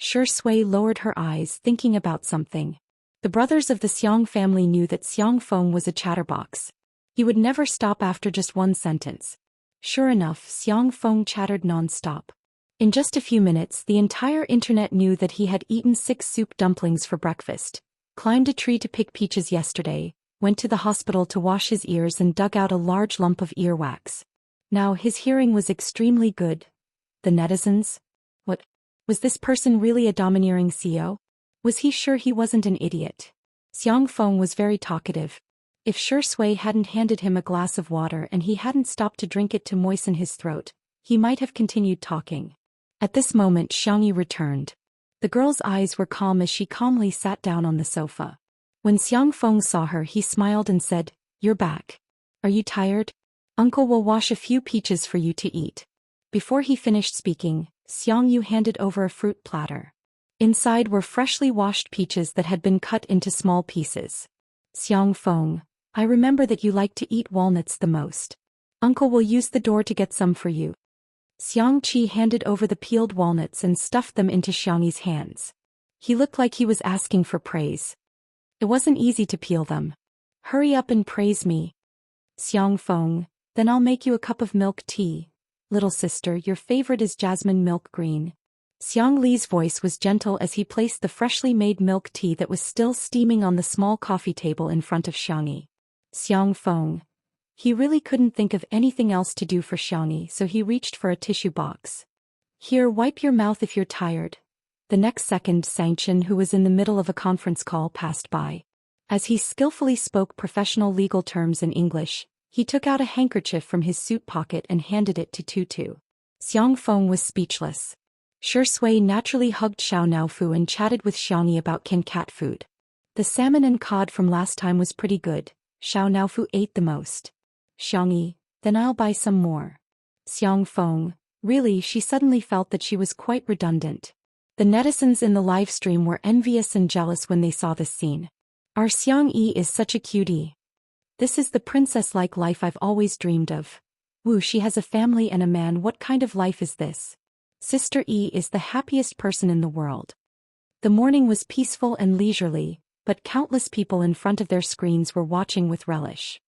Shi Sui lowered her eyes, thinking about something. The brothers of the Xiang family knew that Xiang Feng was a chatterbox. He would never stop after just one sentence. Sure enough, Xiang Feng chattered non-stop. In just a few minutes, the entire internet knew that he had eaten 6 soup dumplings for breakfast, climbed a tree to pick peaches yesterday, went to the hospital to wash his ears and dug out a large lump of earwax. Now his hearing was extremely good. The netizens? What? Was this person really a domineering CEO? Was he sure he wasn't an idiot? Xiang Feng was very talkative. If Shi Sui hadn't handed him a glass of water and he hadn't stopped to drink it to moisten his throat, he might have continued talking. At this moment Xiangyi returned. The girl's eyes were calm as she calmly sat down on the sofa. When Xiang Feng saw her, he smiled and said, "You're back. Are you tired? Uncle will wash a few peaches for you to eat." Before he finished speaking, Xiangyu handed over a fruit platter. Inside were freshly washed peaches that had been cut into small pieces. "Xiang Feng, I remember that you like to eat walnuts the most. Uncle will use the door to get some for you." Xiangqi handed over the peeled walnuts and stuffed them into Xiangyi's hands. He looked like he was asking for praise. It wasn't easy to peel them. "Hurry up and praise me." "Xiang Feng, then I'll make you a cup of milk tea. Little sister, your favorite is jasmine milk green." Xiang Li's voice was gentle as he placed the freshly made milk tea that was still steaming on the small coffee table in front of Xiangyi. Xiang Feng. He really couldn't think of anything else to do for Xiangyi, so he reached for a tissue box. "Here, wipe your mouth if you're tired." The next second, Xianxia, who was in the middle of a conference call, passed by. As he skillfully spoke professional legal terms in English, he took out a handkerchief from his suit pocket and handed it to Tutu. Xiang Feng was speechless. Shi Sui naturally hugged Xiao Naofu and chatted with Xiangyi about cat food. The salmon and cod from last time was pretty good. Xiao Naofu ate the most. Xiangyi, then I'll buy some more. Xiang Feng, really, she suddenly felt that she was quite redundant. The netizens in the live stream were envious and jealous when they saw this scene. Our Xiangyi is such a cutie. This is the princess-like life I've always dreamed of. Woo, she has a family and a man. What kind of life is this? Sister Yi is the happiest person in the world. The morning was peaceful and leisurely, but countless people in front of their screens were watching with relish.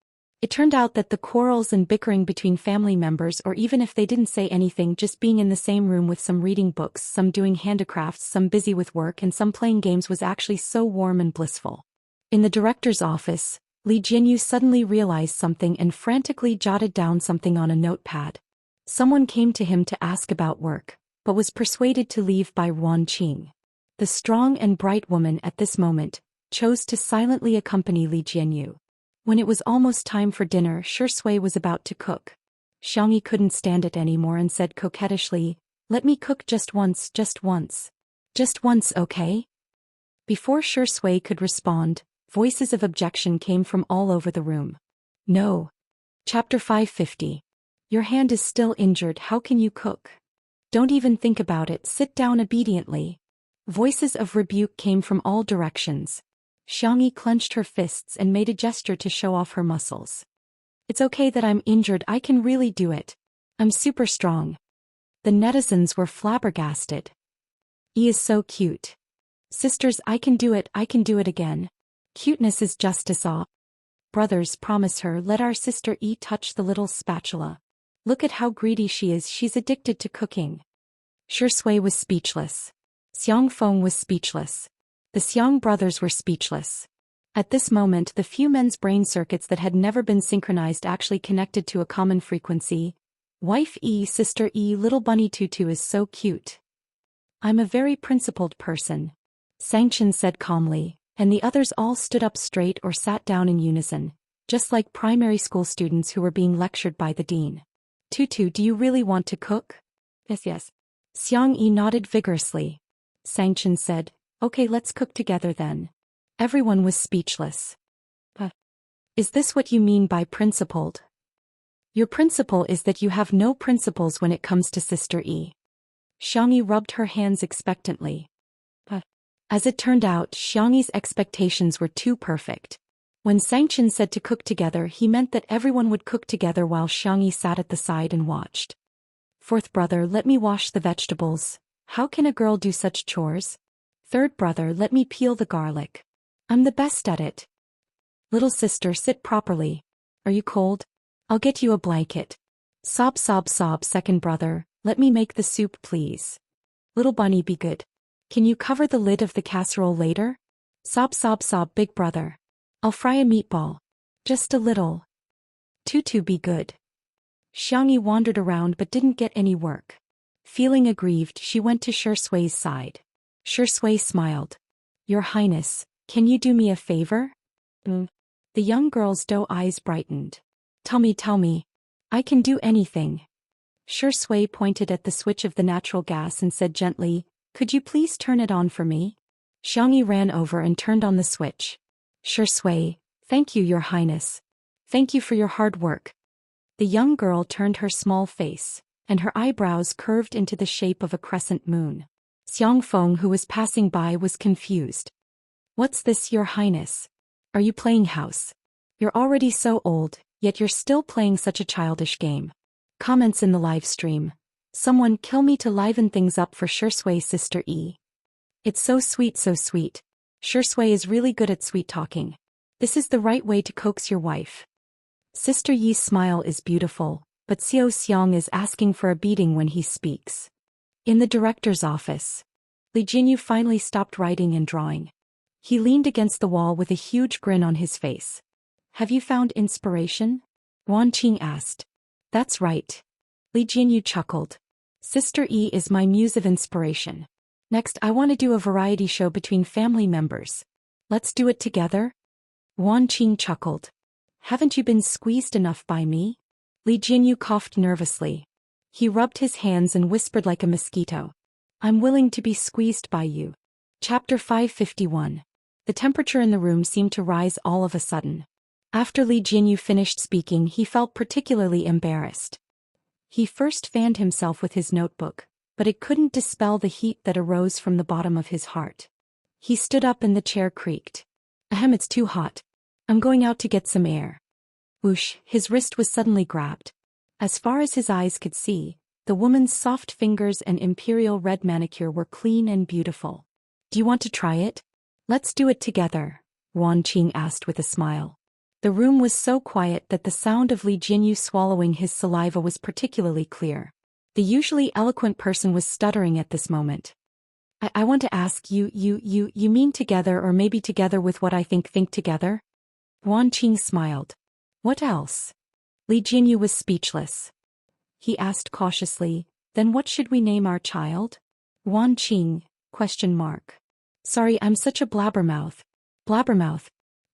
It turned out that the quarrels and bickering between family members, or even if they didn't say anything, just being in the same room with some reading books, some doing handicrafts, some busy with work, and some playing games, was actually so warm and blissful. In the director's office, Li Jinyu suddenly realized something and frantically jotted down something on a notepad. Someone came to him to ask about work, but was persuaded to leave by Wan Qing. The strong and bright woman at this moment chose to silently accompany Li Jinyu. When it was almost time for dinner, Shui was about to cook. Xiangyi couldn't stand it anymore and said coquettishly, "Let me cook just once, just once. Just once, okay?" Before Shui could respond, voices of objection came from all over the room. No. Chapter 550. Your hand is still injured, how can you cook? Don't even think about it, sit down obediently. Voices of rebuke came from all directions. Xiangyi clenched her fists and made a gesture to show off her muscles. It's okay that I'm injured, I can really do it. I'm super strong. The netizens were flabbergasted. Yi is so cute. Sisters, I can do it again. Cuteness is justice. Brothers, promise her, let our sister Yi touch the little spatula. Look at how greedy she is, she's addicted to cooking. Shui was speechless. Xiang Feng was speechless. The Xiang brothers were speechless. At this moment, the few men's brain circuits that had never been synchronized actually connected to a common frequency. Wife Yi, sister Yi, little bunny Tutu is so cute. I'm a very principled person, Xianxia said calmly, and the others all stood up straight or sat down in unison, just like primary school students who were being lectured by the dean. Tutu, do you really want to cook? Yes. Xiang Yi nodded vigorously. Xianxia said, okay, let's cook together then. Everyone was speechless. Is this what you mean by principled? Your principle is that you have no principles when it comes to Sister Yi. Xiangyi rubbed her hands expectantly. As it turned out, Xiangyi's expectations were too perfect. When Xianxia said to cook together, he meant that everyone would cook together while Xiangyi sat at the side and watched. Fourth brother, let me wash the vegetables. How can a girl do such chores? Third brother, let me peel the garlic. I'm the best at it. Little sister, sit properly. Are you cold? I'll get you a blanket. Sob, sob, sob. Second brother, let me make the soup please. Little bunny, be good. Can you cover the lid of the casserole later? Sob, sob, sob. Big brother, I'll fry a meatball. Just a little. Tutu, be good. Xiangyi wandered around but didn't get any work. Feeling aggrieved, she went to Shui's side. Shui smiled. Your Highness, can you do me a favor? The young girl's doe eyes brightened. Tell me. I can do anything. Shui pointed at the switch of the natural gas and said gently, could you please turn it on for me? Xiangyi ran over and turned on the switch. Shui, thank you, Your Highness. Thank you for your hard work. The young girl turned her small face, and her eyebrows curved into the shape of a crescent moon. Xiang Feng, who was passing by, was confused. What's this, Your Highness? Are you playing house? You're already so old, yet you're still playing such a childish game. Comments in the live stream. Someone kill me to liven things up for Shui's sister Yi. It's so sweet, so sweet. Shui is really good at sweet talking. This is the right way to coax your wife. Sister Yi's smile is beautiful, but Xiao Xiang is asking for a beating when he speaks. In the director's office, Li Jinyu finally stopped writing and drawing. He leaned against the wall with a huge grin on his face. Have you found inspiration? Wan Qing asked. That's right. Li Jinyu chuckled. Sister Yi is my muse of inspiration. Next, I want to do a variety show between family members. Let's do it together? Wan Qing chuckled. Haven't you been squeezed enough by me? Li Jinyu coughed nervously. He rubbed his hands and whispered like a mosquito. I'm willing to be squeezed by you. Chapter 551. The temperature in the room seemed to rise all of a sudden. After Li Jinyu finished speaking, he felt particularly embarrassed. He first fanned himself with his notebook, but it couldn't dispel the heat that arose from the bottom of his heart. He stood up and the chair creaked. Ahem, it's too hot. I'm going out to get some air. Whoosh, his wrist was suddenly grabbed. As far as his eyes could see, the woman's soft fingers and imperial red manicure were clean and beautiful. Do you want to try it? Let's do it together, Wan Qing asked with a smile. The room was so quiet that the sound of Li Jinyu swallowing his saliva was particularly clear. The usually eloquent person was stuttering at this moment. I want to ask you mean together, or maybe together with what I think together? Wan Qing smiled. What else? Li Jinyu was speechless. He asked cautiously, then what should we name our child? Wan Qing, ? Sorry, I'm such a blabbermouth. Blabbermouth.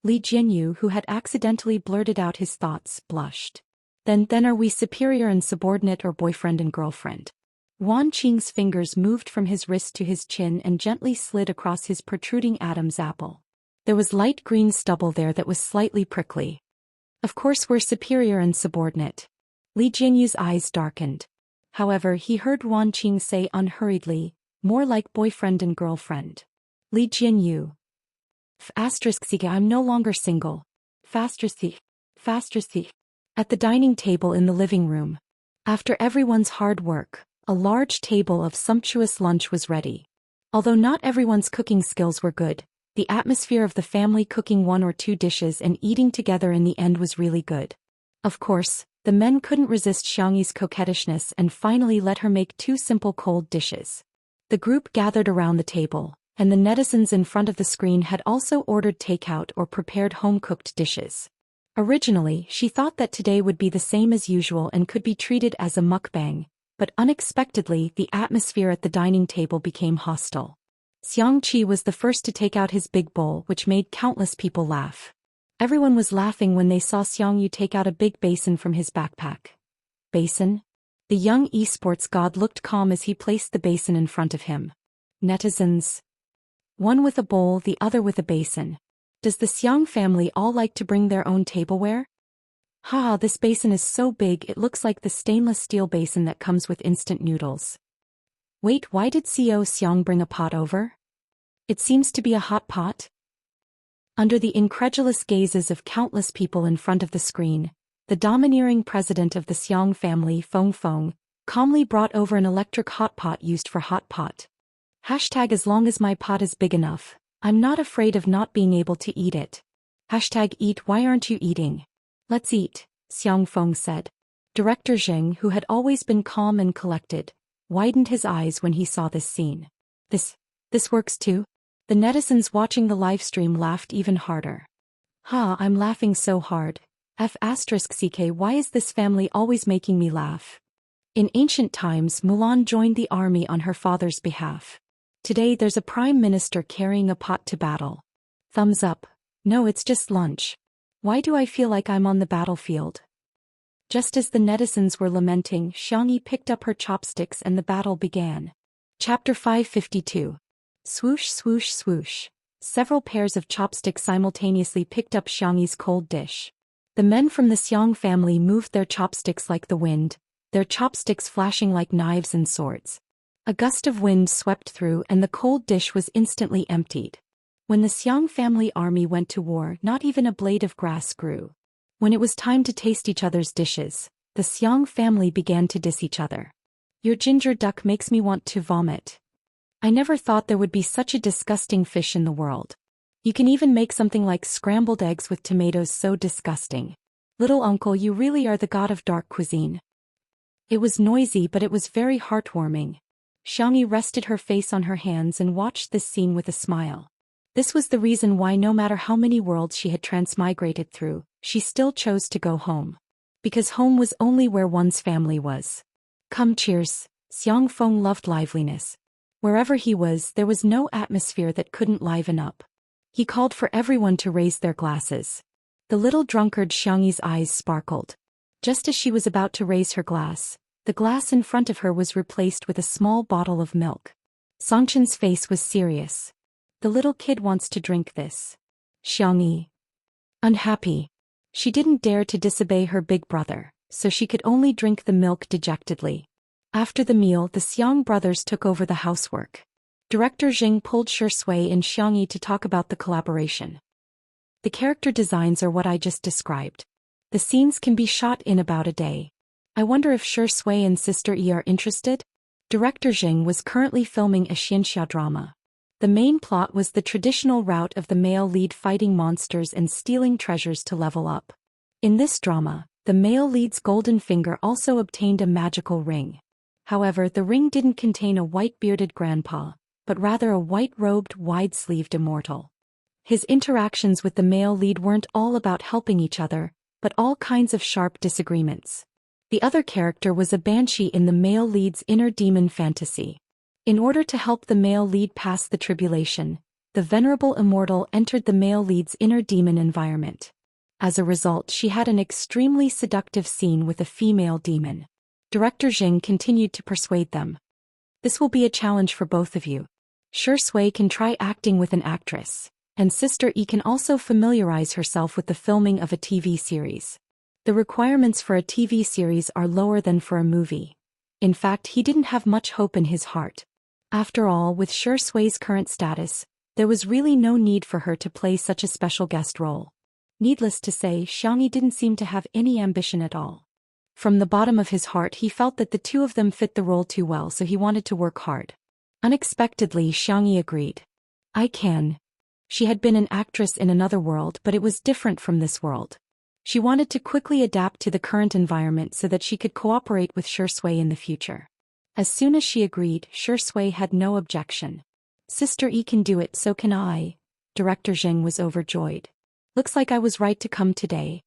Li Jinyu, who had accidentally blurted out his thoughts, blushed. Then are we superior and subordinate, or boyfriend and girlfriend? Wan Qing's fingers moved from his wrist to his chin and gently slid across his protruding Adam's apple. There was light green stubble there that was slightly prickly. Of course we're superior and subordinate. Li Jinyu's eyes darkened. However, he heard Wan Qing say unhurriedly, more like boyfriend and girlfriend. Li Jinyu. I'm no longer single. At the dining table in the living room. After everyone's hard work, a large table of sumptuous lunch was ready. Although not everyone's cooking skills were good, the atmosphere of the family cooking one or two dishes and eating together in the end was really good. Of course, the men couldn't resist Xiangyi's coquettishness and finally let her make two simple cold dishes. The group gathered around the table, and the netizens in front of the screen had also ordered takeout or prepared home-cooked dishes. Originally, she thought that today would be the same as usual and could be treated as a mukbang, but unexpectedly the atmosphere at the dining table became hostile. Xianxia was the first to take out his big bowl, which made countless people laugh. Everyone was laughing when they saw Xiangyu take out a big basin from his backpack. Basin? The young esports god looked calm as he placed the basin in front of him. Netizens. One with a bowl, the other with a basin. Does the Xiang family all like to bring their own tableware? Haha, this basin is so big it looks like the stainless steel basin that comes with instant noodles. Wait, why did CO Xiang bring a pot over? It seems to be a hot pot. Under the incredulous gazes of countless people in front of the screen, the domineering president of the Xiang family, Feng Feng, calmly brought over an electric hot pot used for hot pot. As long as my pot is big enough, I'm not afraid of not being able to eat it. Eat, why aren't you eating? Let's eat, Xiang Feng said. Director Zheng, who had always been calm and collected, widened his eyes when he saw this scene. This works too? The netizens watching the livestream laughed even harder. I'm laughing so hard. CK, why is this family always making me laugh? In ancient times, Mulan joined the army on her father's behalf. Today there's a prime minister carrying a pot to battle. Thumbs up. No, it's just lunch. Why do I feel like I'm on the battlefield? Just as the netizens were lamenting, Xiangyi picked up her chopsticks and the battle began. Chapter 552. Swoosh swoosh swoosh. Several pairs of chopsticks simultaneously picked up Xiangyi's cold dish. The men from the Xiang family moved their chopsticks like the wind, their chopsticks flashing like knives and swords. A gust of wind swept through and the cold dish was instantly emptied. When the Xiang family army went to war, not even a blade of grass grew. When it was time to taste each other's dishes, the Xiang family began to diss each other. Your ginger duck makes me want to vomit. I never thought there would be such a disgusting fish in the world. You can even make something like scrambled eggs with tomatoes, so disgusting. Little uncle, you really are the god of dark cuisine. It was noisy, but it was very heartwarming. Xiangyi rested her face on her hands and watched this scene with a smile. This was the reason why no matter how many worlds she had transmigrated through, she still chose to go home. Because home was only where one's family was. Come, cheers. Xiang Feng loved liveliness. Wherever he was, there was no atmosphere that couldn't liven up. He called for everyone to raise their glasses. The little drunkard Xiangyi's eyes sparkled. Just as she was about to raise her glass, the glass in front of her was replaced with a small bottle of milk. Songchen's face was serious. The little kid wants to drink this. Xiangyi. Unhappy. She didn't dare to disobey her big brother, so she could only drink the milk dejectedly. After the meal, the Xiang brothers took over the housework. Director Jing pulled Shui and Xiangyi to talk about the collaboration. The character designs are what I just described. The scenes can be shot in about a day. I wonder if Shui and Sister Yi are interested? Director Jing was currently filming a Xianxia drama. The main plot was the traditional route of the male lead fighting monsters and stealing treasures to level up. In this drama, the male lead's golden finger also obtained a magical ring. However, the ring didn't contain a white-bearded grandpa, but rather a white-robed, wide-sleeved immortal. His interactions with the male lead weren't all about helping each other, but all kinds of sharp disagreements. The other character was a banshee in the male lead's inner demon fantasy. In order to help the male lead pass the tribulation, the venerable immortal entered the male lead's inner demon environment. As a result, she had an extremely seductive scene with a female demon. Director Jing continued to persuade them. This will be a challenge for both of you. Shui can try acting with an actress, and Sister Yi can also familiarize herself with the filming of a TV series. The requirements for a TV series are lower than for a movie. In fact, he didn't have much hope in his heart. After all, with Shui's current status, there was really no need for her to play such a special guest role. Needless to say, Xiangyi didn't seem to have any ambition at all. From the bottom of his heart, he felt that the two of them fit the role too well, so he wanted to work hard. Unexpectedly, Xiangyi agreed. I can. She had been an actress in another world, but it was different from this world. She wanted to quickly adapt to the current environment so that she could cooperate with Shui in the future. As soon as she agreed, Shui had no objection. Sister Yi can do it, so can I. Director Jing was overjoyed. Looks like I was right to come today.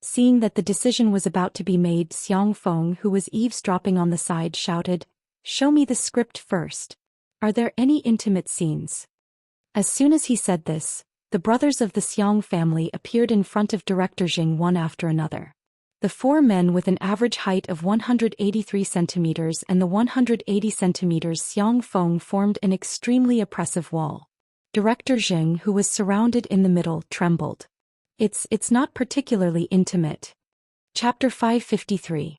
Seeing that the decision was about to be made, Xiang Feng, who was eavesdropping on the side, shouted, "Show me the script first. Are there any intimate scenes?" As soon as he said this, the brothers of the Xiang family appeared in front of Director Jing one after another. The four men with an average height of 183 centimeters and the 180 centimeters Xiang Feng formed an extremely oppressive wall. Director Jing, who was surrounded in the middle, trembled. It's not particularly intimate. Chapter 553.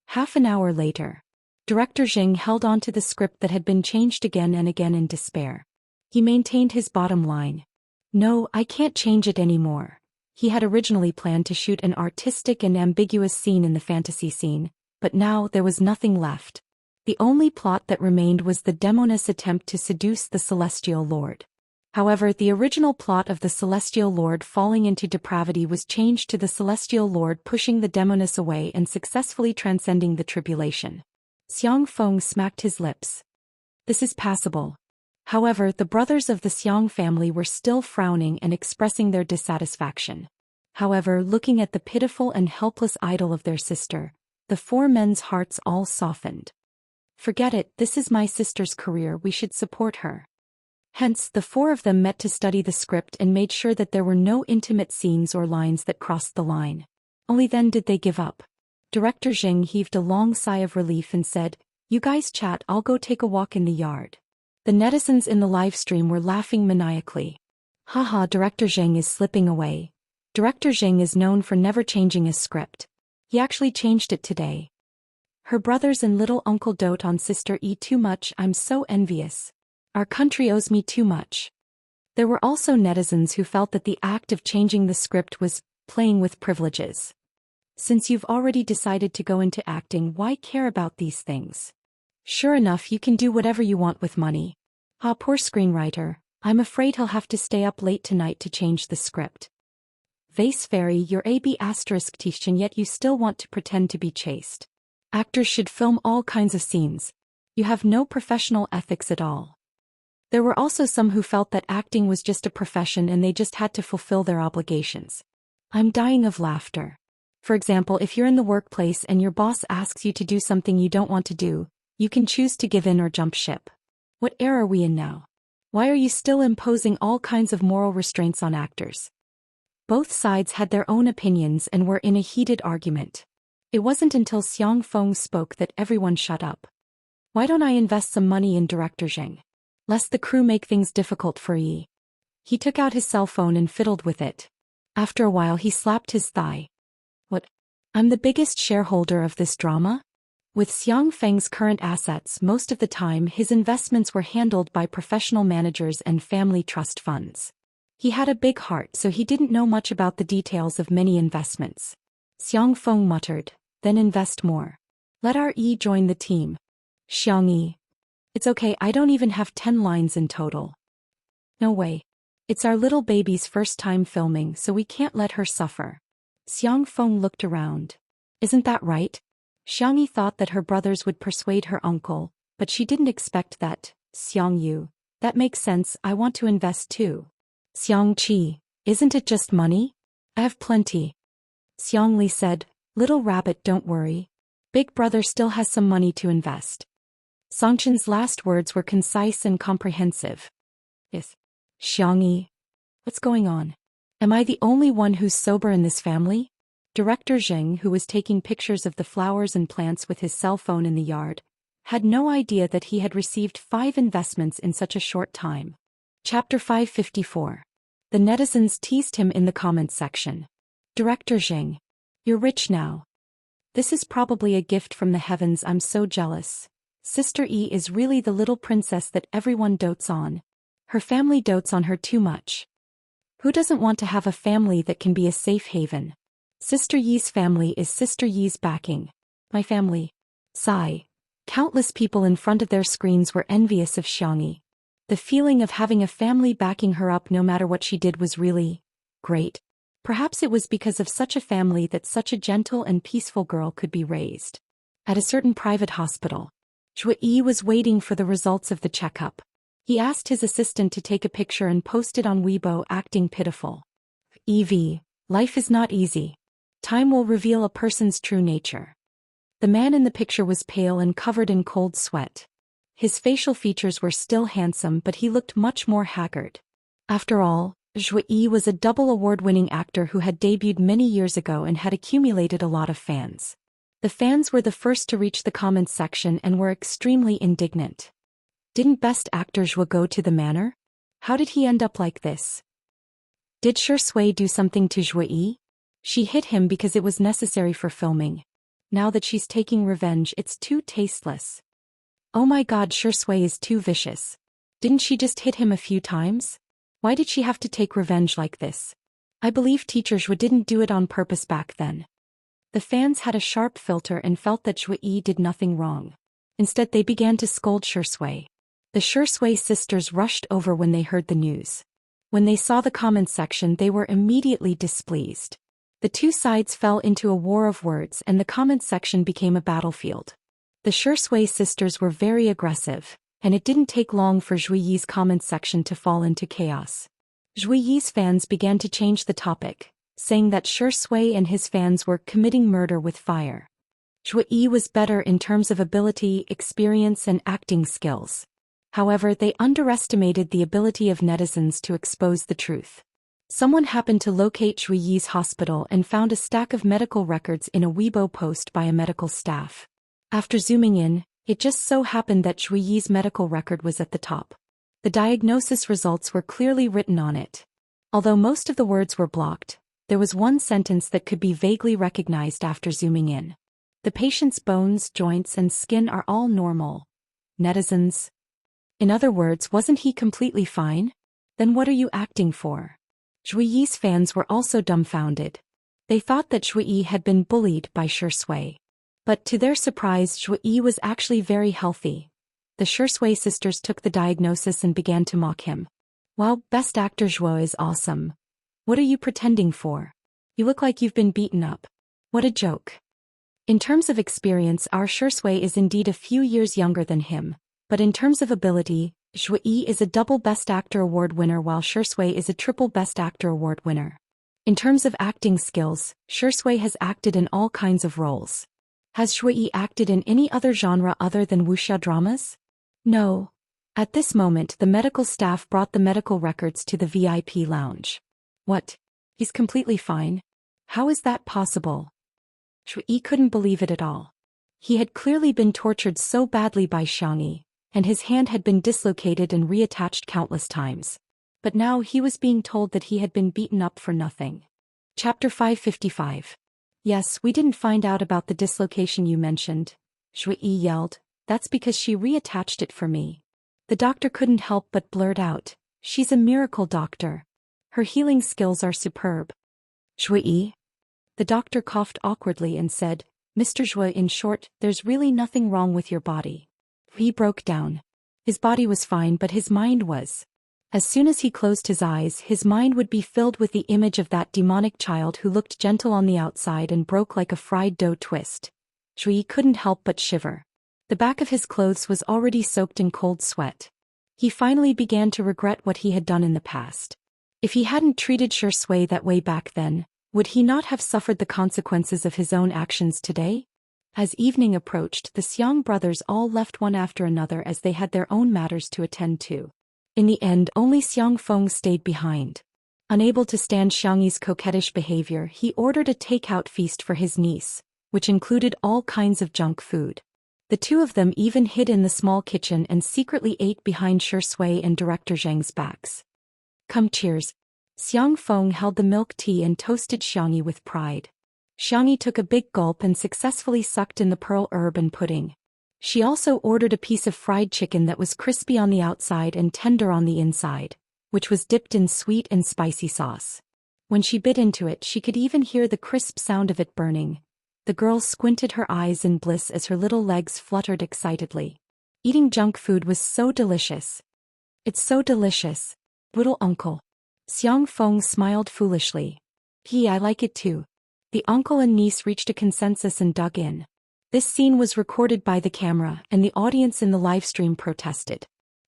Half an hour later. Director Jing held on to the script that had been changed again and again in despair. He maintained his bottom line. No, I can't change it anymore. He had originally planned to shoot an artistic and ambiguous scene in the fantasy scene, but now there was nothing left. The only plot that remained was the demoness attempt to seduce the Celestial Lord. However, the original plot of the Celestial Lord falling into depravity was changed to the Celestial Lord pushing the demoness away and successfully transcending the tribulation. Xiang Feng smacked his lips. This is passable. However, the brothers of the Xiang family were still frowning and expressing their dissatisfaction. However, looking at the pitiful and helpless idol of their sister, the four men's hearts all softened. Forget it, this is my sister's career, we should support her. Hence, the four of them met to study the script and made sure that there were no intimate scenes or lines that crossed the line. Only then did they give up. Director Jing heaved a long sigh of relief and said, "You guys chat, I'll go take a walk in the yard." The netizens in the live stream were laughing maniacally. Haha, Director Jing is slipping away. Director Jing is known for never changing a script. He actually changed it today. Her brothers and little uncle dote on Sister Yi too much, I'm so envious. Our country owes me too much. There were also netizens who felt that the act of changing the script was playing with privileges. Since you've already decided to go into acting, why care about these things? Sure enough, you can do whatever you want with money. Ah, poor screenwriter, I'm afraid he'll have to stay up late tonight to change the script. Vase Fairy, you're AB***, yet you still want to pretend to be chaste. Actors should film all kinds of scenes. You have no professional ethics at all. There were also some who felt that acting was just a profession and they just had to fulfill their obligations. I'm dying of laughter. For example, if you're in the workplace and your boss asks you to do something you don't want to do, you can choose to give in or jump ship. What era are we in now? Why are you still imposing all kinds of moral restraints on actors? Both sides had their own opinions and were in a heated argument. It wasn't until Xiang Feng spoke that everyone shut up. Why don't I invest some money in Director Jing? Lest the crew make things difficult for Yi. He took out his cell phone and fiddled with it. After a while he slapped his thigh. What? I'm the biggest shareholder of this drama? With Xiang Feng's current assets, most of the time his investments were handled by professional managers and family trust funds. He had a big heart, so he didn't know much about the details of many investments. Xiang Feng muttered, then invest more. Let our E join the team. Xiangyi. It's okay, I don't even have 10 lines in total. No way. It's our little baby's first time filming, so we can't let her suffer. Xiang Feng looked around. Isn't that right? Xiangyi thought that her brothers would persuade her uncle, but she didn't expect that. Xiangyu. That makes sense, I want to invest too. Xiangqi. Isn't it just money? I have plenty. Xiangli said, Little rabbit, don't worry. Big brother still has some money to invest. Songchen's last words were concise and comprehensive. Yes. Xiangyi. What's going on? Am I the only one who's sober in this family? Director Zheng, who was taking pictures of the flowers and plants with his cell phone in the yard, had no idea that he had received 5 investments in such a short time. Chapter 554. The netizens teased him in the comments section. Director Zheng. You're rich now. This is probably a gift from the heavens, I'm so jealous. Sister E is really the little princess that everyone dotes on. Her family dotes on her too much. Who doesn't want to have a family that can be a safe haven? Sister Yi's family is Sister Yi's backing. My family. Sigh. Countless people in front of their screens were envious of Xiangyi. The feeling of having a family backing her up no matter what she did was really great. Perhaps it was because of such a family that such a gentle and peaceful girl could be raised. At a certain private hospital, Zhou Yi was waiting for the results of the checkup. He asked his assistant to take a picture and post it on Weibo, acting pitiful. EV, life is not easy. Time will reveal a person's true nature. The man in the picture was pale and covered in cold sweat. His facial features were still handsome, but he looked much more haggard. After all, Zhou Yi was a double award-winning actor who had debuted many years ago and had accumulated a lot of fans. The fans were the first to reach the comments section and were extremely indignant. Didn't Best Actor Zhou go to the manor? How did he end up like this? Did Shui do something to Zhou Yi? She hit him because it was necessary for filming. Now that she's taking revenge, it's too tasteless. Oh my god, Shui is too vicious. Didn't she just hit him a few times? Why did she have to take revenge like this? I believe teacher Zhou didn't do it on purpose back then. The fans had a sharp filter and felt that Zhou Yi did nothing wrong. Instead they began to scold Shui. The Shui sisters rushed over when they heard the news. When they saw the comments section, they were immediately displeased. The two sides fell into a war of words and the comments section became a battlefield. The Shui sisters were very aggressive, and it didn't take long for Zhou Yi's comments section to fall into chaos. Zhou Yi's fans began to change the topic, saying that Shui and his fans were committing murder with fire. Zhou Yi was better in terms of ability, experience and acting skills. However, they underestimated the ability of netizens to expose the truth. Someone happened to locate Zhou Yi's hospital and found a stack of medical records in a Weibo post by a medical staff. After zooming in, it just so happened that Zhou Yi's medical record was at the top. The diagnosis results were clearly written on it. Although most of the words were blocked, there was one sentence that could be vaguely recognized after zooming in. The patient's bones, joints and skin are all normal. Netizens. In other words, wasn't he completely fine? Then what are you acting for? Zhou Yi's fans were also dumbfounded. They thought that Zhou Yi had been bullied by Shui. But to their surprise, Zhou Yi was actually very healthy. The Shui sisters took the diagnosis and began to mock him. Wow, Best Actor Zhou is awesome. What are you pretending for? You look like you've been beaten up. What a joke. In terms of experience, our Shui is indeed a few years younger than him, but in terms of ability, Zhou Yi is a double Best Actor Award winner while Shui is a triple Best Actor Award winner. In terms of acting skills, Shui has acted in all kinds of roles. Has Zhou Yi acted in any other genre other than wuxia dramas? No. At this moment, the medical staff brought the medical records to the VIP lounge. What? He's completely fine? How is that possible? Zhou Yi couldn't believe it at all. He had clearly been tortured so badly by Xiangyi, and his hand had been dislocated and reattached countless times. But now he was being told that he had been beaten up for nothing. Chapter 555. Yes, we didn't find out about the dislocation you mentioned, Zhou Yi yelled. That's because she reattached it for me. The doctor couldn't help but blurt out, she's a miracle doctor. Her healing skills are superb. Zhou Yi? The doctor coughed awkwardly and said, Mr. Zhou, in short, there's really nothing wrong with your body. He broke down. His body was fine, but his mind was. As soon as he closed his eyes, his mind would be filled with the image of that demonic child who looked gentle on the outside and broke like a fried dough twist. Zhou Yi couldn't help but shiver. The back of his clothes was already soaked in cold sweat. He finally began to regret what he had done in the past. If he hadn't treated Xianxia that way back then, would he not have suffered the consequences of his own actions today? As evening approached, the Xiang brothers all left one after another as they had their own matters to attend to. In the end, only Xiang Feng stayed behind. Unable to stand Xiangyi's coquettish behavior, he ordered a takeout feast for his niece, which included all kinds of junk food. The two of them even hid in the small kitchen and secretly ate behind Xianxia and Director Zheng's backs. Come, cheers. Xiang Feng held the milk tea and toasted Xiangyi with pride. Xiangyi took a big gulp and successfully sucked in the pearl herb and pudding. She also ordered a piece of fried chicken that was crispy on the outside and tender on the inside, which was dipped in sweet and spicy sauce. When she bit into it, she could even hear the crisp sound of it burning. The girl squinted her eyes in bliss as her little legs fluttered excitedly. Eating junk food was so delicious. It's so delicious. Little uncle. Xiang Feng smiled foolishly. I like it too. The uncle and niece reached a consensus and dug in. This scene was recorded by the camera, and the audience in the livestream protested.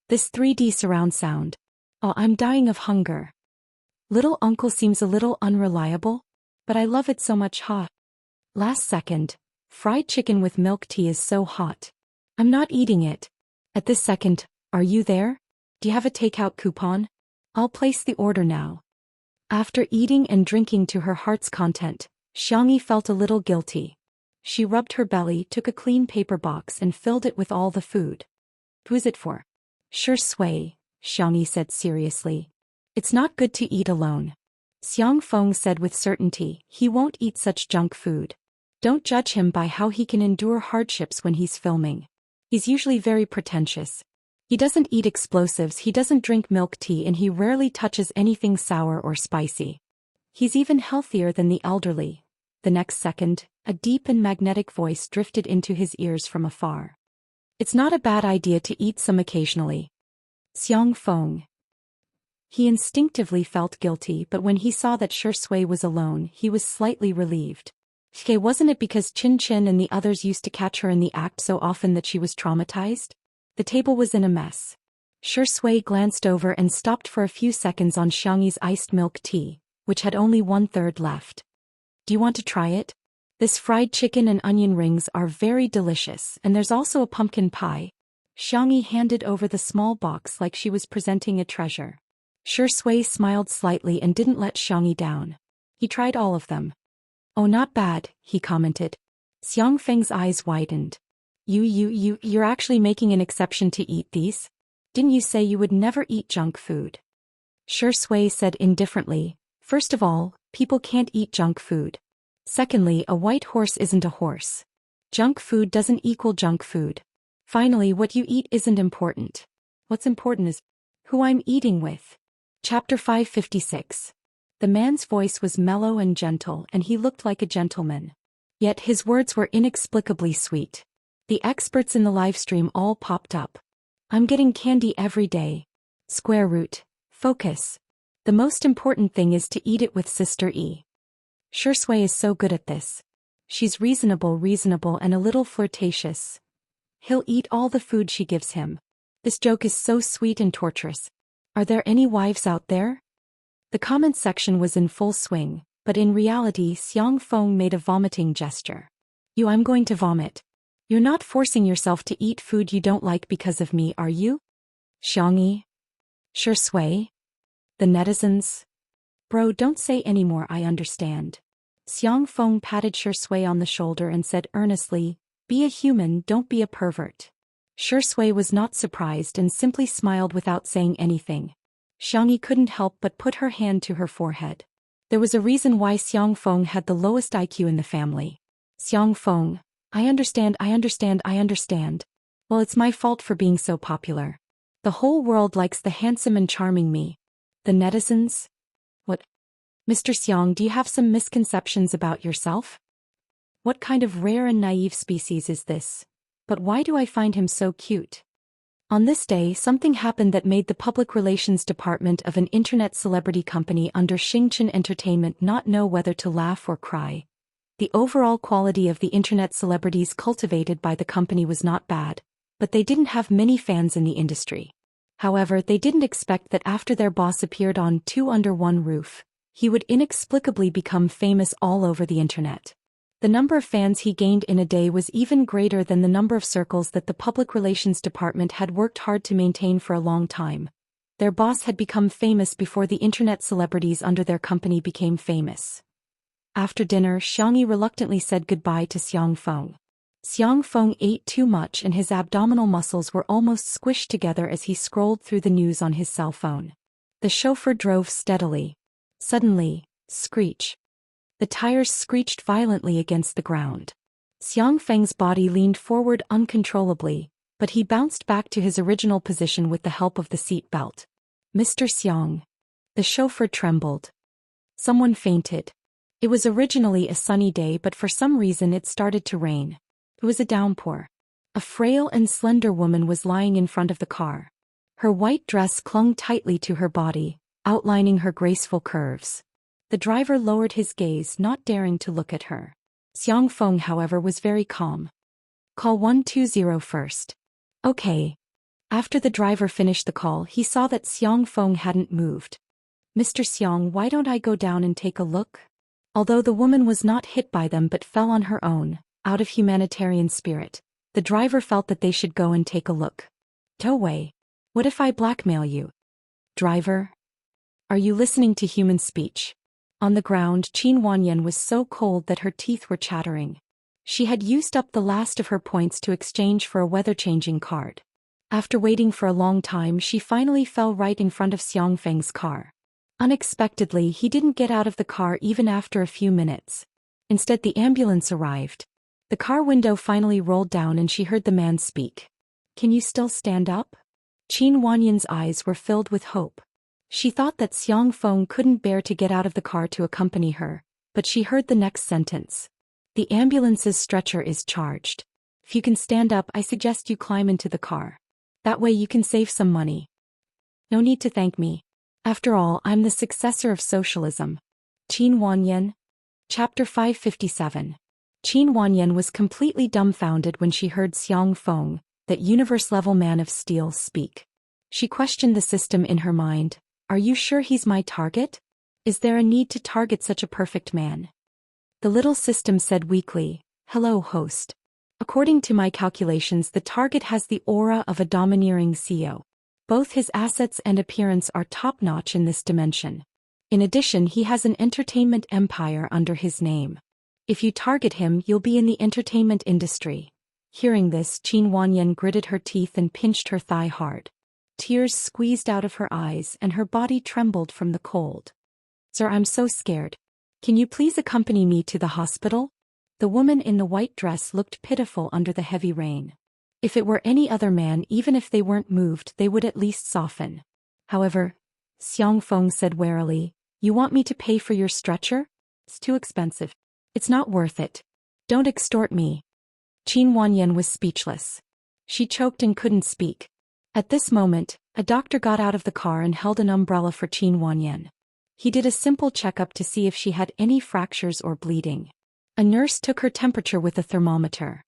This 3D surround sound. Oh, I'm dying of hunger. Little uncle seems a little unreliable, but I love it so much. Last second. Fried chicken with milk tea is so hot. I'm not eating it. At this second, are you there? Do you have a takeout coupon? I'll place the order now. After eating and drinking to her heart's content, Xiangyi felt a little guilty. She rubbed her belly, took a clean paper box and filled it with all the food. Who's it for? Xianxia, Xiangyi said seriously. It's not good to eat alone. Xiang Feng said with certainty, he won't eat such junk food. Don't judge him by how he can endure hardships when he's filming. He's usually very pretentious. He doesn't eat explosives, he doesn't drink milk tea, and he rarely touches anything sour or spicy. He's even healthier than the elderly. The next second, a deep and magnetic voice drifted into his ears from afar. It's not a bad idea to eat some occasionally. Xiang Feng. He instinctively felt guilty, but when he saw that Xianxia was alone, he was slightly relieved. Wasn't it because Qin Qin and the others used to catch her in the act so often that she was traumatized? The table was in a mess. Xianxia glanced over and stopped for a few seconds on Xiangyi's iced milk tea, which had only 1/3 left. Do you want to try it? This fried chicken and onion rings are very delicious, and there's also a pumpkin pie. Xiangyi handed over the small box like she was presenting a treasure. Xianxia smiled slightly and didn't let Xiangyi down. He tried all of them. Oh, not bad, he commented. Xiang Feng's eyes widened. You're actually making an exception to eat these? Didn't you say you would never eat junk food? Xianxia said indifferently, first of all, people can't eat junk food. Secondly, a white horse isn't a horse. Junk food doesn't equal junk food. Finally, what you eat isn't important. What's important is who I'm eating with. Chapter 556. The man's voice was mellow and gentle, and he looked like a gentleman. Yet his words were inexplicably sweet. The experts in the livestream all popped up. I'm getting candy every day. Square root. Focus. The most important thing is to eat it with Sister E. Xianxia is so good at this. She's reasonable and a little flirtatious. He'll eat all the food she gives him. This joke is so sweet and torturous. Are there any wives out there? The comment section was in full swing, but in reality Xiang Feng made a vomiting gesture. I'm going to vomit. You're not forcing yourself to eat food you don't like because of me, are you? Xiangyi? Xianxia? The netizens? Bro, don't say anymore, I understand. Xiang Feng patted Xianxia on the shoulder and said earnestly, be a human, don't be a pervert. Xianxia was not surprised and simply smiled without saying anything. Xiangyi couldn't help but put her hand to her forehead. There was a reason why Xiang Feng had the lowest IQ in the family. Xiang Feng, I understand. Well, it's my fault for being so popular. The whole world likes the handsome and charming me. The netizens? What? Mr. Xiang, do you have some misconceptions about yourself? What kind of rare and naive species is this? But why do I find him so cute? On this day, something happened that made the public relations department of an internet celebrity company under Xianxia Entertainment not know whether to laugh or cry. The overall quality of the internet celebrities cultivated by the company was not bad, but they didn't have many fans in the industry. However, they didn't expect that after their boss appeared on Two Under One Roof, he would inexplicably become famous all over the internet. The number of fans he gained in a day was even greater than the number of circles that the public relations department had worked hard to maintain for a long time. Their boss had become famous before the internet celebrities under their company became famous. After dinner, Xiangyi reluctantly said goodbye to Xiang Feng. Xiang Feng ate too much and his abdominal muscles were almost squished together as he scrolled through the news on his cell phone. The chauffeur drove steadily. Suddenly, screech. The tires screeched violently against the ground. Xiang Feng's body leaned forward uncontrollably, but he bounced back to his original position with the help of the seat belt. Mr. Xiang. The chauffeur trembled. Someone fainted. It was originally a sunny day, but for some reason it started to rain. It was a downpour. A frail and slender woman was lying in front of the car. Her white dress clung tightly to her body, outlining her graceful curves. The driver lowered his gaze, not daring to look at her. Xiang Feng, however, was very calm. Call 120 first. Okay. After the driver finished the call, he saw that Xiang Feng hadn't moved. Mr. Xiang, why don't I go down and take a look? Although the woman was not hit by them but fell on her own, out of humanitarian spirit, the driver felt that they should go and take a look. Towei. What if I blackmail you? Driver? Are you listening to human speech? On the ground, Qin Wanyan was so cold that her teeth were chattering. She had used up the last of her points to exchange for a weather-changing card. After waiting for a long time, she finally fell right in front of Xiang Feng's car. Unexpectedly, he didn't get out of the car even after a few minutes. Instead, the ambulance arrived. The car window finally rolled down and she heard the man speak. Can you still stand up? Qin Wanyan's eyes were filled with hope. She thought that Xiang Feng couldn't bear to get out of the car to accompany her, but she heard the next sentence. The ambulance's stretcher is charged. If you can stand up, I suggest you climb into the car. That way you can save some money. No need to thank me. After all, I'm the successor of socialism. Qin Wanyan. Chapter 557. Qin Wanyan was completely dumbfounded when she heard Xiang Feng, that universe-level man of steel, speak. She questioned the system in her mind. Are you sure he's my target? Is there a need to target such a perfect man? The little system said weakly, Hello, host. According to my calculations, the target has the aura of a domineering CEO. Both his assets and appearance are top-notch in this dimension. In addition, he has an entertainment empire under his name. If you target him, you'll be in the entertainment industry. Hearing this, Qin Wanyan gritted her teeth and pinched her thigh hard. Tears squeezed out of her eyes and her body trembled from the cold. Sir, I'm so scared. Can you please accompany me to the hospital? The woman in the white dress looked pitiful under the heavy rain. If it were any other man, even if they weren't moved, they would at least soften. However, Xiang Feng said warily, You want me to pay for your stretcher? It's too expensive. It's not worth it. Don't extort me. Qin Wanyan was speechless. She choked and couldn't speak. At this moment, a doctor got out of the car and held an umbrella for Qin Wanyan. He did a simple checkup to see if she had any fractures or bleeding. A nurse took her temperature with a thermometer.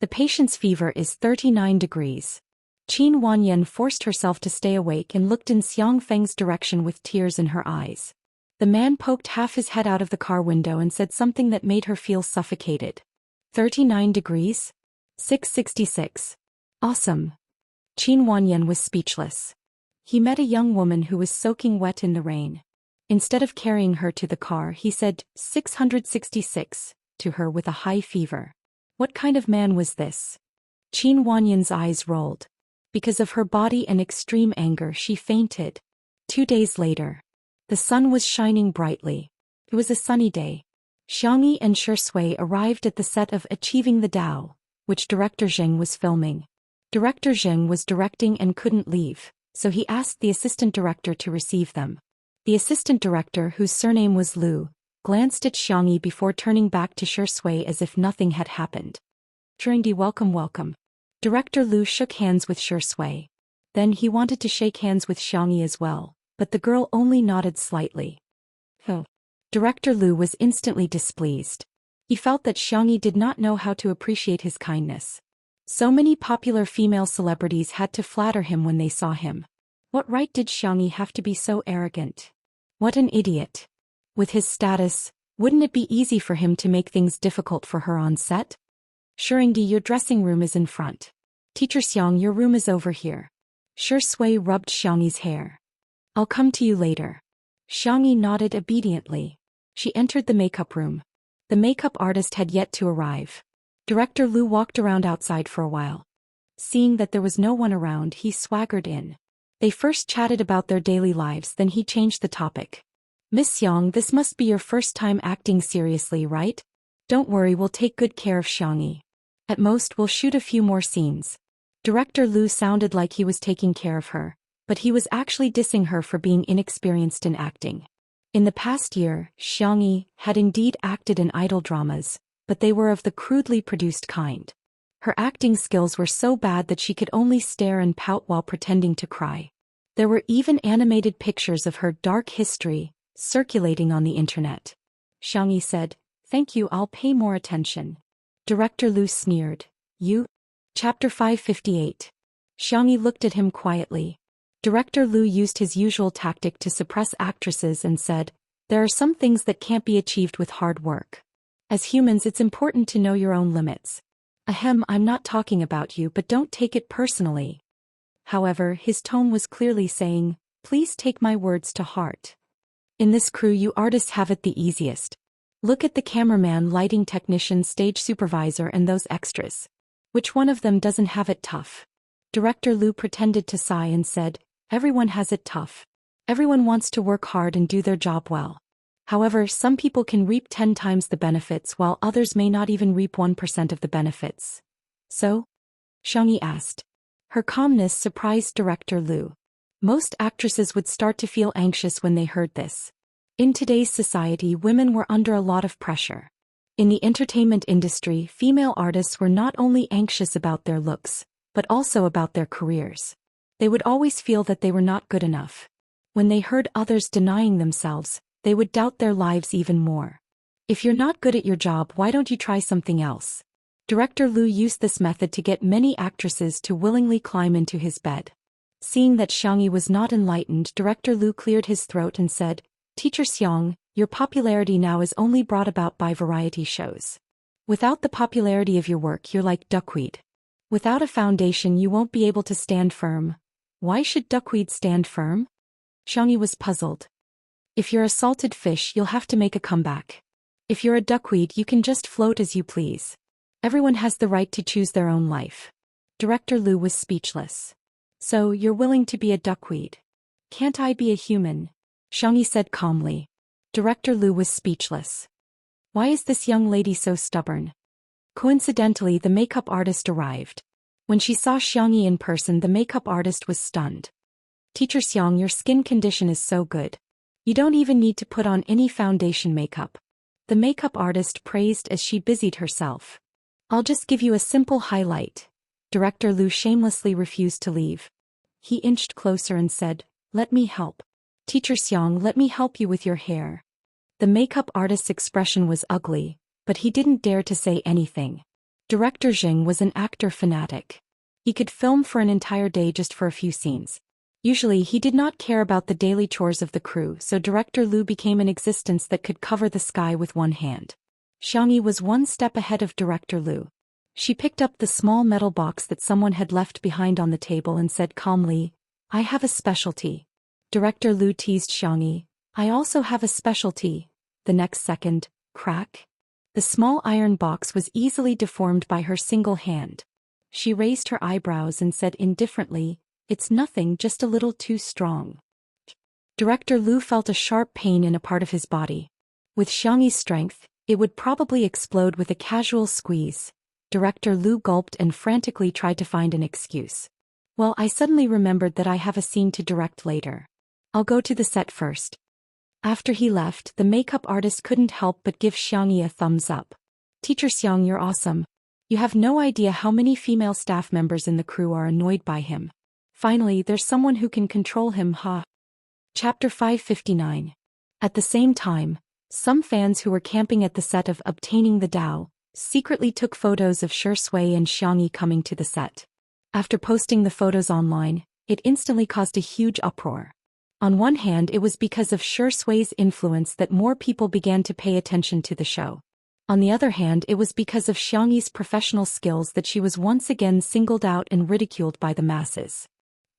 The patient's fever is 39 degrees. Qin Wanyan forced herself to stay awake and looked in Xiang Feng's direction with tears in her eyes. The man poked half his head out of the car window and said something that made her feel suffocated. 39 degrees? 666. Awesome. Qin Wanyan was speechless. He met a young woman who was soaking wet in the rain. Instead of carrying her to the car, he said 666 to her with a high fever. What kind of man was this? Qin Wanyan's eyes rolled. Because of her body and extreme anger, she fainted. 2 days later. The sun was shining brightly. It was a sunny day. Xiangyi and Shui arrived at the set of Achieving the Tao, which director Zheng was filming. Director Zheng was directing and couldn't leave, so he asked the assistant director to receive them. The assistant director, whose surname was Lu, glanced at Xiangyi before turning back to Shui as if nothing had happened. Welcome. Director Lu shook hands with Shui. Then he wanted to shake hands with Xiangyi as well, but the girl only nodded slightly. Oh. Director Lu was instantly displeased. He felt that Xiangyi did not know how to appreciate his kindness. So many popular female celebrities had to flatter him when they saw him. What right did Xiangyi have to be so arrogant? What an idiot. With his status, wouldn't it be easy for him to make things difficult for her on set? Shuringdi, your dressing room is in front. Teacher Xiang, your room is over here. Shui rubbed Xiangyi's hair. I'll come to you later. Xiangyi nodded obediently. She entered the makeup room. The makeup artist had yet to arrive. Director Lu walked around outside for a while. Seeing that there was no one around, he swaggered in. They first chatted about their daily lives, then he changed the topic. Miss Xiang, this must be your first time acting seriously, right? Don't worry, we'll take good care of Xiangyi. At most, we'll shoot a few more scenes. Director Lu sounded like he was taking care of her, but he was actually dissing her for being inexperienced in acting. In the past year, Xiangyi had indeed acted in idol dramas, but they were of the crudely produced kind. Her acting skills were so bad that she could only stare and pout while pretending to cry. There were even animated pictures of her dark history circulating on the internet. Xiangyi said, "Thank you, I'll pay more attention." Director Lu sneered. You? Chapter 558. Xiangyi looked at him quietly. Director Lu used his usual tactic to suppress actresses and said, "There are some things that can't be achieved with hard work. As humans, it's important to know your own limits. Ahem, I'm not talking about you, but don't take it personally." However, his tone was clearly saying, "Please take my words to heart. In this crew, you artists have it the easiest. Look at the cameraman, lighting technician, stage supervisor, and those extras. Which one of them doesn't have it tough?" Director Lu pretended to sigh and said, "Everyone has it tough. Everyone wants to work hard and do their job well. However, some people can reap 10 times the benefits while others may not even reap 1% of the benefits." So? Xiangyi asked. Her calmness surprised Director Lu. Most actresses would start to feel anxious when they heard this. In today's society, women were under a lot of pressure. In the entertainment industry, female artists were not only anxious about their looks, but also about their careers. They would always feel that they were not good enough. When they heard others denying themselves, they would doubt their lives even more. If you're not good at your job, why don't you try something else? Director Lu used this method to get many actresses to willingly climb into his bed. Seeing that Xiangyi was not enlightened, Director Lu cleared his throat and said, "Teacher Xiang, your popularity now is only brought about by variety shows. Without the popularity of your work, you're like duckweed. Without a foundation, you won't be able to stand firm." Why should duckweed stand firm? Xiangyi was puzzled. If you're a salted fish, you'll have to make a comeback. If you're a duckweed, you can just float as you please. Everyone has the right to choose their own life. Director Lu was speechless. So, you're willing to be a duckweed? Can't I be a human? Xiangyi said calmly. Director Lu was speechless. Why is this young lady so stubborn? Coincidentally, the makeup artist arrived. When she saw Xiangyi in person, the makeup artist was stunned. "Teacher Xiang, your skin condition is so good. You don't even need to put on any foundation makeup." The makeup artist praised as she busied herself. "I'll just give you a simple highlight." Director Lu shamelessly refused to leave. He inched closer and said, "Let me help. Teacher Xiang, let me help you with your hair." The makeup artist's expression was ugly, but he didn't dare to say anything. Director Zheng was an actor fanatic. He could film for an entire day just for a few scenes. Usually he did not care about the daily chores of the crew, so Director Lu became an existence that could cover the sky with one hand. Xiangyi was one step ahead of Director Lu. She picked up the small metal box that someone had left behind on the table and said calmly, "I have a specialty." Director Lu teased Xiangyi, "I also have a specialty." The next second, crack. The small iron box was easily deformed by her single hand. She raised her eyebrows and said indifferently, "It's nothing, just a little too strong." Director Lu felt a sharp pain in a part of his body. With Xiangyi's strength, it would probably explode with a casual squeeze. Director Lu gulped and frantically tried to find an excuse. Well, I suddenly remembered that I have a scene to direct later. I'll go to the set first. After he left, the makeup artist couldn't help but give Xiangyi a thumbs up. Teacher Xiang, you're awesome. You have no idea how many female staff members in the crew are annoyed by him. Finally, there's someone who can control him, ha. Chapter 559. At the same time, some fans who were camping at the set of Obtaining the Tao secretly took photos of Shui and Xiangyi coming to the set. After posting the photos online, it instantly caused a huge uproar. On one hand, it was because of Shui's influence that more people began to pay attention to the show. On the other hand, it was because of Xiangyi's professional skills that she was once again singled out and ridiculed by the masses.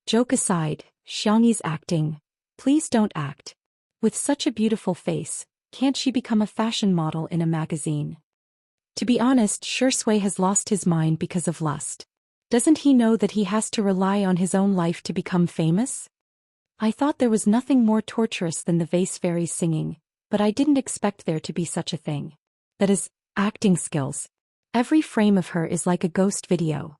Joke aside, Xiangyi's acting. Please don't act. With such a beautiful face, can't she become a fashion model in a magazine? To be honest, Shui has lost his mind because of lust. Doesn't he know that he has to rely on his own life to become famous? I thought there was nothing more torturous than the vase fairies singing, but I didn't expect there to be such a thing. That is, acting skills. Every frame of her is like a ghost video.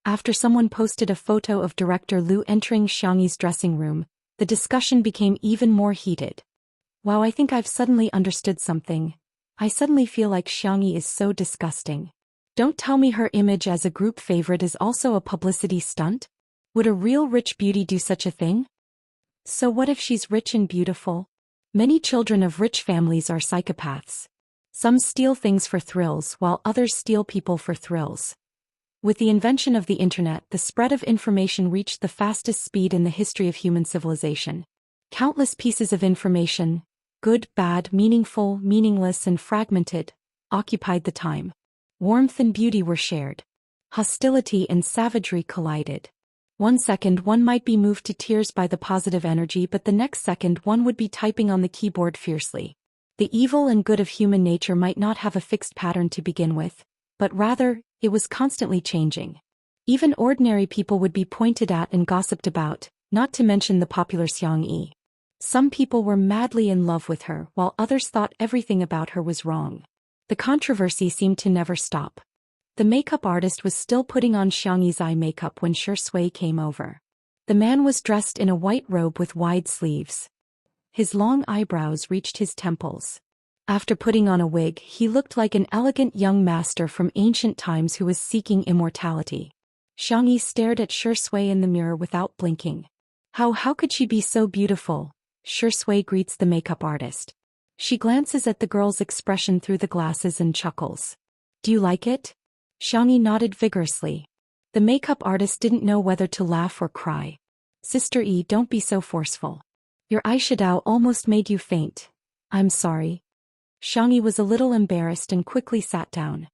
After someone posted a photo of director Lu entering Xiangyi's dressing room, the discussion became even more heated. Wow, I think I've suddenly understood something. I suddenly feel like Xiangyi is so disgusting. Don't tell me her image as a group favorite is also a publicity stunt? Would a real rich beauty do such a thing? So what if she's rich and beautiful? Many children of rich families are psychopaths. Some steal things for thrills while others steal people for thrills. With the invention of the internet, the spread of information reached the fastest speed in the history of human civilization. Countless pieces of information, good, bad, meaningful, meaningless, and fragmented, occupied the time. Warmth and beauty were shared. Hostility and savagery collided. One second one might be moved to tears by the positive energy, but the next second one would be typing on the keyboard fiercely. The evil and good of human nature might not have a fixed pattern to begin with, but rather, it was constantly changing. Even ordinary people would be pointed at and gossiped about, not to mention the popular Xiangyi. Some people were madly in love with her, while others thought everything about her was wrong. The controversy seemed to never stop. The makeup artist was still putting on Xiangyi's eye makeup when Shui came over. The man was dressed in a white robe with wide sleeves. His long eyebrows reached his temples. After putting on a wig, he looked like an elegant young master from ancient times who was seeking immortality. Xiangyi stared at Shui in the mirror without blinking. How could she be so beautiful? Shui greets the makeup artist. She glances at the girl's expression through the glasses and chuckles. Do you like it? Xiangyi nodded vigorously. The makeup artist didn't know whether to laugh or cry. Sister E, don't be so forceful. Your eyeshadow almost made you faint. I'm sorry. Xiangyi was a little embarrassed and quickly sat down.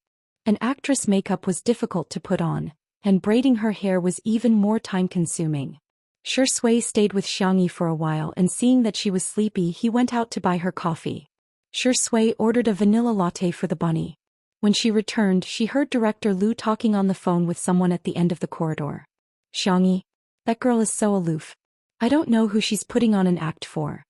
An actress' makeup was difficult to put on, and braiding her hair was even more time-consuming. Shui stayed with Xiangyi for a while, and seeing that she was sleepy, he went out to buy her coffee. Shui ordered a vanilla latte for the bunny. When she returned, she heard Director Lu talking on the phone with someone at the end of the corridor. Xiangyi, that girl is so aloof. I don't know who she's putting on an act for.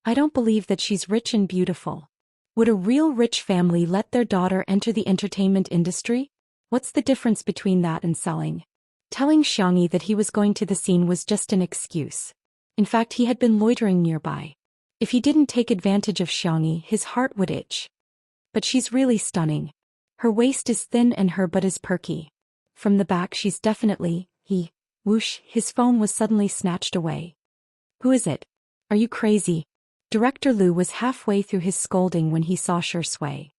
I don't believe that she's rich and beautiful. Would a real rich family let their daughter enter the entertainment industry? What's the difference between that and selling? Telling Xiangyi that he was going to the scene was just an excuse. In fact, he had been loitering nearby. If he didn't take advantage of Xiangyi, his heart would itch. But she's really stunning. Her waist is thin and her butt is perky. From the back she's definitely, whoosh, his phone was suddenly snatched away. Who is it? Are you crazy? Director Lu was halfway through his scolding when he saw Shui.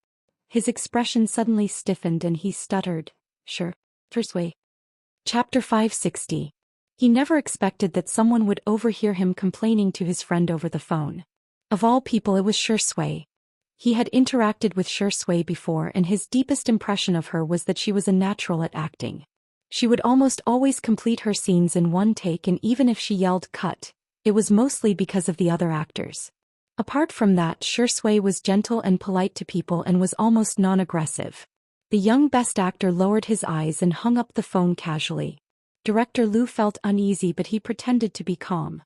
His expression suddenly stiffened and he stuttered, Shui. Chapter 560. He never expected that someone would overhear him complaining to his friend over the phone. Of all people, it was Shui. He had interacted with Shui before, and his deepest impression of her was that she was a natural at acting. She would almost always complete her scenes in one take, and even if she yelled cut, it was mostly because of the other actors. Apart from that, Shui was gentle and polite to people and was almost non-aggressive. The young best actor lowered his eyes and hung up the phone casually. Director Lu felt uneasy, but he pretended to be calm.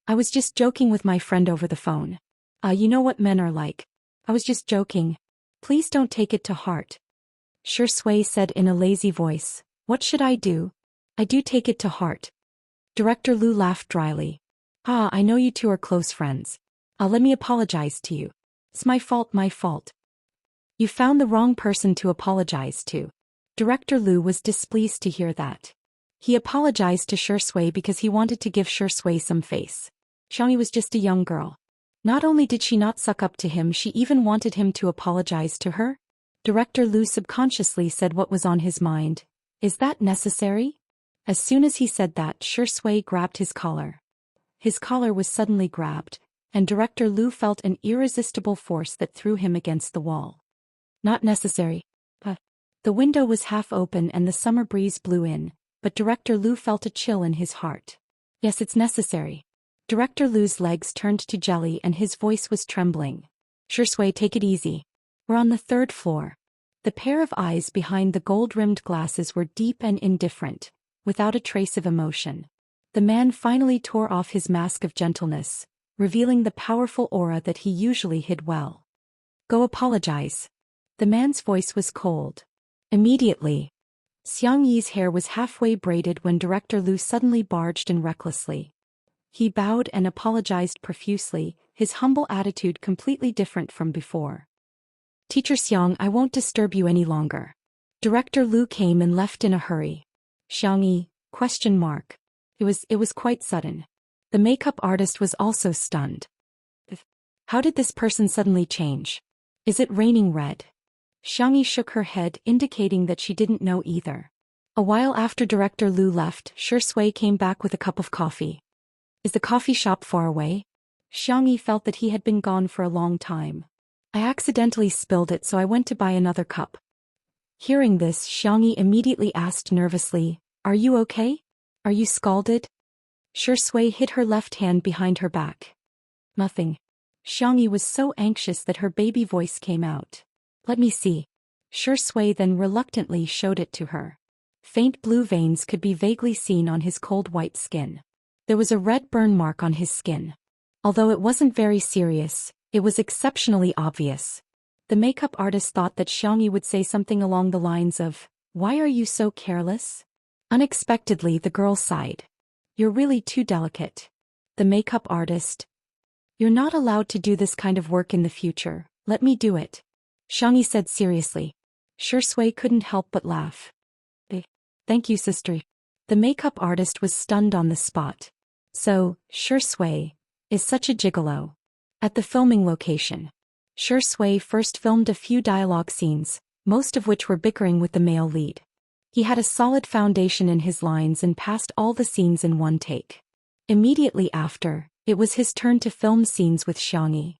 I was just joking with my friend over the phone. You know what men are like. I was just joking. Please don't take it to heart. Shui said in a lazy voice. What should I do? I do take it to heart. Director Lu laughed dryly. Ah, I know you two are close friends. Let me apologize to you. It's my fault, my fault. You found the wrong person to apologize to. Director Lu was displeased to hear that. He apologized to Shui because he wanted to give Shui some face. Xianxia was just a young girl. Not only did she not suck up to him, she even wanted him to apologize to her. Director Lu subconsciously said what was on his mind. Is that necessary? As soon as he said that, Shui grabbed his collar. His collar was suddenly grabbed, and Director Lu felt an irresistible force that threw him against the wall. Not necessary. The window was half open and the summer breeze blew in, but Director Lu felt a chill in his heart. Yes, it's necessary. Director Lu's legs turned to jelly and his voice was trembling. Shui, take it easy. We're on the 3rd floor. The pair of eyes behind the gold-rimmed glasses were deep and indifferent, without a trace of emotion. The man finally tore off his mask of gentleness, revealing the powerful aura that he usually hid well. Go apologize. The man's voice was cold. Immediately. Xianxi's hair was halfway braided when Director Lu suddenly barged in recklessly. He bowed and apologized profusely, his humble attitude completely different from before. Teacher Xiang, I won't disturb you any longer. Director Lu came and left in a hurry. Xianxia? It was quite sudden. The makeup artist was also stunned. How did this person suddenly change? Is it raining red? Xianxia shook her head, indicating that she didn't know either. A while after Director Lu left, Shui came back with a cup of coffee. Is the coffee shop far away? Xianxia felt that he had been gone for a long time. I accidentally spilled it, so I went to buy another cup. Hearing this, Xianxia immediately asked nervously, Are you okay? Are you scalded? Shui hid her left hand behind her back. Nothing. Xianxia was so anxious that her baby voice came out. Let me see. Shui then reluctantly showed it to her. Faint blue veins could be vaguely seen on his cold white skin. There was a red burn mark on his skin. Although it wasn't very serious, it was exceptionally obvious. The makeup artist thought that Xianxia would say something along the lines of, Why are you so careless? Unexpectedly, the girl sighed. You're really too delicate. The makeup artist. You're not allowed to do this kind of work in the future. Let me do it. Xianxia said seriously. Shui couldn't help but laugh. Thank you, sister. The makeup artist was stunned on the spot. So, Shui is such a gigolo. At the filming location, Shui first filmed a few dialogue scenes, most of which were bickering with the male lead. He had a solid foundation in his lines and passed all the scenes in one take. Immediately after, it was his turn to film scenes with Xianxia.